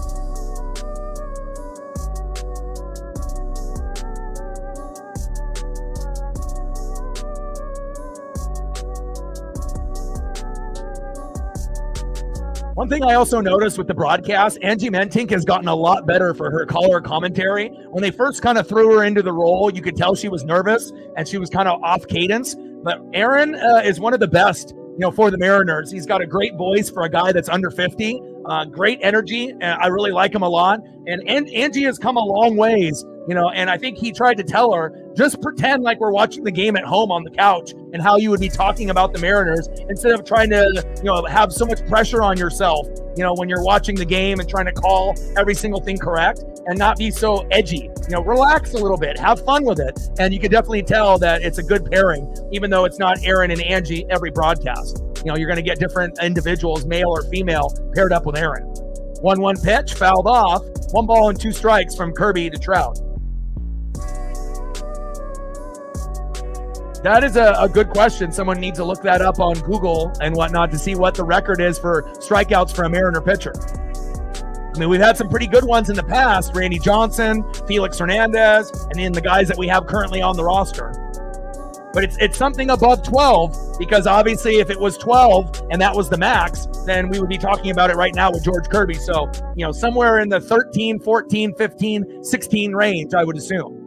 One thing I also noticed with the broadcast, Angie Mentink has gotten a lot better for her color commentary. When they first kind of threw her into the role, you could tell she was nervous and she was kind of off cadence. But Aaron is one of the best, for the Mariners. He's got a great voice for a guy that's under 50, great energy, and I really like him a lot. And Angie has come a long ways, and I think he tried to tell her, just pretend like we're watching the game at home on the couch and how you would be talking about the Mariners instead of trying to, have so much pressure on yourself, when you're watching the game and trying to call every single thing correct and not be so edgy. Relax a little bit, have fun with it. And you can definitely tell that it's a good pairing, even though it's not Aaron and Angie every broadcast. You're going to get different individuals, male or female, paired up with Aaron. 1-1 pitch, fouled off. 1 ball and 2 strikes from Kirby to Trout. That is a good question. Someone needs to look that up on Google and whatnot to see what the record is for strikeouts for a Mariner pitcher. I mean, we've had some pretty good ones in the past. Randy Johnson, Felix Hernandez, and then the guys that we have currently on the roster. But it's something above 12, because obviously if it was 12 and that was the max, then we would be talking about it right now with George Kirby. So, somewhere in the 13, 14, 15, 16 range, I would assume.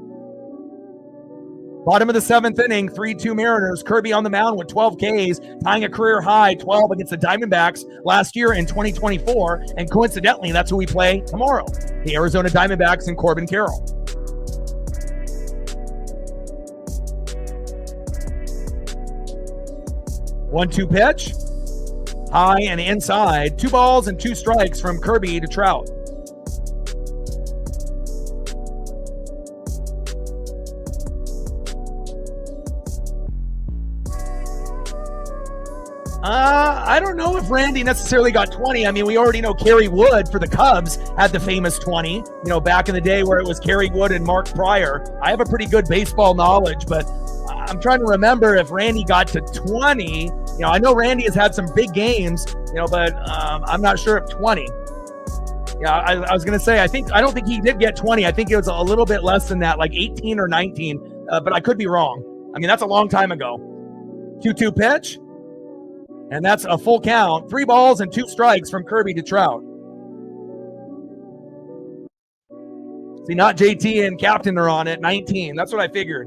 Bottom of the 7th inning, 3-2 Mariners. Kirby on the mound with 12 Ks, tying a career high 12 against the Diamondbacks last year in 2024. And coincidentally, that's who we play tomorrow, the Arizona Diamondbacks and Corbin Carroll. 1-2 pitch, high and inside. 2 balls and 2 strikes from Kirby to Trout. I don't know if Randy necessarily got 20. I mean, we already know Kerry Wood for the Cubs had the famous 20, back in the day where it was Kerry Wood and Mark Pryor. I have a pretty good baseball knowledge, but I'm trying to remember if Randy got to 20. I know Randy has had some big games, but I'm not sure if 20. Yeah, I was going to say, I don't think he did get 20. I think it was a little bit less than that, like 18 or 19, but I could be wrong. I mean, that's a long time ago. 2-2 pitch. And that's a full count. 3 balls and 2 strikes from Kirby to Trout. See, not JT and Captain are on it. 19. That's what I figured.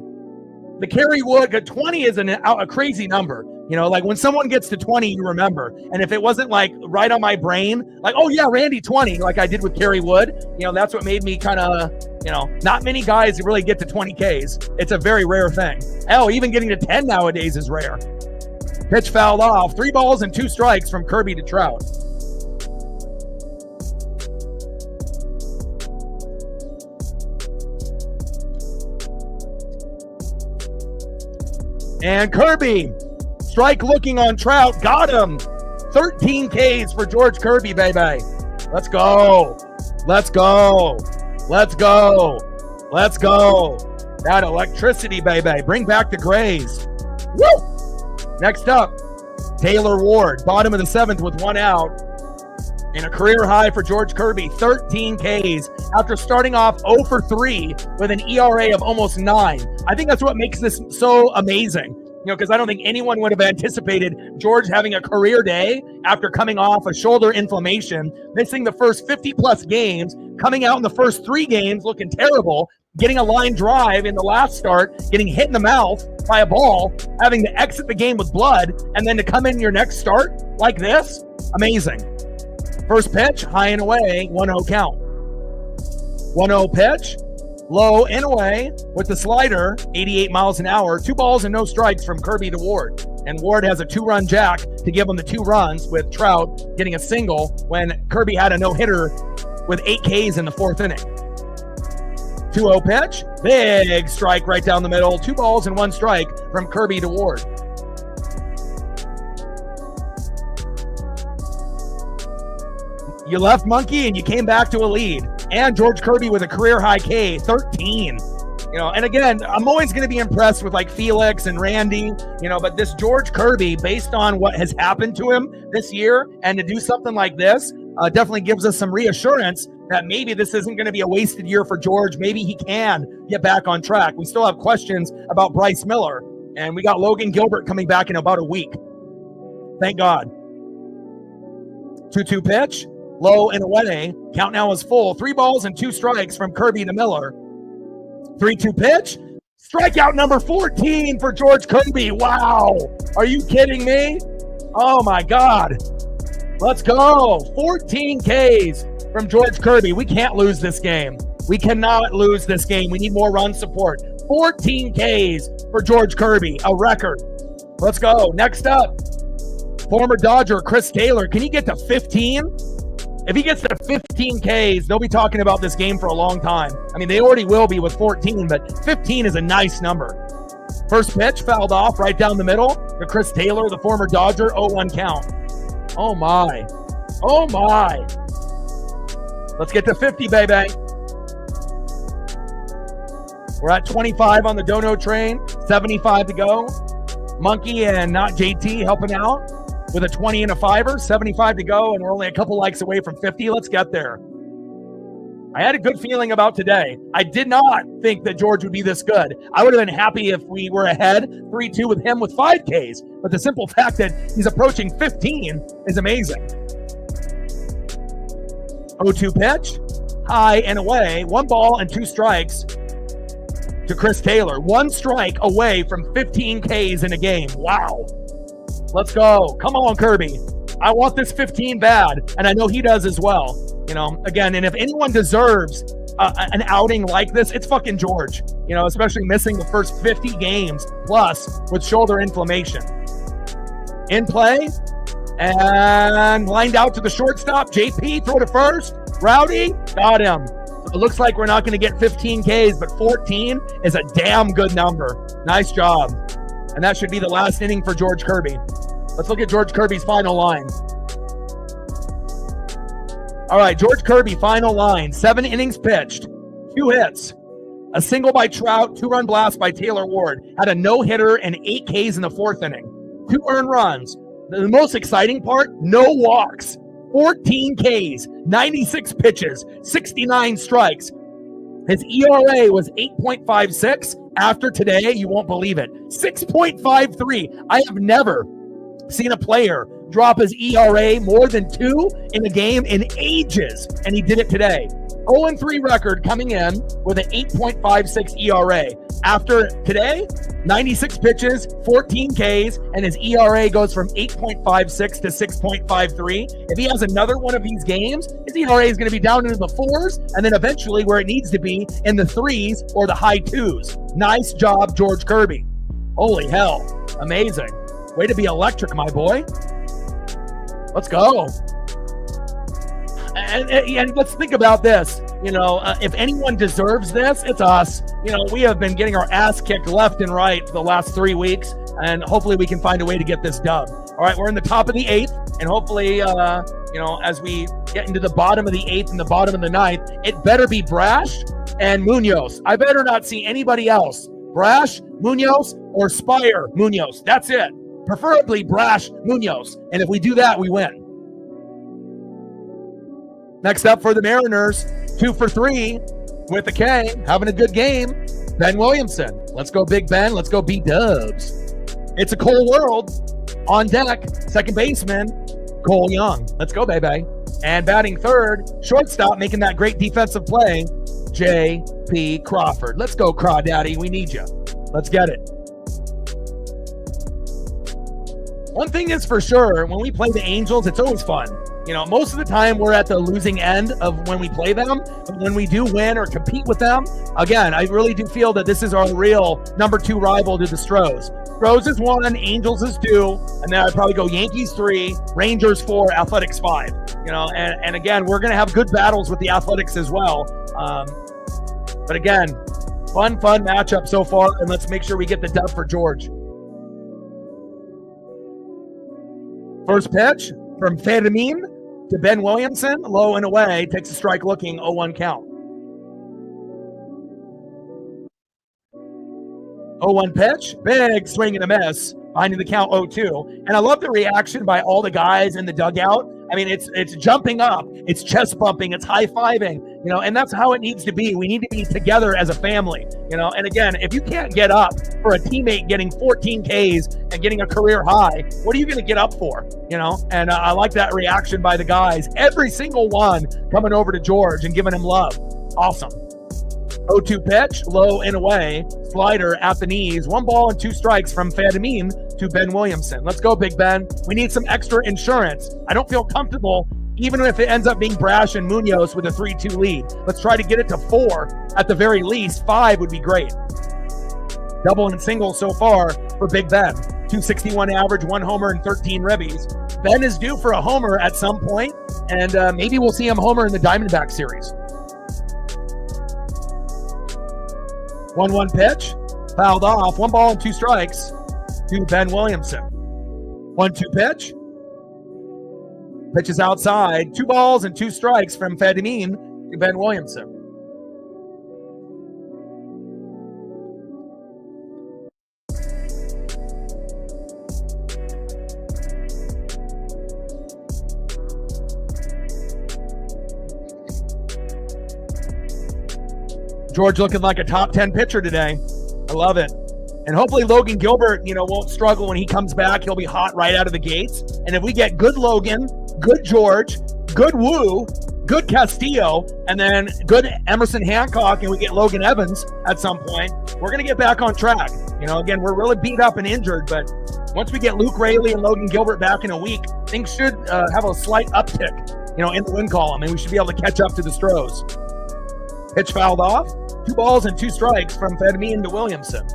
The Kerry Wood, 20 is a crazy number. Like when someone gets to 20, you remember. And if it wasn't like right on my brain, like, oh yeah, Randy 20, like I did with Kerry Wood, that's what made me kind of, not many guys really get to 20 Ks. It's a very rare thing. Hell, even getting to 10 nowadays is rare. Pitch fouled off. 3 balls and 2 strikes from Kirby to Trout. And Kirby, strike looking on Trout, got him. 13 Ks for George Kirby, baby. Let's go. Let's go. Let's go. Let's go. That electricity, baby. Bring back the Grays. Woo! Next up, Taylor Ward, bottom of the 7th with 1 out. And a career high for George Kirby, 13 Ks after starting off 0 for 3 with an ERA of almost 9. I think that's what makes this so amazing. Because I don't think anyone would have anticipated George having a career day after coming off a shoulder inflammation, missing the first 50-plus games, coming out in the first 3 games looking terrible, getting a line drive in the last start, getting hit in the mouth by a ball, having to exit the game with blood, and then to come in your next start like this, amazing. First pitch, high and away, 1-0 count. 1-0 pitch, low and away with the slider, 88 miles an hour, 2 balls and no strikes from Kirby to Ward. And Ward has a 2-run jack to give him the 2 runs, with Trout getting a single when Kirby had a no-hitter with 8 Ks in the 4th inning. 2-0 pitch, big strike right down the middle, 2 balls and 1 strike from Kirby to Ward. You left Monkey and you came back to a lead. And George Kirby with a career high K, 13. And again, I'm always going to be impressed with like Felix and Randy, but this George Kirby, based on what has happened to him this year, and to do something like this definitely gives us some reassurance that maybe this isn't going to be a wasted year for George. Maybe he can get back on track. We still have questions about Bryce Miller, and we got Logan Gilbert coming back in about a week. Thank God. 2-2 pitch, low and away. Count now is full. 3 balls and 2 strikes from Kirby to Miller. 3-2 pitch. Strikeout number 14 for George Kirby. Wow. Are you kidding me? Oh, my God. Let's go. 14 Ks from George Kirby. We can't lose this game. We cannot lose this game. We need more run support. 14 Ks for George Kirby, a record. Let's go. Next up, former Dodger Chris Taylor. Can he get to 15? If he gets to 15 Ks, they'll be talking about this game for a long time. I mean, they already will be with 14, but 15 is a nice number. First pitch fouled off right down the middle to Chris Taylor, the former Dodger, 0-1 count. Oh, my. Oh, my. Let's get to 50, baby. We're at 25 on the dono train, 75 to go. Monkey and not JT helping out with a 20 and a 5er, 75 to go, and we're only a couple likes away from 50. Let's get there. I had a good feeling about today. I did not think that George would be this good. I would have been happy if we were ahead 3-2 with him with 5 Ks, but the simple fact that he's approaching 15 is amazing. 0-2 pitch, high and away, 1 ball and 2 strikes to Chris Taylor. 1 strike away from 15 Ks in a game. Wow. Let's go. Come on, Kirby. I want this 15 bad, and I know he does as well. You know, again, and if anyone deserves an outing like this, it's fucking George. You know, especially missing the first 50 games plus with shoulder inflammation. In play and lined out to the shortstop. JP, throw to first. Rowdy, got him. So it looks like we're not going to get 15 Ks, but 14 is a damn good number. Nice job. And that should be the last inning for George Kirby. Let's look at George Kirby's final lines. All right, George Kirby, final line. 7 innings pitched, 2 hits, a single by Trout, 2-run blast by Taylor Ward. Had a no-hitter and 8 Ks in the 4th inning. 2 earned runs. The most exciting part, no walks. 14 Ks, 96 pitches, 69 strikes. His ERA was 8.56. After today, you won't believe it, 6.53. I have never seen a player drop his ERA more than 2 in a game in ages, and he did it today. 0-3 record coming in with an 8.56 ERA. After today, 96 pitches, 14 Ks, and his ERA goes from 8.56 to 6.53. If he has another one of these games, his ERA is going to be down into the 4s, and then eventually where it needs to be in the 3s or the high 2s. Nice job, George Kirby. Holy hell. Amazing. Way to be electric, my boy. Let's go. And let's think about this. You know, if anyone deserves this, it's us. You know, we have been getting our ass kicked left and right for the last 3 weeks, and hopefully we can find a way to get this dub. All right, we're in the top of the 8th, and hopefully, you know, as we get into the bottom of the 8th and the bottom of the 9th, it better be Brash and Munoz. I better not see anybody else. Brash, Munoz, or Spire Munoz. That's it. Preferably Brash, Munoz. And if we do that, we win. Next up for the Mariners, 2 for 3 with a K, having a good game. Ben Williamson. Let's go, Big Ben. Let's go, B-Dubs. It's a Cole world. On deck, second baseman, Cole Young. Let's go, baby. And batting third, shortstop, making that great defensive play, J.P. Crawford. Let's go, Crawdaddy. We need you. Let's get it. One thing is for sure, when we play the Angels, it's always fun. You know, most of the time we're at the losing end of when we play them. But when we do win or compete with them, again, I really do feel that this is our real number 2 rival to the Stros. Stros is 1, Angels is 2, and then I'd probably go Yankees 3, Rangers 4, Athletics 5. You know, and again, we're going to have good battles with the Athletics as well. But again, fun matchup so far, and let's make sure we get the dub for George. First pitch from Fermin to Ben Williamson, low and away, takes a strike looking, 0-1 count. 0-1 pitch, big swing and a miss, finding the count 0-2. And I love the reaction by all the guys in the dugout I mean, it's jumping up, it's chest bumping, it's high-fiving, and that's how it needs to be. We need to be together as a family, and again, if you can't get up for a teammate getting 14 Ks and getting a career high, what are you going to get up for, And I like that reaction by the guys, every single one coming over to George and giving him love. Awesome. 0-2 pitch, low and away, slider at the knees, 1 ball and 2 strikes from Fanatics to Ben Williamson. Let's go, Big Ben. We need some extra insurance. I don't feel comfortable, even if it ends up being Brash and Munoz with a 3-2 lead. Let's try to get it to 4 at the very least. 5 would be great. Double and single so far for Big Ben. 261 average, 1 homer and 13 ribbies. Ben is due for a homer at some point, and maybe we'll see him homer in the Diamondback series. 1-1 pitch, fouled off, 1 ball and 2 strikes to Ben Williamson. 1-2 pitch, pitches outside, 2 balls and 2 strikes from Fanatics to Ben Williamson. George looking like a top 10 pitcher today. I love it. And hopefully Logan Gilbert, won't struggle when he comes back. He'll be hot right out of the gates. And if we get good Logan, good George, good Wu, good Castillo, and then good Emerson Hancock, and we get Logan Evans at some point, we're going to get back on track. Again, we're really beat up and injured, but once we get Luke Raley and Logan Gilbert back in a week, things should have a slight uptick, in the win column, and we should be able to catch up to the Stros. Pitch fouled off. 2 balls and 2 strikes from Fanatics to Williamson.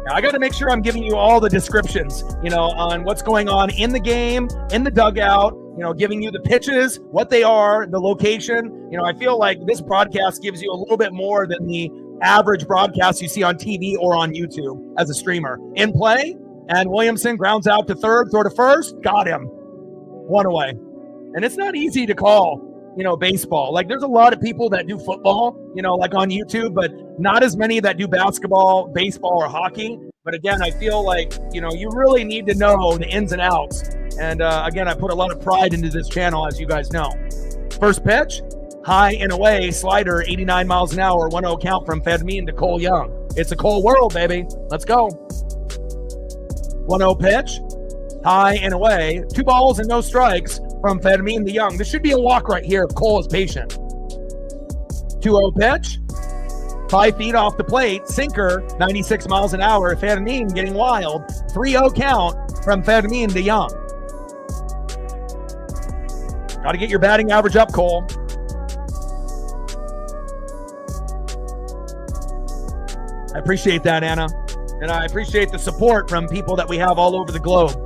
Now, I got to make sure I'm giving you all the descriptions, on what's going on in the game, in the dugout, giving you the pitches, what they are, the location. I feel like this broadcast gives you a little bit more than the average broadcast you see on TV or on YouTube as a streamer. In play, and Williamson grounds out to third, throw to first, got him. 1 away. And it's not easy to call, baseball. Like, there's a lot of people that do football, like on YouTube, but not as many that do basketball, baseball, or hockey. But again, I feel like, you really need to know the ins and outs. And again, I put a lot of pride into this channel, as you guys know. First pitch, high and away, slider, 89 miles an hour, 1-0 count from Fanatics to Cole Young. It's a Cole world, baby. Let's go. 1-0 pitch, high and away, 2 balls and no strikes from Fanatics to Young. This should be a walk right here if Cole is patient. 2-0 pitch, 5 feet off the plate, sinker, 96 miles an hour. Fanatics getting wild. 3-0 count from Fanatics to Young. Got to get your batting average up, Cole. I appreciate that, Anna. And I appreciate the support from people that we have all over the globe.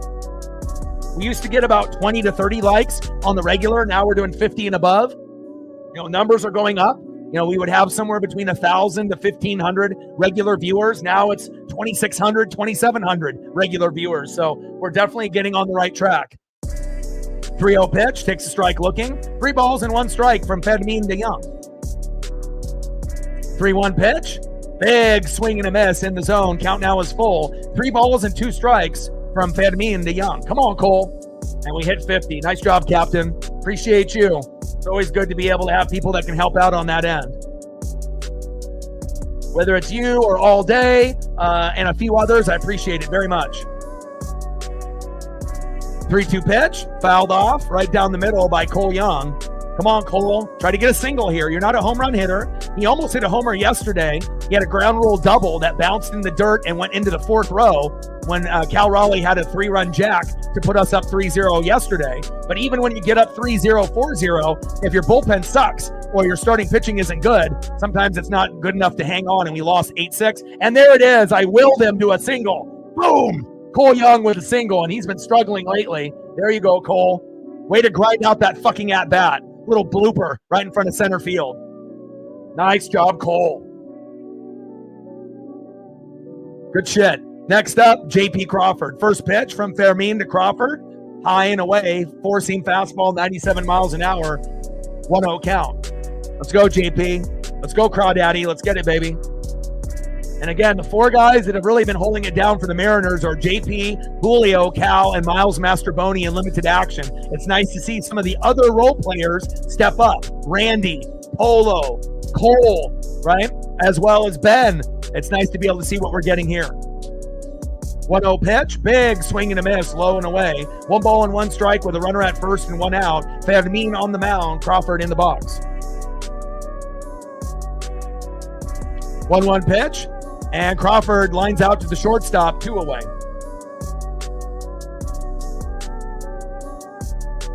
We used to get about 20 to 30 likes on the regular. Now we're doing 50 and above. Numbers are going up. We would have somewhere between 1,000 to 1,500 regular viewers. Now it's 2,600, 2,700 regular viewers. So we're definitely getting on the right track. 3-0 pitch, takes a strike looking. 3 balls and 1 strike from Fanatics to Young. 3-1 pitch, big swing and a miss in the zone. Count now is full. 3 balls and 2 strikes from Fanatics to Young. Come on, Cole. And we hit 50. Nice job, Captain. Appreciate you. It's always good to be able to have people that can help out on that end. Whether it's you or All Day and a few others, I appreciate it very much. 3-2 pitch, fouled off right down the middle by Cole Young. Come on, Cole. Try to get a single here. You're not a home run hitter. He almost hit a homer yesterday. He had a ground rule double that bounced in the dirt and went into the 4th row when Cal Raleigh had a 3-run jack to put us up 3-0 yesterday. But even when you get up 3-0, 4-0, if your bullpen sucks or your starting pitching isn't good, sometimes it's not good enough to hang on, and we lost 8-6. And there it is. I willed him to a single. Boom! Cole Young with a single, and he's been struggling lately. There you go, Cole. Way to grind out that fucking at-bat. Little blooper right in front of center field. Nice job, Cole. Good shit. Next up, JP Crawford. First pitch from Fanatics to Crawford. High and away. 4-seam fastball, 97 miles an hour. 1-0 count. Let's go, JP. Let's go, Crawdaddy. Let's get it, baby. And again, the four guys that have really been holding it down for the Mariners are JP, Julio, Cal, and Miles Mastroboni in limited action. It's nice to see some of the other role players step up. Randy, Polo, Cole, right? As well as Ben. It's nice to be able to see what we're getting here. 1-0 pitch, big swing and a miss, low and away. 1 ball and 1 strike with a runner at first and 1 out. Fanatics on the mound, Crawford in the box. 1-1 pitch, and Crawford lines out to the shortstop, 2 away.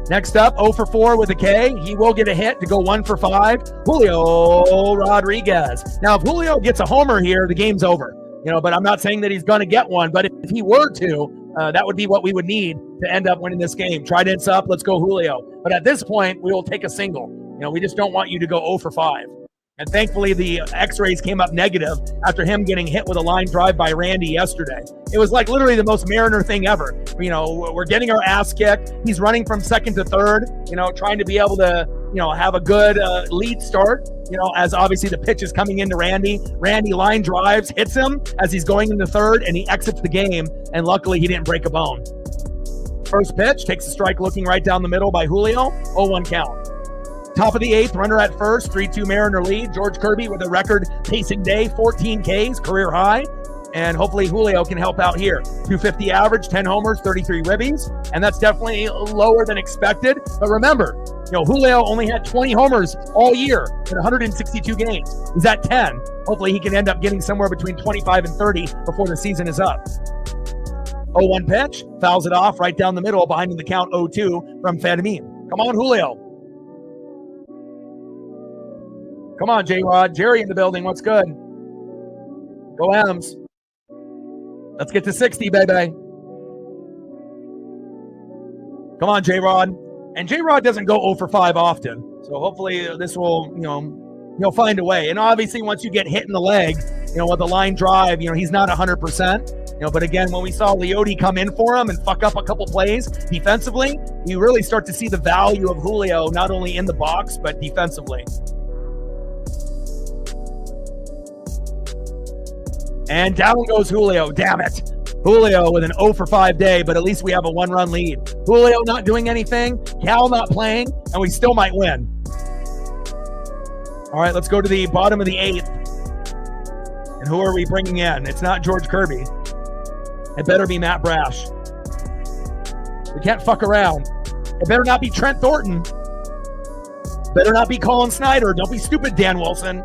Next up, 0 for 4 with a K. He will get a hit to go 1 for 5. Julio Rodriguez. Now, if Julio gets a homer here, the game's over. But I'm not saying that he's going to get one. But if he were to, that would be what we would need to end up winning this game. Trident's up. Let's go, Julio. But at this point, we will take a single. We just don't want you to go 0 for 5. And thankfully, the x-rays came up negative after him getting hit with a line drive by Randy yesterday. It was like literally the most Mariner thing ever. We're getting our ass kicked. He's running from second to third, trying to be able to, have a good lead start, as obviously the pitch is coming into Randy. Randy line drives, hits him as he's going into third, and he exits the game. And luckily, he didn't break a bone. First pitch, takes a strike looking right down the middle by Julio. 0-1 count. Top of the 8th, runner at first, 3-2 Mariner lead. George Kirby with a record pacing day, 14 Ks, career high. And hopefully Julio can help out here. 250 average, 10 homers, 33 ribbies. And that's definitely lower than expected. But remember, Julio only had 20 homers all year in 162 games. He's at 10. Hopefully he can end up getting somewhere between 25 and 30 before the season is up. 0-1 pitch, fouls it off right down the middle behind the count 0-2 from Fanatics. Come on, Julio. Come on, J-Rod. Jerry in the building. What's good? Go M's. Let's get to 60, baby. Come on, J-Rod. And J-Rod doesn't go 0 for 5 often. So hopefully this will, he'll find a way. And obviously once you get hit in the leg, with a line drive, he's not 100%. But again, when we saw Leote come in for him and fuck up a couple plays defensively, you really start to see the value of Julio, not only in the box, but defensively. And down goes Julio. Damn it. Julio with an 0 for 5 day, but at least we have a 1-run lead. Julio not doing anything, Cal not playing, and we still might win. All right, let's go to the bottom of the 8th. And who are we bringing in? It's not George Kirby. It better be Matt Brash. We can't fuck around. It better not be Trent Thornton. Better not be Colin Snyder. Don't be stupid, Dan Wilson.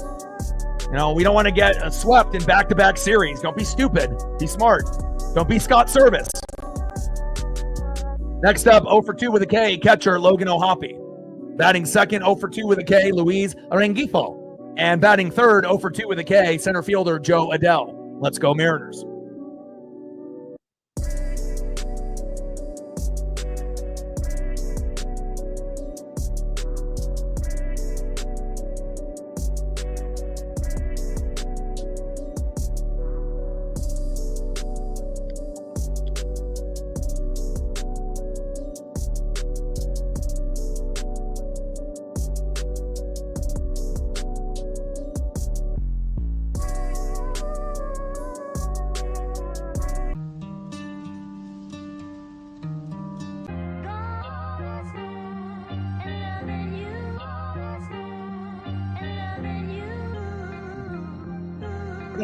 We don't want to get swept in back-to-back series. Don't be stupid. Be smart. Don't be Scott Service. Next up, 0 for 2 with a K, catcher Logan O'Hoppe. Batting second, 0 for 2 with a K, Luis Rengifo. And batting third, 0 for 2 with a K, center fielder Joe Adele. Let's go Mariners.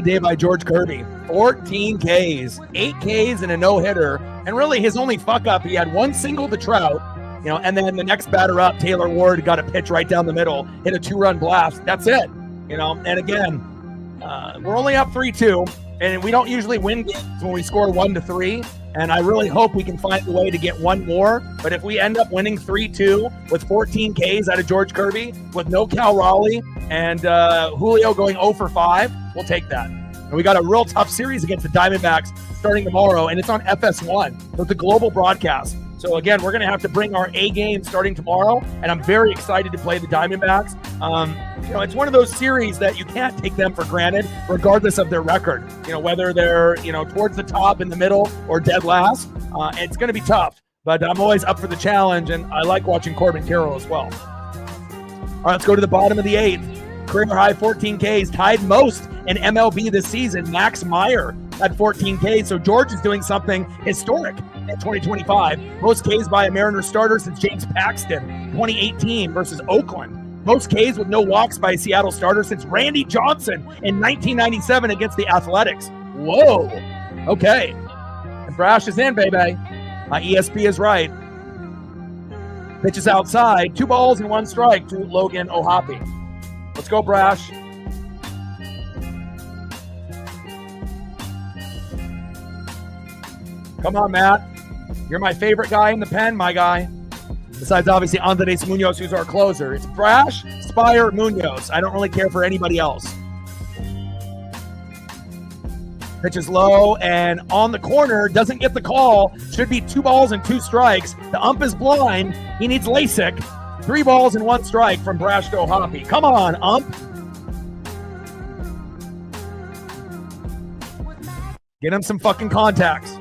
Day by George Kirby. 14 Ks, 8 Ks and a no-hitter. And really his only fuck up, he had one single to Trout, and then the next batter up, Taylor Ward, got a pitch right down the middle, hit a 2-run blast. That's it. And again, we're only up 3-2, and we don't usually win games when we score 1-3. And I really hope we can find a way to get one more. But if we end up winning 3-2 with 14 Ks out of George Kirby, with no Cal Raleigh, and Julio going 0 for 5, we'll take that. And we got a real tough series against the Diamondbacks starting tomorrow, and it's on FS1 with the global broadcast. So again, we're going to have to bring our A game starting tomorrow, and I'm very excited to play the Diamondbacks. It's one of those series that you can't take them for granted, regardless of their record. Whether they're towards the top, in the middle, or dead last, it's going to be tough. But I'm always up for the challenge, and I like watching Corbin Carroll as well. All right, let's go to the bottom of the 8th. career high 14 Ks, tied most in MLB this season. Max Meyer had 14 Ks, so George is doing something historic in 2025. Most Ks by a Mariners starter since James Paxton, 2018 versus Oakland. Most Ks with no walks by a Seattle starter since Randy Johnson in 1997 against the Athletics. Whoa. Okay. And Brash is in, baby. My ESP is right. Pitches outside. 2 balls and 1 strike to Logan O'Hoppe. Let's go, Brash. Come on, Matt. You're my favorite guy in the pen, my guy. Besides, obviously, Andres Munoz, who's our closer. It's Brash, Spire, Munoz. I don't really care for anybody else. Pitches low and on the corner, doesn't get the call. Should be 2 balls and 2 strikes. The ump is blind. He needs LASIK. 3 balls and 1 strike from Brash to O'Hoppe. Come on, ump. Get him some fucking contacts.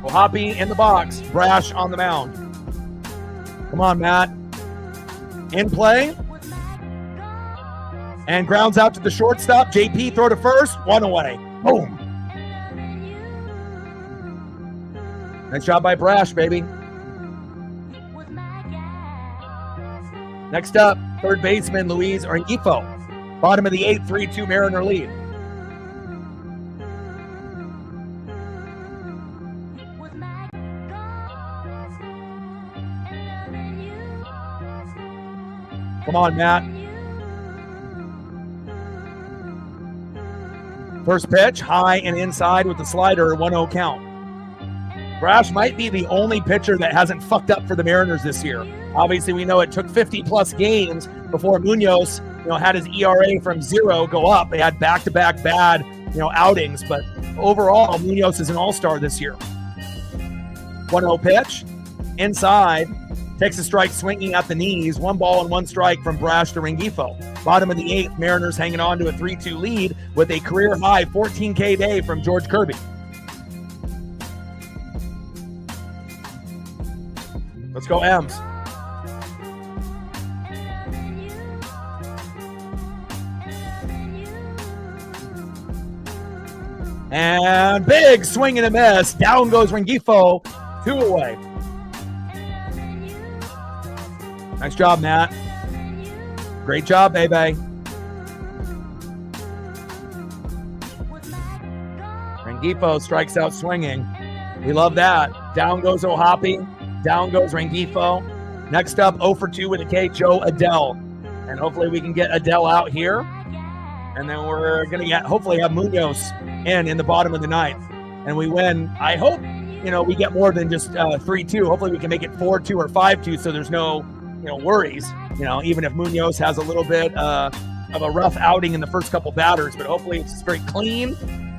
O'Hoppe in the box. Brash on the mound. Come on, Matt. In play. And grounds out to the shortstop. JP throw to first. 1 away. Boom. Nice job by Brash, baby. Next up, third baseman Luis Rengifo. Bottom of the 8th, 3-2 Mariner lead. Come on, Matt. First pitch, high and inside with the slider, 1-0 count. Brash might be the only pitcher that hasn't fucked up for the Mariners this year. Obviously, we know it took 50-plus games before Munoz, had his ERA from 0 go up. They had back-to-back bad, outings, but overall, Munoz is an all-star this year. 1-0 pitch, inside. Takes a strike swinging at the knees. 1 ball and 1 strike from Brash to Rengifo. Bottom of the 8th, Mariners hanging on to a 3-2 lead with a career-high 14K day from George Kirby. Let's go, M's. And big swing and a miss. Down goes Rengifo. 2 away. Nice job, Matt. Great job, baby. Rengifo strikes out swinging. We love that. Down goes O'Hoppe. Down goes Rengifo. Next up, 0 for 2 with a K, Joe Adell. And hopefully we can get Adell out here. And then we're going to hopefully have Munoz in the bottom of the 9th. And we win. I hope, we get more than just 3-2. Hopefully we can make it 4-2 or 5-2 so there's no worries, even if Munoz has a little bit of a rough outing in the first couple batters, but hopefully it's very clean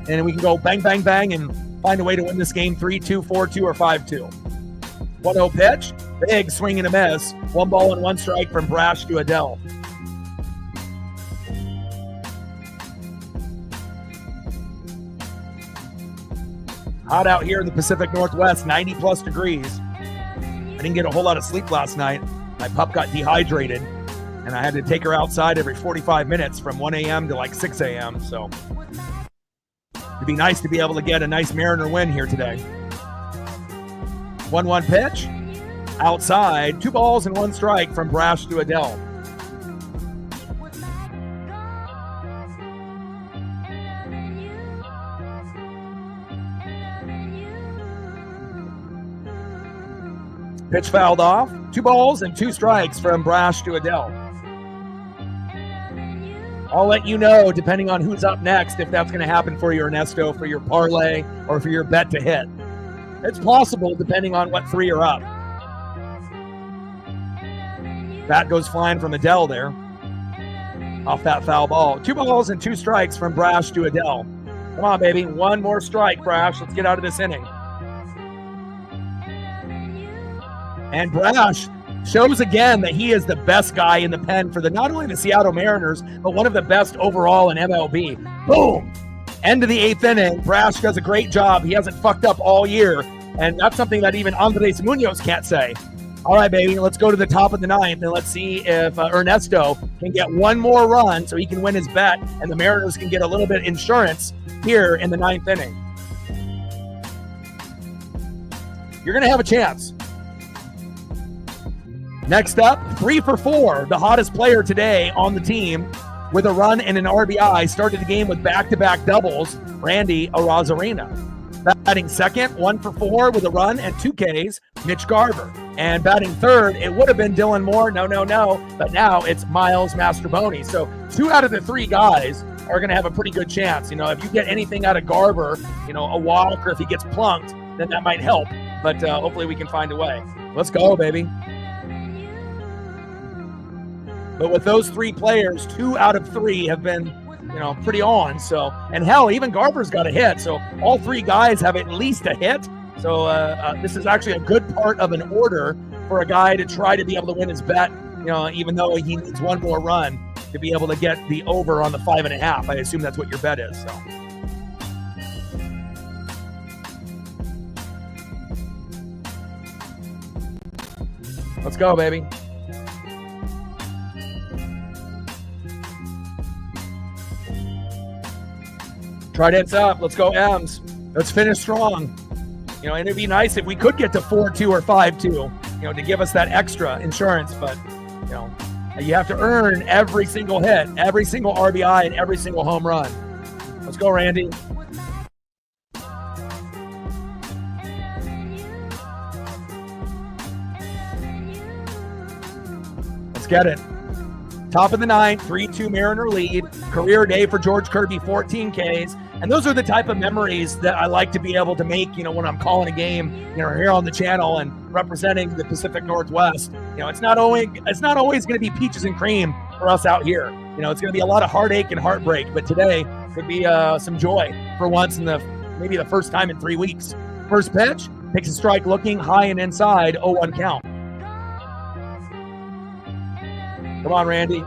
and we can go bang, bang, bang and find a way to win this game 3-2, 4-2, or 5-2. 1-0 pitch, big swing and a miss. 1 ball and 1 strike from Brash to Adell. Hot out here in the Pacific Northwest, 90 plus degrees. I didn't get a whole lot of sleep last night. My pup got dehydrated, and I had to take her outside every 45 minutes from 1 a.m. to like 6 a.m. So it'd be nice to be able to get a nice Mariner win here today. 1-1 pitch, outside, 2 balls and 1 strike from Brash to Adell. Pitch fouled off. 2 balls and 2 strikes from Brash to Adell. I'll let you know, depending on who's up next, if that's going to happen for you, Ernesto, for your parlay or for your bet to hit. It's possible, depending on what 3 are up. Bat goes flying from Adell there. Off that foul ball. 2 balls and 2 strikes from Brash to Adell. Come on, baby. 1 more strike, Brash. Let's get out of this inning. And Brash shows again that he is the best guy in the pen for not only the Seattle Mariners, but one of the best overall in MLB. Boom! End of the 8th inning. Brash does a great job. He hasn't fucked up all year. And that's something that even Andres Munoz can't say. All right, baby, let's go to the top of the ninth, and let's see if Ernesto can get one more run so he can win his bet, and the Mariners can get a little bit insurance here in the ninth inning. You're going to have a chance. Next up, 3 for 4, the hottest player today on the team with a run and an RBI, started the game with back-to-back doubles, Randy Arozarena. Batting second, 1 for 4 with a run and 2 Ks, Mitch Garver. And batting third, it would have been Dylan Moore, no, but now it's Miles Mastrobuoni. So 2 out of the 3 guys are going to have a pretty good chance. If you get anything out of Garver, a walk, or if he gets plunked, then that might help. But hopefully we can find a way. Let's go, baby. But with those 3 players, 2 out of 3 have been pretty on. So, and hell, even Garver's got a hit. So all 3 guys have at least a hit. So this is actually a good part of an order for a guy to try to be able to win his bet, even though he needs one more run to be able to get the over on the 5.5. I assume that's what your bet is. So. Let's go, baby. Trident's up. Let's go, M's. Let's finish strong. And it'd be nice if we could get to 4-2 or 5-2, to give us that extra insurance. But, you have to earn every single hit, every single RBI, and every single home run. Let's go, Randy. Let's get it. Top of the ninth, 3-2 Mariner lead. Career day for George Kirby, 14 Ks. And those are the type of memories that I like to be able to make, when I'm calling a game, here on the channel and representing the Pacific Northwest. It's not always going to be peaches and cream for us out here. It's going to be a lot of heartache and heartbreak. But today could be some joy for once in maybe the first time in 3 weeks. First pitch, takes a strike looking high and inside, 0-1 count. Come on, Randy.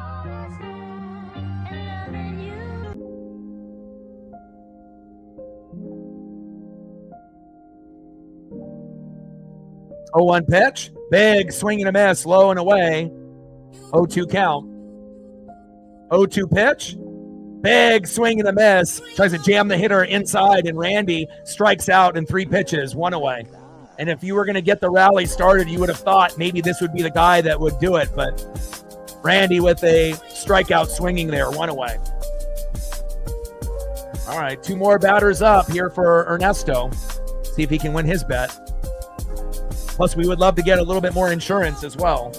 Oh, 1 pitch. Big swing and a miss, low and away. 0-2 count. 0-2 pitch. Big swing and a miss. Tries to jam the hitter inside, and Randy strikes out in 3 pitches, 1 away. And if you were going to get the rally started, you would have thought maybe this would be the guy that would do it. But Randy with a strikeout swinging there, 1 away. All right, 2 more batters up here for Ernesto. See if he can win his bet. Plus, we would love to get a little bit more insurance as well.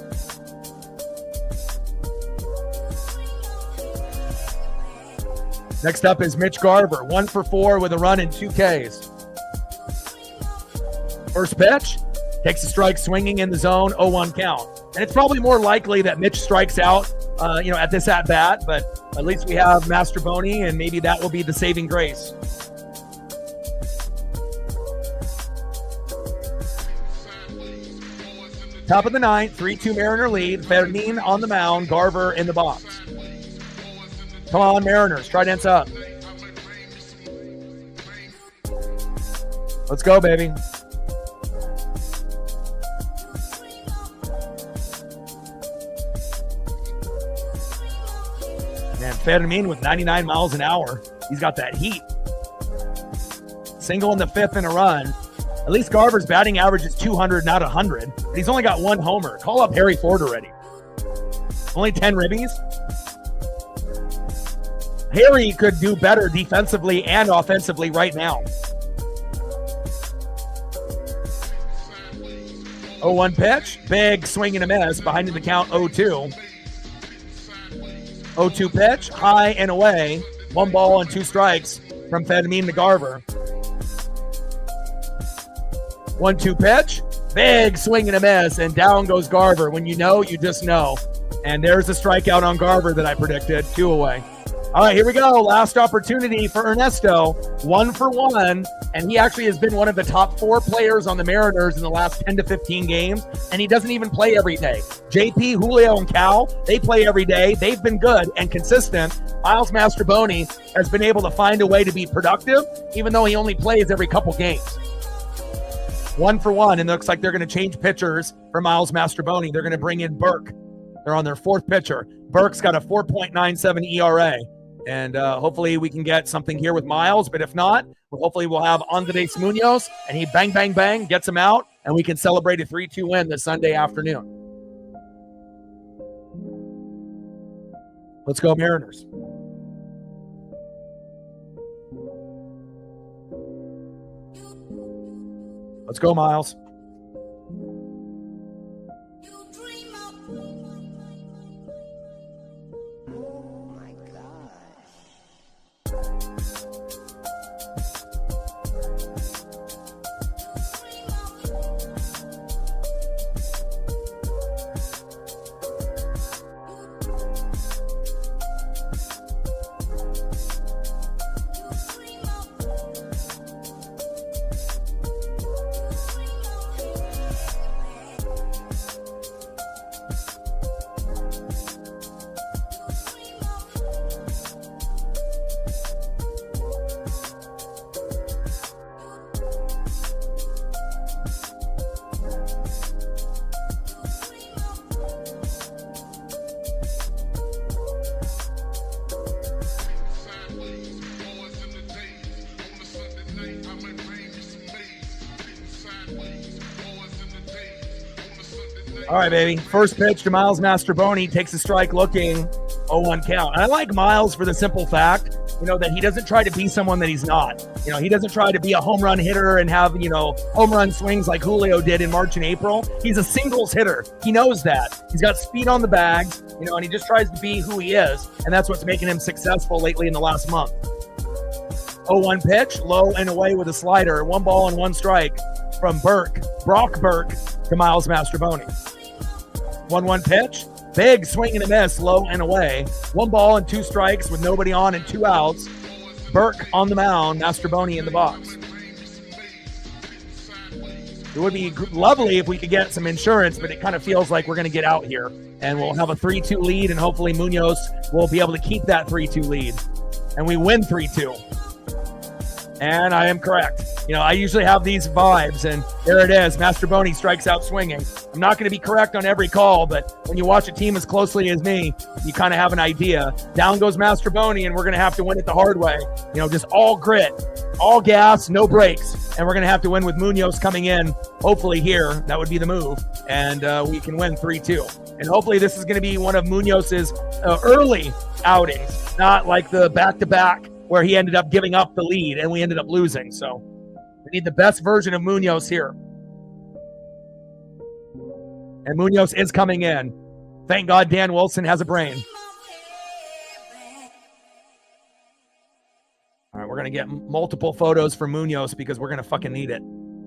Next up is Mitch Garver, 1 for 4 with a run and 2 Ks. First pitch, takes a strike swinging in the zone, 0-1 count. And it's probably more likely that Mitch strikes out, at this at-bat, but at least we have Mastrobuoni, and maybe that will be the saving grace. Top of the ninth, 3-2 Mariner lead. Fermin on the mound, Garver in the box. Come on, Mariners. Trident's up. Let's go, baby. Man, Fermin with 99 miles an hour. He's got that heat. Single in the 5th and a run. At least Garver's batting average is 200, not 100. But he's only got 1 homer. Call up Harry Ford already. Only 10 ribbies. Harry could do better defensively and offensively right now. 0-1 pitch. Big swing and a miss. Behind in the count, 0-2. 0-2 pitch. High and away. 1 ball and 2 strikes from Fermin to Garver. 1-2 pitch, big swing and a miss, and down goes Garver. When you know, you just know. And there's a strikeout on Garver that I predicted, 2 away. All right, here we go. Last opportunity for Ernesto, 1 for 1, and he actually has been one of the top 4 players on the Mariners in the last 10 to 15 games, and he doesn't even play every day. JP, Julio, and Cal, they play every day. They've been good and consistent. Miles Mastrobuoni has been able to find a way to be productive, even though he only plays every couple games. 1 for 1, and it looks like they're going to change pitchers for Miles Mastrobuoni. They're going to bring in Burke. They're on their 4th pitcher. Burke's got a 4.97 ERA, and hopefully we can get something here with Miles, but if not, hopefully we'll have Andres Munoz, and he bang, bang, bang, gets him out, and we can celebrate a 3-2 win this Sunday afternoon. Let's go Mariners. Let's go, Miles. All right, baby. First pitch to Miles Mastrobuoni, takes a strike looking, 0-1 count. And I like Miles for the simple fact, that he doesn't try to be someone that he's not. He doesn't try to be a home run hitter and have, home run swings like Julio did in March and April. He's a singles hitter. He knows that. He's got speed on the bags, and he just tries to be who he is. And that's what's making him successful lately in the last month. 0-1 pitch, low and away with a slider. 1 ball and 1 strike from Brock Burke to Miles Mastrobuoni. 1-1 pitch, big swing and a miss, low and away. 1 ball and 2 strikes with nobody on and 2 outs. Burke on the mound, Mastrobuoni in the box. It would be lovely if we could get some insurance, but it kind of feels like we're going to get out here. And we'll have a 3-2 lead, and hopefully Munoz will be able to keep that 3-2 lead. And we win 3-2. And I am correct. I usually have these vibes, and there it is. Mastrobuoni strikes out swinging. I'm not going to be correct on every call, but when you watch a team as closely as me, you kind of have an idea. Down goes Mastrobuoni, and we're going to have to win it the hard way. Just all grit, all gas, no brakes. And we're going to have to win with Munoz coming in, hopefully here. That would be the move. And we can win 3-2. And hopefully this is going to be one of Munoz's early outings, not like the back-to-back where he ended up giving up the lead and we ended up losing. So we need the best version of Munoz here. And Munoz is coming in. Thank God Dan Wilson has a brain. All right, we're going to get multiple photos for Munoz because we're going to fucking need it.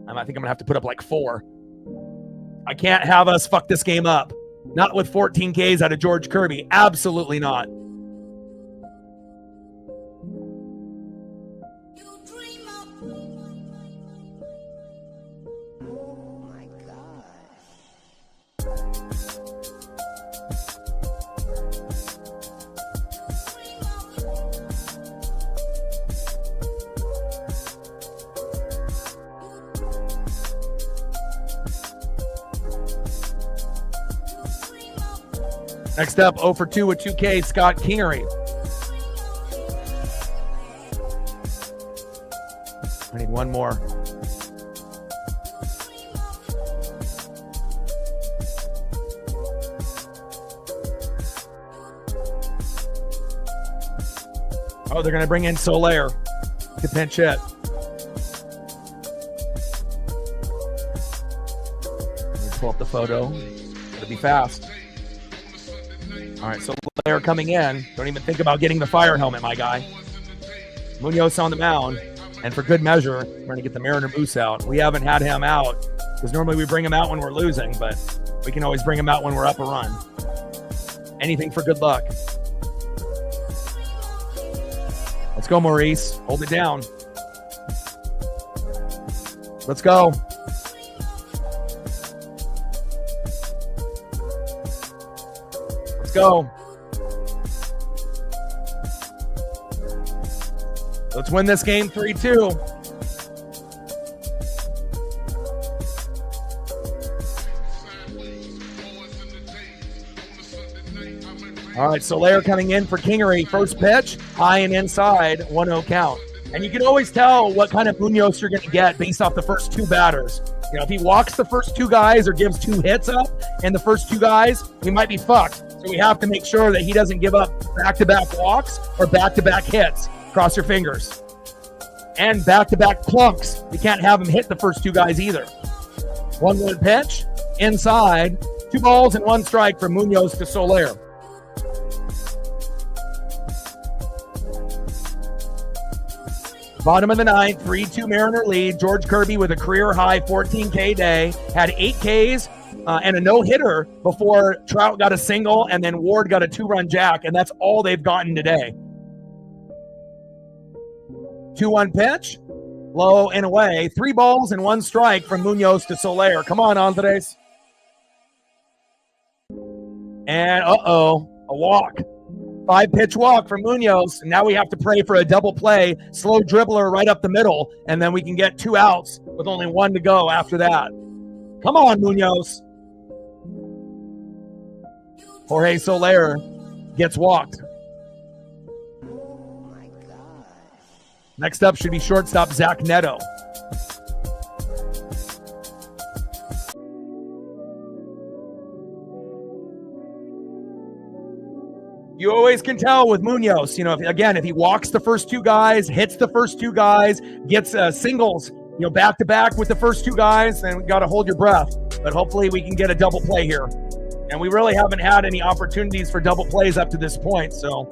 I think I'm going to have to put up like 4. I can't have us fuck this game up. Not with 14 Ks out of George Kirby. Absolutely not. Next up, 0 for 2 with 2K, Scott Kingery. I need one more. Oh, they're going to bring in Soler to pinch hit. Let me pull up the photo. It'll be fast. All right, so Soler coming in. Don't even think about getting the fire helmet, my guy. Munoz on the mound. And for good measure, we're going to get the Mariner Moose out. We haven't had him out because normally we bring him out when we're losing, but we can always bring him out when we're up a run. Anything for good luck. Let's go, Maurice. Hold it down. Let's go. Let's go. Let's win this game 3-2. All right, Soler coming in for Kingery. First pitch, high and inside, 1-0 count. And you can always tell what kind of Munoz you're going to get based off the first two batters. You know, if he walks the first two guys or gives two hits up and the first two guys, we might be fucked. So we have to make sure that he doesn't give up back-to-back walks or back-to-back hits. Cross your fingers. And back-to-back plunks. You can't have him hit the first two guys either. 1-1 pitch, inside, 2 balls and 1 strike from Munoz to Soler. Bottom of the ninth, 3-2 Mariner lead. George Kirby with a career-high 14K day. Had 8 Ks and a no-hitter before Trout got a single and then Ward got a 2-run jack, and that's all they've gotten today. 2-1 pitch, low and away. 3 balls and 1 strike from Munoz to Soler. Come on, Andres. And a walk. 5-pitch walk from Munoz. And now we have to pray for a double play, slow dribbler right up the middle, and then we can get 2 outs with only 1 to go after that. Come on, Munoz. Jorge Soler gets walked. Oh my God. Next up should be shortstop Zach Neto. You always can tell with Munoz, you know, if he walks the first 2 guys, hits the first 2 guys, gets singles, you know, back to back with the first 2 guys, then we got to hold your breath. But hopefully we can get a double play here. And we really haven't had any opportunities for double plays up to this point. So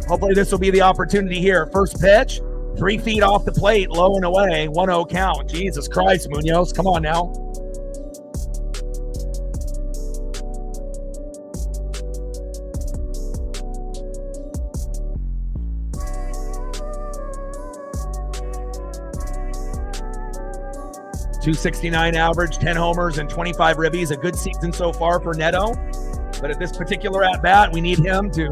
hopefully this will be the opportunity here. First pitch, 3 feet off the plate, low and away, 1-0 count. Jesus Christ, Munoz, come on now. .269 average, 10 homers, and 25 ribbies. A good season so far for Neto. But at this particular at-bat, we need him to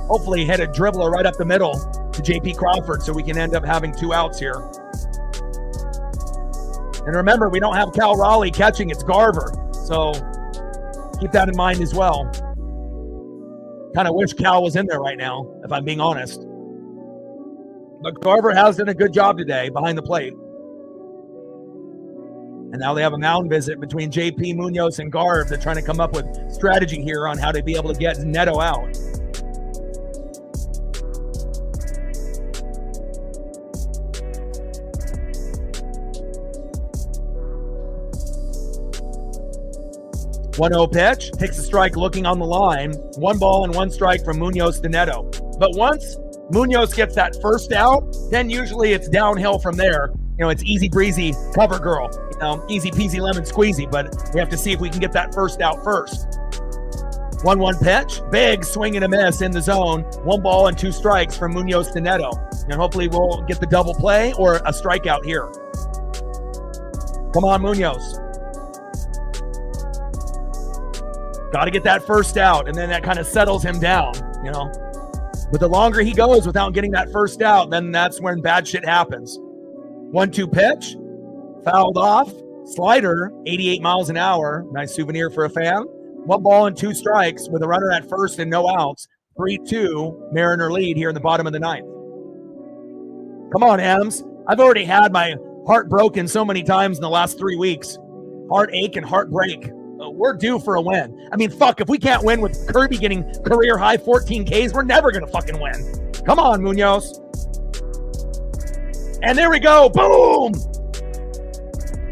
hopefully hit a dribbler right up the middle to J.P. Crawford so we can end up having 2 outs here. And remember, we don't have Cal Raleigh catching. It's Garver. So keep that in mind as well. Kind of wish Cal was in there right now, if I'm being honest. But Garver has done a good job today behind the plate. And now they have a mound visit between JP, Munoz, and Garv. They're trying to come up with strategy here on how to be able to get Neto out. .1-0 pitch, takes a strike looking on the line. 1 ball and 1 strike from Munoz to Neto. But once Munoz gets that first out, then usually it's downhill from there. You know, it's easy breezy cover girl. Easy peasy lemon squeezy, but we have to see if we can get that first out first. 1-1 pitch, big swing and a miss in the zone. 1 ball and 2 strikes from Munoz to Neto. And hopefully we'll get the double play or a strikeout here. Come on, Munoz. Got to get that first out, and then that kind of settles him down, you know. But the longer he goes without getting that first out, then that's when bad shit happens. 1-2 pitch. Fouled off, slider, 88 miles an hour. Nice souvenir for a fan. 1 ball and 2 strikes with a runner at first and no outs. 3-2 Mariner lead here in the bottom of the ninth. Come on, Adams. I've already had my heart broken so many times in the last 3 weeks. Heartache and heartbreak. We're due for a win. I mean, fuck, if we can't win with Kirby getting career high 14 Ks, we're never going to fucking win. Come on, Munoz. And there we go. Boom.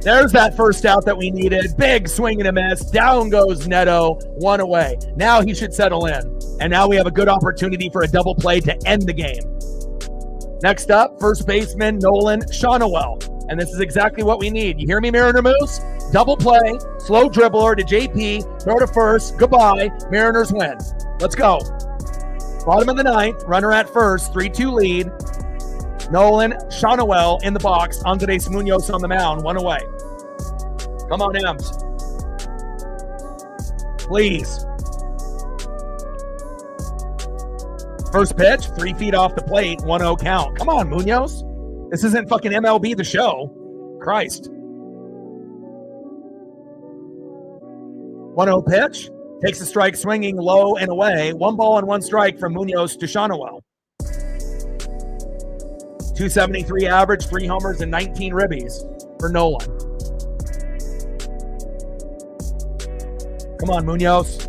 There's that first out that we needed. Big swing and a miss. Down goes Neto. 1 away. Now he should settle in. And now we have a good opportunity for a double play to end the game. Next up, first baseman Nolan Shonowell. And this is exactly what we need. You hear me, Mariner Moose? Double play, slow dribbler to JP, throw to first, goodbye, Mariners win. Let's go. Bottom of the ninth, runner at first, 3-2 lead. Nolan Shonowell in the box. Andres Munoz on the mound, 1 away. Come on, Ems. Please. First pitch, 3 feet off the plate, 1-0 count. Come on, Munoz. This isn't fucking MLB The Show. Christ. 1-0 pitch, Takes a strike swinging low and away. 1 ball and 1 strike from Munoz to Shonowell. 273 average, 3 homers, and 19 ribbies for Nolan. Come on, Munoz.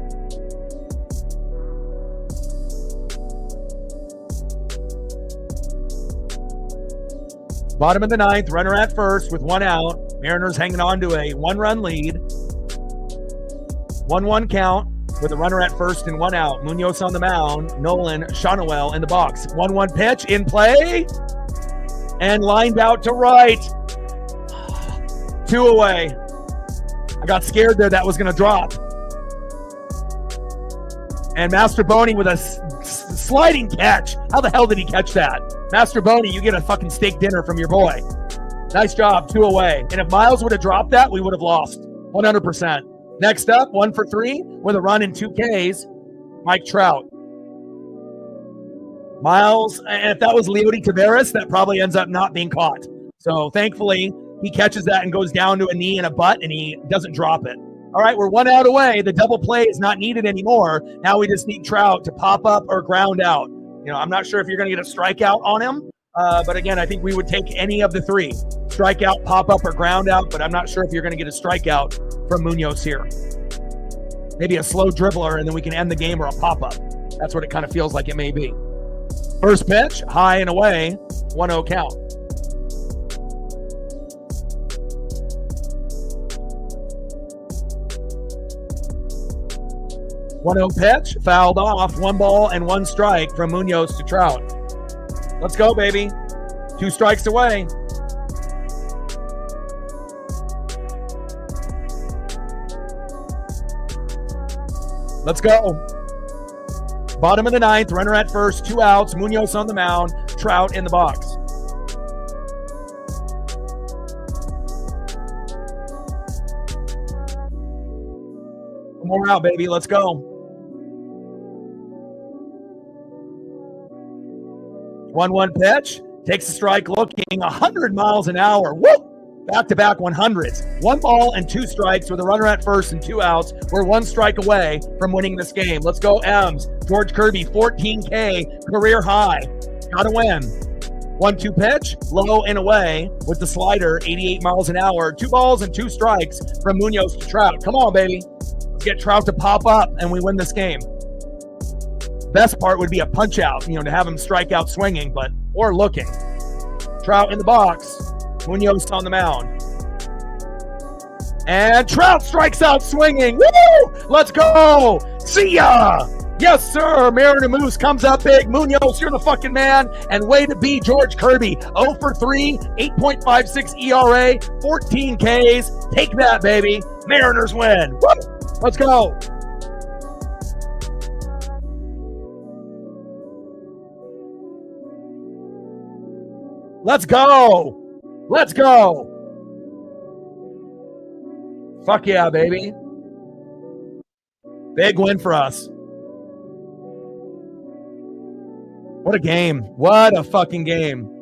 Bottom of the 9th, runner at first with 1 out. Mariners hanging on to a 1-run lead. 1-1 count with a runner at first and 1 out. Munoz on the mound. Nolan, Shonowell in the box. 1-1 pitch in play. And lined out to right. 2 away. I got scared there that was going to drop. And Master Boney with a sliding catch. How the hell did he catch that? Master Boney, you get a fucking steak dinner from your boy. Nice job, 2 away. And if Miles would have dropped that, we would have lost 100%. Next up, 1 for 3 with a run and 2 Ks, Mike Trout. Miles, and if that was Leody Taveras, that probably ends up not being caught. So thankfully, he catches that and goes down to a knee and a butt, and he doesn't drop it. All right, we're 1 out away. The double play is not needed anymore. Now we just need Trout to pop up or ground out. You know, I'm not sure if you're going to get a strikeout on him, but again, I think we would take any of the 3. Strikeout, pop up, or ground out, but I'm not sure if you're going to get a strikeout from Munoz here. Maybe a slow dribbler, and then we can end the game, or a pop-up. That's what it kind of feels like it may be. First pitch, high and away, 1-0 count. One-0 pitch, fouled off, 1 ball and 1 strike from Munoz to Trout. Let's go, baby. 2 strikes away. Let's go. Bottom of the 9th, runner at first, 2 outs, Munoz on the mound, Trout in the box. One more out, baby. Let's go. 1-1 pitch. Takes a strike looking 100 miles an hour. Woo! Back-to-back 100s. 1 ball and 2 strikes with a runner at first and 2 outs. We're 1 strike away from winning this game. Let's go, M's. George Kirby, 14K, career high. Gotta win. 1-2 pitch, low and away with the slider, 88 miles an hour. 2 balls and 2 strikes from Munoz to Trout. Come on, baby. Let's get Trout to pop up and we win this game. Best part would be a punch out, to have him strike out swinging, or looking. Trout in the box. Munoz on the mound. And Trout strikes out swinging. Woo! Let's go. See ya. Yes, sir. Mariner Moose comes up big. Munoz, you're the fucking man. And way to be George Kirby. 0 for 3, 8.56 ERA, 14 Ks. Take that, baby. Mariners win. Woo! Let's go. Let's go. Let's go. Fuck yeah, baby. Big win for us. What a game. What a fucking game.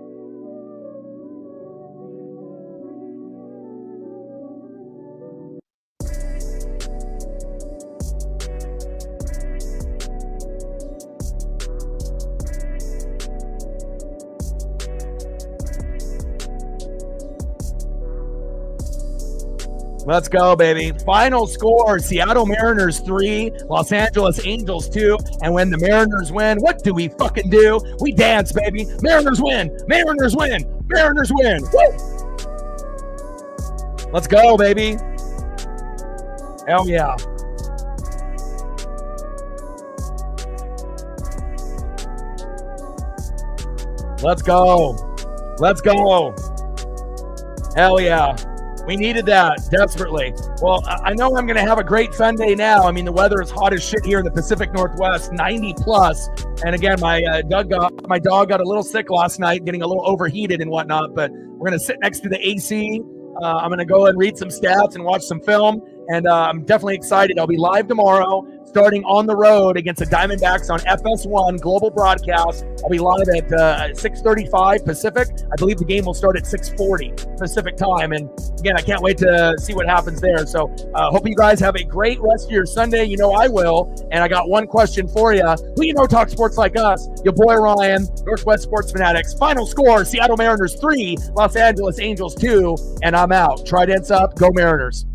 Let's go, baby. Final score, Seattle Mariners 3, Los Angeles Angels 2. And when the Mariners win, what do we fucking do? We dance, baby. Mariners win. Mariners win. Mariners win. Woo! Let's go, baby. Hell yeah. Let's go. Let's go. Hell yeah. We needed that desperately. Well, I know I'm going to have a great Sunday now. I mean, the weather is hot as shit here in the Pacific Northwest, 90 plus. And again, my dog got a little sick last night, getting a little overheated and whatnot. But we're going to sit next to the AC. I'm going to go and read some stats and watch some film. And I'm definitely excited. I'll be live tomorrow, starting on the road against the Diamondbacks on FS1 Global Broadcast. I'll be live at 6:35 Pacific. I believe the game will start at 6:40 Pacific time. And again, I can't wait to see what happens there. So hope you guys have a great rest of your Sunday. You know I will. And I got one question for you. Who you know talk sports like us? Your boy Ryan, Northwest Sports Fanatics. Final score, Seattle Mariners 3, Los Angeles Angels 2. And I'm out. Tridents up. Go Mariners.